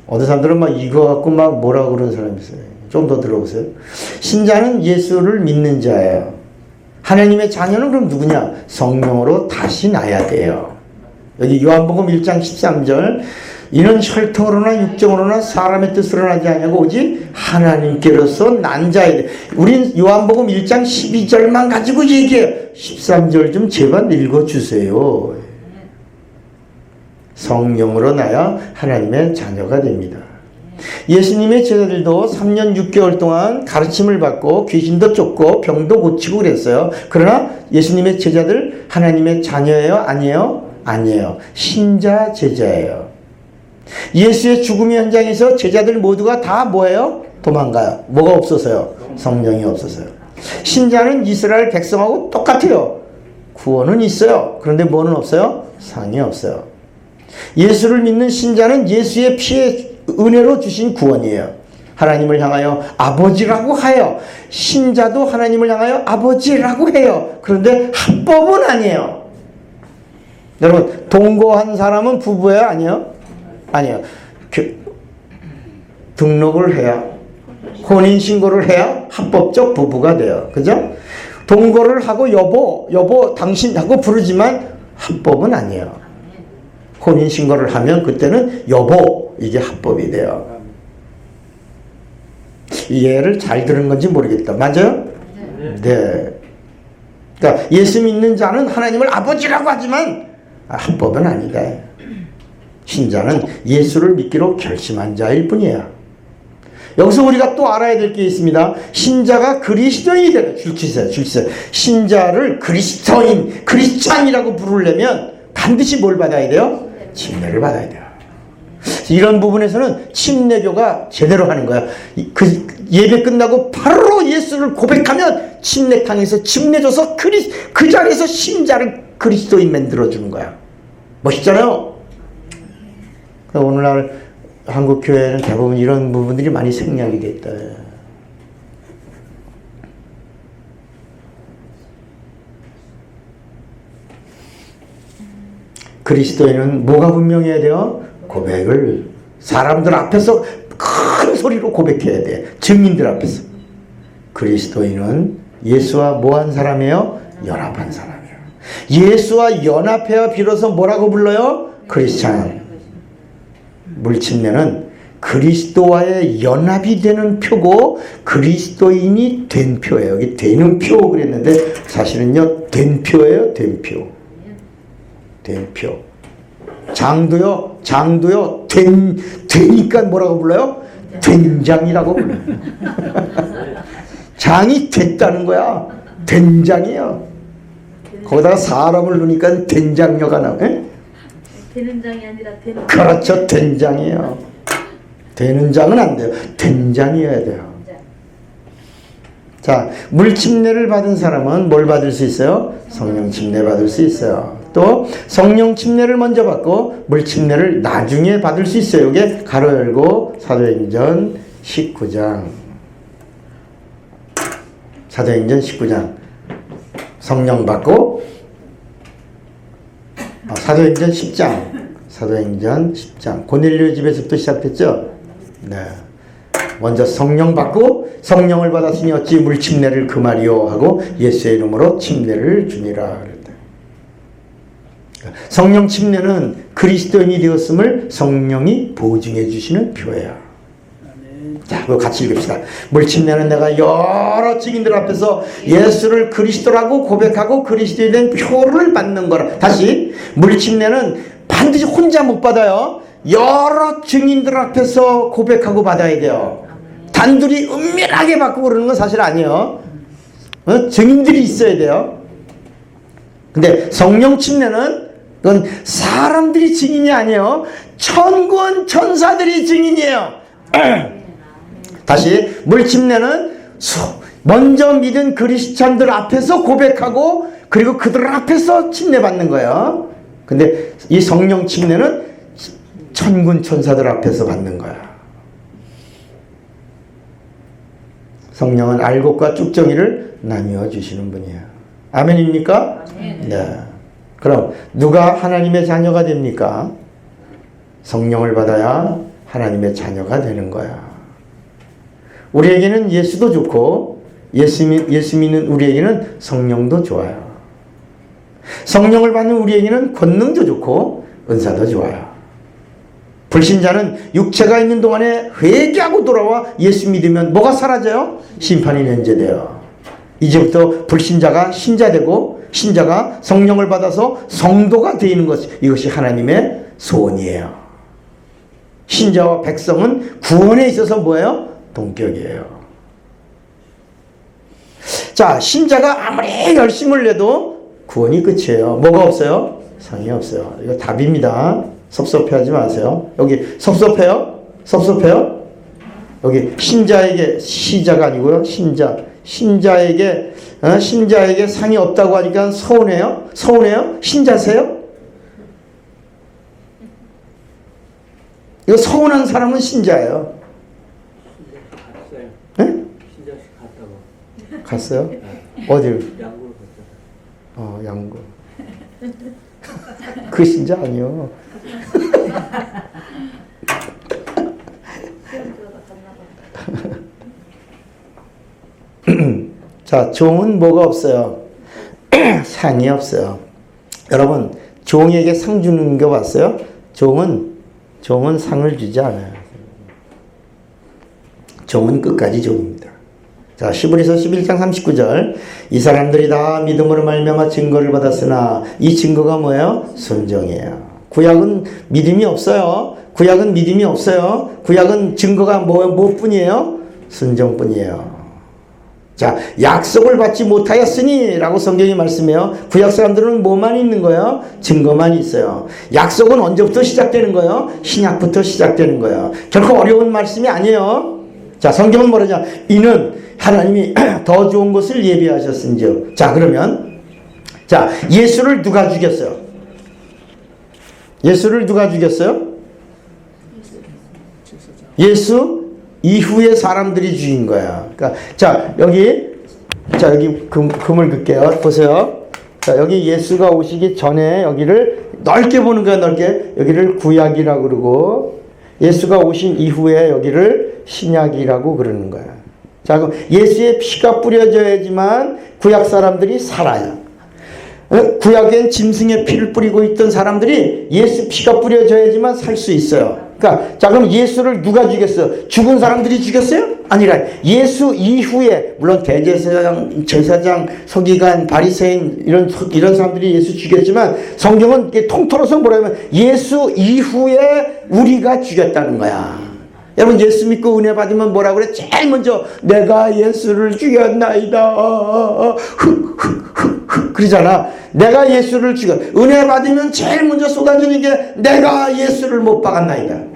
어떤 사람들은 막 이거 갖고 막 뭐라고 그러는 사람이 있어요. 좀 더 들어보세요. 신자는 예수를 믿는 자예요. 하나님의 자녀는 그럼 누구냐? 성령으로 다시 나야 돼요. 여기 요한복음 1장 13절 이는 혈통으로나 육정으로나 사람의 뜻으로 나지 아니하고 오직 하나님께로서 난 자이다. 우린 요한복음 1장 12절만 가지고 얘기해요. 13절 좀 제발 읽어주세요. 성령으로 나야 하나님의 자녀가 됩니다. 예수님의 제자들도 3년 6개월 동안 가르침을 받고 귀신도 쫓고 병도 고치고 그랬어요. 그러나 예수님의 제자들 하나님의 자녀예요? 아니에요? 아니에요. 신자 제자예요. 예수의 죽음 현장에서 제자들 모두가 다 뭐예요? 도망가요. 뭐가 없어서요? 성령이 없어서요. 신자는 이스라엘 백성하고 똑같아요. 구원은 있어요. 그런데 뭐는 없어요? 상이 없어요. 예수를 믿는 신자는 예수의 피에 은혜로 주신 구원이에요. 하나님을 향하여 아버지라고 하여 신자도 하나님을 향하여 아버지라고 해요. 그런데 합법은 아니에요. 여러분 동거한 사람은 부부예요? 아니요? 아니요. 등록을 해야 혼인신고를 해야 합법적 부부가 돼요. 그죠? 동거를 하고 여보 당신하고 부르지만 합법은 아니에요. 혼인신고를 하면 그때는 여보 이게 합법이 돼요. 이해를 잘 들은 건지 모르겠다. 맞아요? 네. 그러니까 예수 믿는 자는 하나님을 아버지라고 하지만 합법은 아니다. 신자는 예수를 믿기로 결심한 자일 뿐이에요. 여기서 우리가 또 알아야 될 게 있습니다. 신자가 그리스도인이 되는 줄치세요. 신자를 그리스도인, 크리스찬이라고 부르려면 반드시 뭘 받아야 돼요? 침례를 받아야 돼요. 이런 부분에서는 침례교가 제대로 하는 거야. 그 예배 끝나고 바로 예수를 고백하면 침례탕에서 침례줘서 그 자리에서 신자를 그리스도인 만들어주는 거야. 멋있잖아요. 오늘날 한국 교회는 대부분 이런 부분들이 많이 생략이 됐다. 그리스도인은 뭐가 분명해야 돼요? 고백을 사람들 앞에서 큰 소리로 고백해야 돼. 증인들 앞에서. 그리스도인은 예수와 뭐한 사람이에요? 연합한 사람이에요. 예수와 연합해야 비로소 뭐라고 불러요? 크리스찬. 물침례는 그리스도와의 연합이 되는 표고 그리스도인이 된 표예요. 여기 되는 표 그랬는데 사실은요 된 표예요. 된 표. 된 표. 장도요 되니까 뭐라고 불러요? 된장이라고 불러요. 장이 됐다는 거야. 된장이에요. 거기다가 사람을 넣으니까 된장녀가 나와요. 되는 장이 아니라 되는. 그렇죠. 된장이에요. 되는 장은 안 돼요. 된장이어야 돼요. 자, 물 침례를 받은 사람은 뭘 받을 수 있어요? 성령 침례 받을 수 있어요. 또 성령 침례를 먼저 받고 물 침례를 나중에 받을 수 있어요. 이게 가로 열고 사도행전 19장. 사도행전 19장. 성령 받고 사도행전 10장. 사도행전 10장. 고넬료 집에서부터 시작됐죠? 네. 먼저 성령 받고 성령을 받았으니 어찌 물 침례를 금하리요 하고 예수의 이름으로 침례를 주니라 그랬다. 성령 침례는 그리스도인이 되었음을 성령이 보증해 주시는 표예요. 자, 그거 같이 읽읍시다. 물 침례는 내가 여러 증인들 앞에서 예수를 그리스도라고 고백하고 그리스도에 대한 표를 받는 거라. 다시, 물 침례는 반드시 혼자 못 받아요. 여러 증인들 앞에서 고백하고 받아야 돼요. 단둘이 은밀하게 받고 그러는 건 사실 아니에요. 증인들이 있어야 돼요. 근데 성령 침례는 그건 사람들이 증인이 아니에요. 천군 천사들이 증인이에요. 다시, 물 침례는 먼저 믿은 그리스찬들 앞에서 고백하고 그리고 그들 앞에서 침례받는 거예요. 근데 이 성령 침례는 천군 천사들 앞에서 받는 거야. 성령은 알곡과 쭉정이를 나누어 주시는 분이에요. 아멘입니까? 네. 그럼 누가 하나님의 자녀가 됩니까? 성령을 받아야 하나님의 자녀가 되는 거야. 우리에게는 예수도 좋고 예수 믿는 우리에게는 성령도 좋아요. 성령을 받는 우리에게는 권능도 좋고 은사도 좋아요. 불신자는 육체가 있는 동안에 회개하고 돌아와 예수 믿으면 뭐가 사라져요? 심판이 면제돼요. 이제부터 불신자가 신자되고 신자가 성령을 받아서 성도가 되는 것, 이것이 하나님의 소원이에요. 신자와 백성은 구원에 있어서 뭐예요? 동격이에요. 자, 신자가 아무리 열심을 내도 구원이 끝이에요. 뭐가 없어요? 상이 없어요. 이거 답입니다. 섭섭해하지 마세요. 여기 섭섭해요? 섭섭해요? 여기 신자에게, 시자가 아니고요. 신자에게 상이 없다고 하니까 서운해요? 서운해요? 신자세요? 이거 서운한 사람은 신자예요. 네? 신자식 갔다고. 갔어요? 어딜? 양구로 갔다. 양구. 그 신자 아니요. 자, 종은 뭐가 없어요? 상이 없어요. 여러분, 종에게 상 주는 거 봤어요? 종은 상을 주지 않아요. 종은 끝까지 종입니다. 자, 시브리서 11장 39절. 이 사람들이 다 믿음으로 말미암아 증거를 받았으나 이 증거가 뭐예요? 순종이에요. 구약은 믿음이 없어요. 구약은 믿음이 없어요. 구약은 증거가 무엇뿐이에요? 순종뿐이에요. 자, 약속을 받지 못하였으니 라고 성경이 말씀해요. 구약 사람들은 뭐만 있는 거예요? 증거만 있어요. 약속은 언제부터 시작되는 거예요? 신약부터 시작되는 거예요. 결코 어려운 말씀이 아니에요. 자, 성경은 뭐라냐? 이는 하나님이 더 좋은 것을 예비하셨은지요. 자, 그러면 자, 예수를 누가 죽였어요? 예수를 누가 죽였어요? 예수 이후에 사람들이 죽인 거야. 그러니까 자, 여기 금을 긋게요. 보세요. 자, 여기 예수가 오시기 전에 여기를 넓게 보는 거야. 넓게. 여기를 구약이라고 그러고, 예수가 오신 이후에 여기를 신약이라고 그러는 거야. 자, 그럼 예수의 피가 뿌려져야지만 구약 사람들이 살아요. 구약엔 짐승의 피를 뿌리고 있던 사람들이 예수 피가 뿌려져야지만 살 수 있어요. 그러니까 자, 그럼 예수를 누가 죽였어요? 죽은 사람들이 죽였어요? 아니라 예수 이후에, 물론 제사장, 서기관, 바리새인 이런 사람들이 예수 죽였지만 성경은 이게 통틀어서 뭐라면 예수 이후에 우리가 죽였다는 거야. 여러분, 예수 믿고 은혜 받으면 뭐라 그래? 제일 먼저 내가 예수를 죽였나이다. 그러잖아. 내가 예수를 죽여. 은혜 받으면 제일 먼저 쏟아지는 게 내가 예수를 못 박았나이다.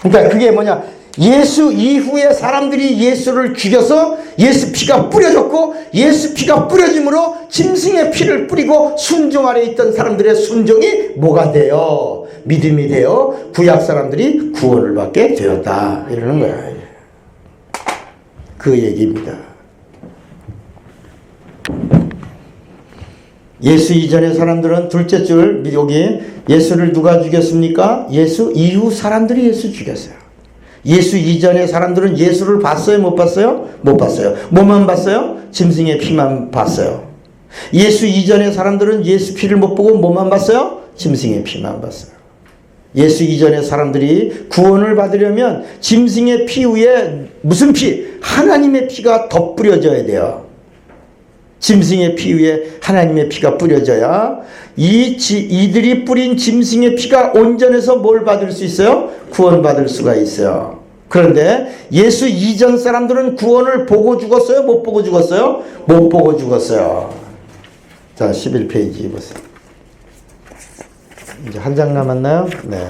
그러니까 그게 뭐냐? 예수 이후에 사람들이 예수를 죽여서 예수 피가 뿌려졌고, 예수 피가 뿌려짐으로 짐승의 피를 뿌리고 순종 아래 있던 사람들의 순종이 뭐가 돼요? 믿음이 되어 구약 사람들이 구원을 받게 되었다. 이러는 거야. 그 얘기입니다. 예수 이전의 사람들은 둘째 줄, 여기 예수를 누가 죽였습니까? 예수 이후 사람들이 예수 죽였어요. 예수 이전의 사람들은 예수를 봤어요? 못 봤어요? 못 봤어요. 뭐만 봤어요? 짐승의 피만 봤어요. 예수 이전의 사람들은 예수 피를 못 보고 뭐만 봤어요? 짐승의 피만 봤어요. 예수 이전의 사람들이 구원을 받으려면 짐승의 피 위에 무슨 피? 하나님의 피가 더 뿌려져야 돼요. 짐승의 피 위에 하나님의 피가 뿌려져야 이들이 뿌린 짐승의 피가 온전해서 뭘 받을 수 있어요? 구원받을 수가 있어요. 그런데 예수 이전 사람들은 구원을 보고 죽었어요? 못 보고 죽었어요? 못 보고 죽었어요. 자, 11페이지 보세요. 이제 한 장 남았나요? 네.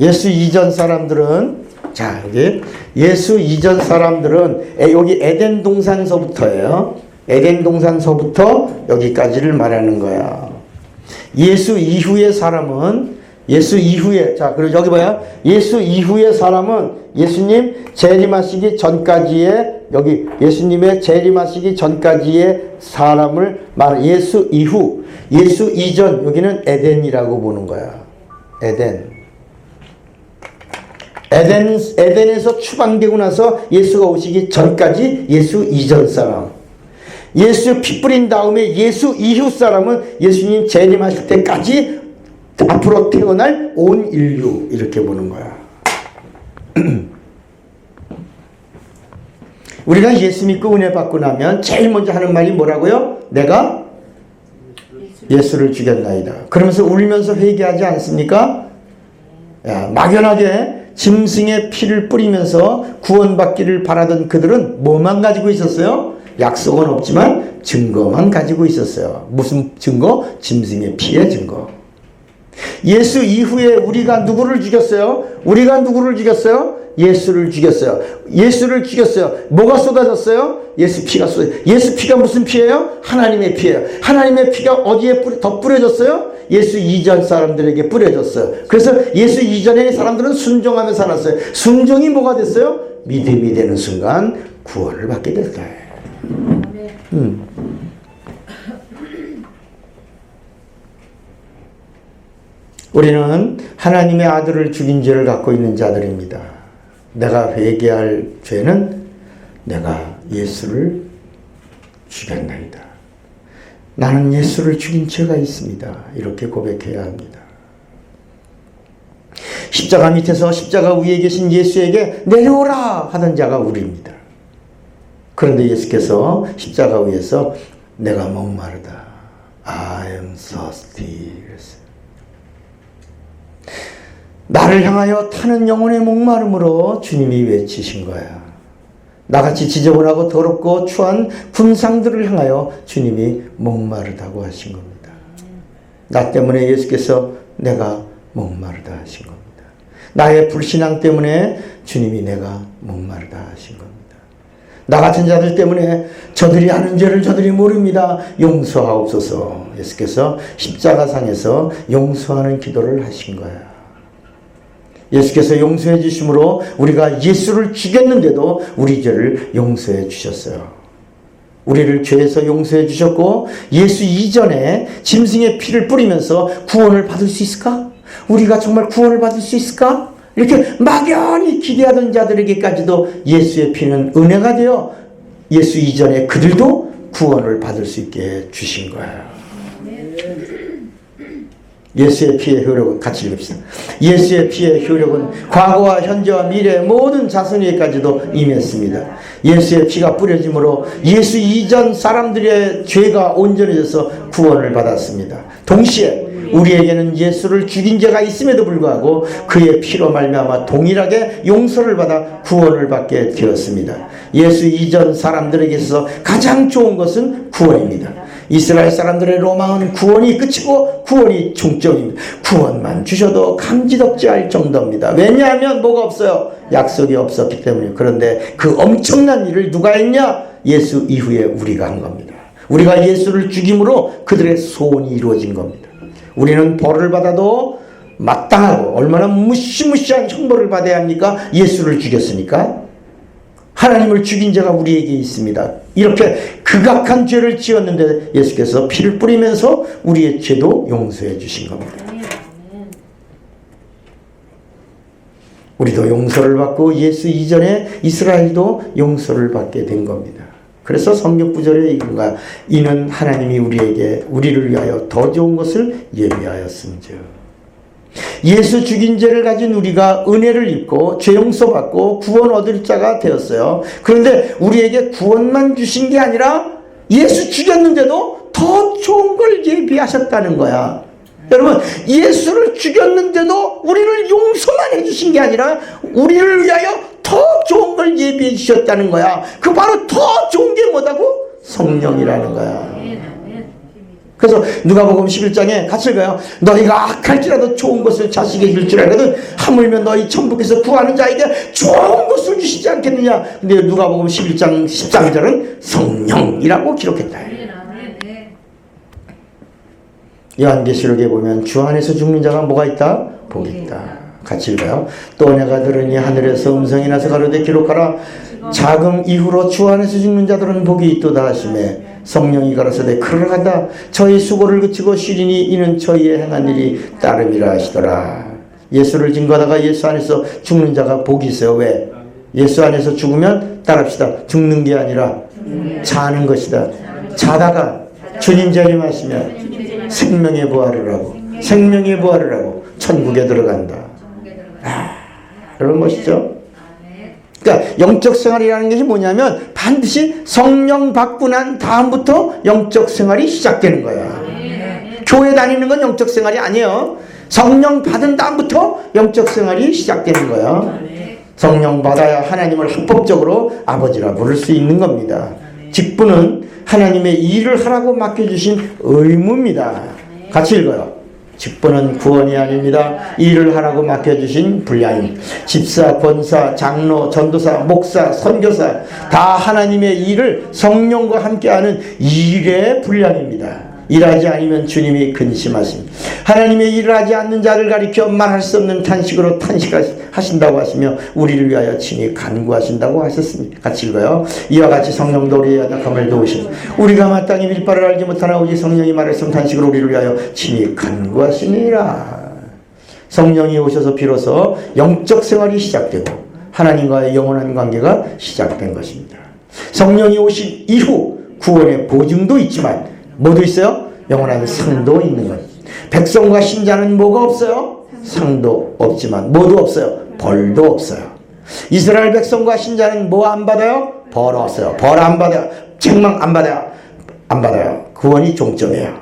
예수 이전 사람들은, 자, 여기 예수 이전 사람들은 여기 에덴 동산서부터예요. 에덴 동산서부터 여기까지를 말하는 거야. 예수 이후의 사람은, 예수 이후에, 자, 그리고 여기 봐요. 예수 이후의 사람은 예수님 재림하시기 전까지의, 여기 예수님의 재림하시기 전까지의 사람을 말해. 예수 이후, 예수 이전, 여기는 에덴이라고 보는 거야. 에덴에서 추방되고 나서 예수가 오시기 전까지 예수 이전 사람. 예수 피 뿌린 다음에 예수 이후 사람은 예수님 재림하실 때까지 앞으로 태어날 온 인류, 이렇게 보는 거야. 우리가 예수 믿고 은혜 받고 나면 제일 먼저 하는 말이 뭐라고요? 내가 예수를 죽였나이다. 그러면서 울면서 회개하지 않습니까? 야, 막연하게 짐승의 피를 뿌리면서 구원받기를 바라던 그들은 뭐만 가지고 있었어요? 약속은 없지만 증거만 가지고 있었어요. 무슨 증거? 짐승의 피의 증거. 예수 이후에 우리가 누구를 죽였어요? 우리가 누구를 죽였어요? 예수를 죽였어요. 예수를 죽였어요. 뭐가 쏟아졌어요? 예수 피가 쏟아졌어요. 예수 피가 무슨 피예요? 하나님의 피예요. 하나님의 피가 어디에 더 뿌려졌어요? 예수 이전 사람들에게 뿌려졌어요. 그래서 예수 이전의 사람들은 순종하며 살았어요. 순종이 뭐가 됐어요? 믿음이 되는 순간 구원을 받게 됐다. 우리는 하나님의 아들을 죽인 죄를 갖고 있는 자들입니다. 내가 회개할 죄는 내가 예수를 죽였나이다. 나는 예수를 죽인 죄가 있습니다. 이렇게 고백해야 합니다. 십자가 밑에서 십자가 위에 계신 예수에게 내려오라 하던 자가 우리입니다. 그런데 예수께서 십자가 위에서 내가 목마르다. I am thirsty. 나를 향하여 타는 영혼의 목마름으로 주님이 외치신 거야. 나같이 지저분하고 더럽고 추한 군상들을 향하여 주님이 목마르다고 하신 겁니다. 나 때문에 예수께서 내가 목마르다 하신 겁니다. 나의 불신앙 때문에 주님이 내가 목마르다 하신 겁니다. 나 같은 자들 때문에 저들이 하는 죄를 저들이 모릅니다. 용서하옵소서. 예수께서 십자가상에서 용서하는 기도를 하신 거야. 예수께서 용서해 주심으로 우리가 예수를 죽였는데도 우리 죄를 용서해 주셨어요. 우리를 죄에서 용서해 주셨고 예수 이전에 짐승의 피를 뿌리면서 구원을 받을 수 있을까? 우리가 정말 구원을 받을 수 있을까? 이렇게 막연히 기대하던 자들에게까지도 예수의 피는 은혜가 되어 예수 이전에 그들도 구원을 받을 수 있게 주신 거예요. 예수의 피의 효력은, 같이 읽읍시다. 예수의 피의 효력은 과거와 현재와 미래의 모든 자손에게까지도 임했습니다. 예수의 피가 뿌려짐으로 예수 이전 사람들의 죄가 온전해져서 구원을 받았습니다. 동시에 우리에게는 예수를 죽인 죄가 있음에도 불구하고 그의 피로 말미암아 동일하게 용서를 받아 구원을 받게 되었습니다. 예수 이전 사람들에게서 가장 좋은 것은 구원입니다. 이스라엘 사람들의 로망은 구원이 끝이고 구원이 중점입니다. 구원만 주셔도 감지덕지할 정도입니다. 왜냐하면 뭐가 없어요? 약속이 없었기 때문에. 그런데 그 엄청난 일을 누가 했냐? 예수 이후에 우리가 한 겁니다. 우리가 예수를 죽임으로 그들의 소원이 이루어진 겁니다. 우리는 벌을 받아도 마땅하고 얼마나 무시무시한 형벌을 받아야 합니까? 예수를 죽였으니까. 하나님을 죽인 자가 우리에게 있습니다. 이렇게 극악한 죄를 지었는데 예수께서 피를 뿌리면서 우리의 죄도 용서해 주신 겁니다. 우리도 용서를 받고 예수 이전에 이스라엘도 용서를 받게 된 겁니다. 그래서 성경 구절에 이른가 이는 하나님이 우리를 위하여 더 좋은 것을 예비하였음즉. 예수 죽인 죄를 가진 우리가 은혜를 입고 죄 용서받고 구원 얻을 자가 되었어요. 그런데 우리에게 구원만 주신 게 아니라 예수 죽였는데도 더 좋은 걸 예비하셨다는 거야. 여러분, 예수를 죽였는데도 우리를 용서만 해주신 게 아니라 우리를 위하여 더 좋은 걸 예비해 주셨다는 거야. 그 바로 더 좋은 게 뭐다고? 성령이라는 거야. 그래서 누가복음 11장에 같이 읽어요. 너희가 악할지라도 좋은 것을 자식에게 줄 줄 알거든 하물며 너희 천국에서 구하는 자에게 좋은 것을 주시지 않겠느냐. 근데 누가복음 11장 13절은 성령이라고 기록했다. 요한계시록에 보면 주 안에서 죽는 자가 뭐가 있다? 복이 있다. 같이 읽어요. 또 내가 들으니 하늘에서 음성이 나서 가로되 기록하라. 자금 이후로 주 안에서 죽는 자들은 복이 있도다 하시매 성령이 가라사대 그러하다. 저희 수고를 그치고 쉬리니 이는 저희의 행한 일이 따름이라 하시더라. 예수를 증거하다가 예수 안에서 죽는 자가 복이 있어요. 왜? 예수 안에서 죽으면 따릅시다. 죽는 게 아니라 자는 것이다. 자다가 주님 재림하시면 생명의 부활을 하고 생명의 부활을 하고 천국에 들어간다. 여러분 멋있죠? 그러니까 영적 생활이라는 것이 뭐냐면 반드시 성령 받고 난 다음부터 영적 생활이 시작되는 거야. 교회 다니는 건 영적 생활이 아니에요. 성령 받은 다음부터 영적 생활이 시작되는 거야. 성령 받아야 하나님을 합법적으로 아버지라 부를 수 있는 겁니다. 직분은 하나님의 일을 하라고 맡겨주신 의무입니다. 같이 읽어요. 직분은 구원이 아닙니다. 일을 하라고 맡겨주신 분량입니다. 집사, 권사, 장로, 전도사, 목사, 선교사 다 하나님의 일을 성령과 함께하는 일의 분량입니다. 일하지 않으면 주님이 근심하십니다. 하나님의 일을 하지 않는 자를 가리켜 말할 수 없는 탄식으로 탄식하신다고 하시며 우리를 위하여 친히 간구하신다고 하셨습니다. 같이 읽어요. 이와 같이 성령도 우리의 연약함을 도우시고 우리가 마땅히 밀바를 알지 못하나 오직 성령이 말할 수 없는 탄식으로 우리를 위하여 친히 간구하시니라. 성령이 오셔서 비로소 영적 생활이 시작되고 하나님과의 영원한 관계가 시작된 것입니다. 성령이 오신 이후 구원의 보증도 있지만 뭐도 있어요? 영원한 상도 있는 것. 백성과 신자는 뭐가 없어요? 상도 없지만 뭐도 없어요? 벌도 없어요. 이스라엘 백성과 신자는 뭐 안 받아요? 벌 없어요. 벌 안 받아요. 책망 안 받아요. 안 받아요. 구원이 종점이에요.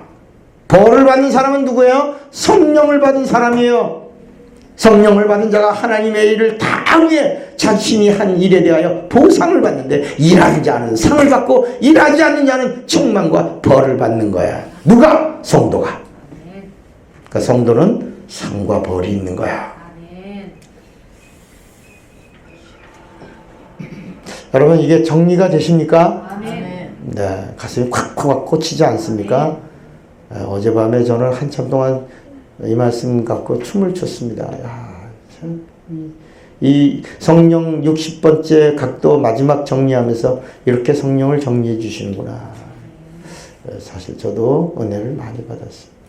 벌을 받는 사람은 누구예요? 성령을 받은 사람이에요. 성령을 받은 자가 하나님의 일을 다 위해 자신이 한 일에 대하여 보상을 받는데, 일하는 자는 상을 받고 일하지 않는 자는 책망과 벌을 받는 거야. 누가? 성도가. 그러니까 성도는 상과 벌이 있는 거야. 여러분, 이게 정리가 되십니까? 네, 가슴이 콱콱 꽂히지 않습니까? 어젯밤에 저는 한참 동안 이 말씀 갖고 춤을 췄습니다. 야, 참, 이 성령 60번째 각도 마지막 정리하면서 이렇게 성령을 정리해 주시는구나. 사실 저도 은혜를 많이 받았습니다.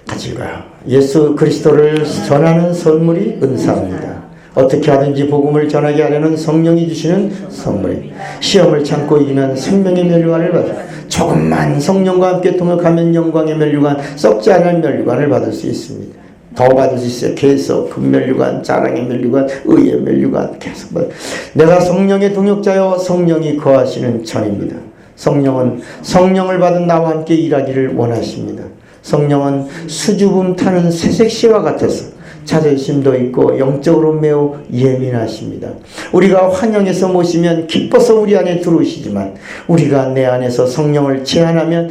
같이 읽어요. 예수 그리스도를 전하는 선물이 은사입니다. 어떻게 하든지 복음을 전하게 하려는 성령이 주시는 선물입니다. 시험을 참고 이기면 생명의 면류관을 받아, 조금만 성령과 함께 동역하면 영광의 면류관, 썩지 않을 면류관을 받을 수 있습니다. 더 받을 수 있어요. 계속 금면류관, 자랑의 면류관, 의의 면류관 계속 받아요. 내가 성령의 동역자여 성령이 거하시는 전입니다. 성령은 성령을 받은 나와 함께 일하기를 원하십니다. 성령은 수줍음 타는 새색시와 같아서 자존심도 있고 영적으로 매우 예민하십니다. 우리가 환영해서 모시면 기뻐서 우리 안에 들어오시지만, 우리가 내 안에서 성령을 제한하면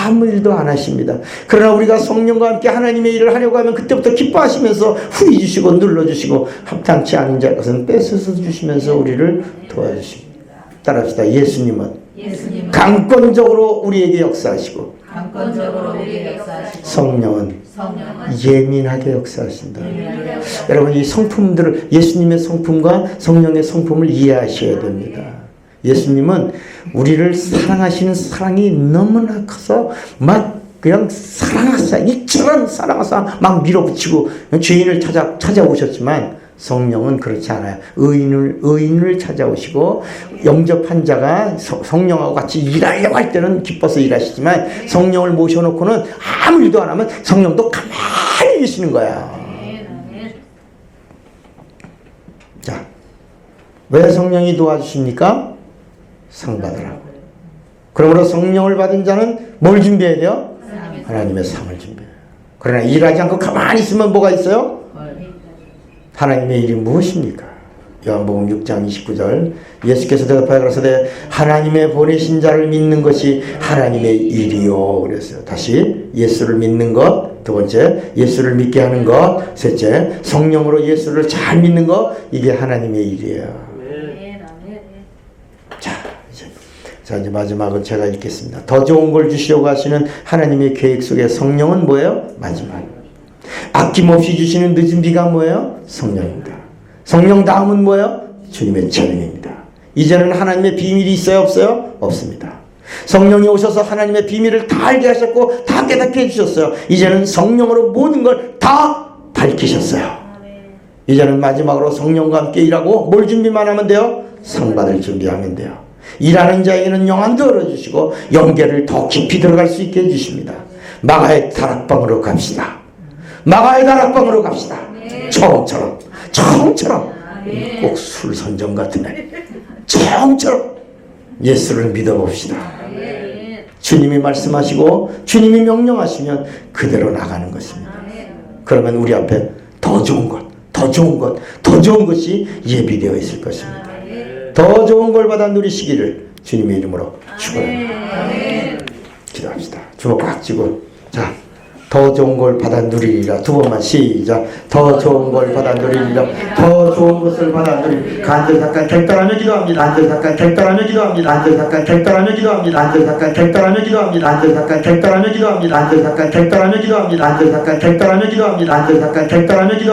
아무 일도 안 하십니다. 그러나 우리가 성령과 함께 하나님의 일을 하려고 하면 그때부터 기뻐하시면서 후히 주시고 눌러주시고, 합당치 않은 것은 뺏어서 주시면서 우리를 도와주십니다. 따라합시다. 예수님은 강권적으로 우리에게 역사하시고, 성령은 예민하게 역사하신다. 여러분, 이 성품들을, 예수님의 성품과 성령의 성품을 이해하셔야 됩니다. 예수님은 우리를 사랑하시는 사랑이 너무나 커서 막 그냥 사랑하사, 이처럼 사랑하사 막 밀어붙이고 죄인을 찾아오셨지만, 성령은 그렇지 않아요. 의인을 찾아오시고, 영접한 자가 성령하고 같이 일하려고 할 때는 기뻐서 일하시지만, 성령을 모셔놓고는 아무 일도 안 하면 성령도 가만히 계시는 거야. 자, 왜 성령이 도와주십니까? 상 받으라고. 그러므로 성령을 받은 자는 뭘 준비해야 돼요? 하나님의 상을 준비해요. 그러나 일하지 않고 가만히 있으면 뭐가 있어요? 하나님의 일이 무엇입니까? 요한복음 6장 29절, 예수께서 대답하여 가라사대 하나님의 보내신 자를 믿는 것이 하나님의 일이요 그랬어요. 다시, 예수를 믿는 것, 두 번째 예수를 믿게 하는 것, 셋째 성령으로 예수를 잘 믿는 것, 이게 하나님의 일이에요. 자, 이제 마지막은 제가 읽겠습니다. 더 좋은 걸 주시려고 하시는 하나님의 계획 속에 성령은 뭐예요? 마지막. 아낌없이 주시는 늦은 비가 뭐예요? 성령입니다. 성령 다음은 뭐예요? 주님의 재림입니다. 이제는 하나님의 비밀이 있어요? 없어요? 없습니다. 성령이 오셔서 하나님의 비밀을 다 알게 하셨고 다 깨닫게 해주셨어요. 이제는 성령으로 모든 걸 다 밝히셨어요. 이제는 마지막으로 성령과 함께 일하고 뭘 준비만 하면 돼요? 상 받을 준비하면 돼요. 일하는 자에게는 영안도 열어주시고 영계를 더 깊이 들어갈 수 있게 해주십니다. 마가의 다락방으로 갑시다. 마가의 다락방으로 갑시다. 처음처럼 꼭 술선정 같은 날 처음처럼 예수를 믿어봅시다. 주님이 말씀하시고 주님이 명령하시면 그대로 나가는 것입니다. 그러면 우리 앞에 더 좋은 것이 예비되어 있을 것입니다. 더 좋은 걸 받아 누리시기를 주님의 이름으로 축원합니다. 기도합시다. 주먹 꽉 쥐고, 자, 더 좋은 걸 받아 누리리라. 두 번만 시작. 더 좋은 걸 받아 누리리라. 더 좋은 것을 받아 누리리라. 간절 잠깐 결단하며 기도합니다. 간절 잠깐 결단하며 기도합니다. 간절 잠깐 결단하며 기도합니다. 간절 잠깐 결단하며 기도합니다. 간절 잠깐 결단하며 기도합니다. 간절 잠깐 결단하며 기도합니다. 간절 잠깐 결단하며 기도합니다. 간절 잠깐 결단하며 기도합니다.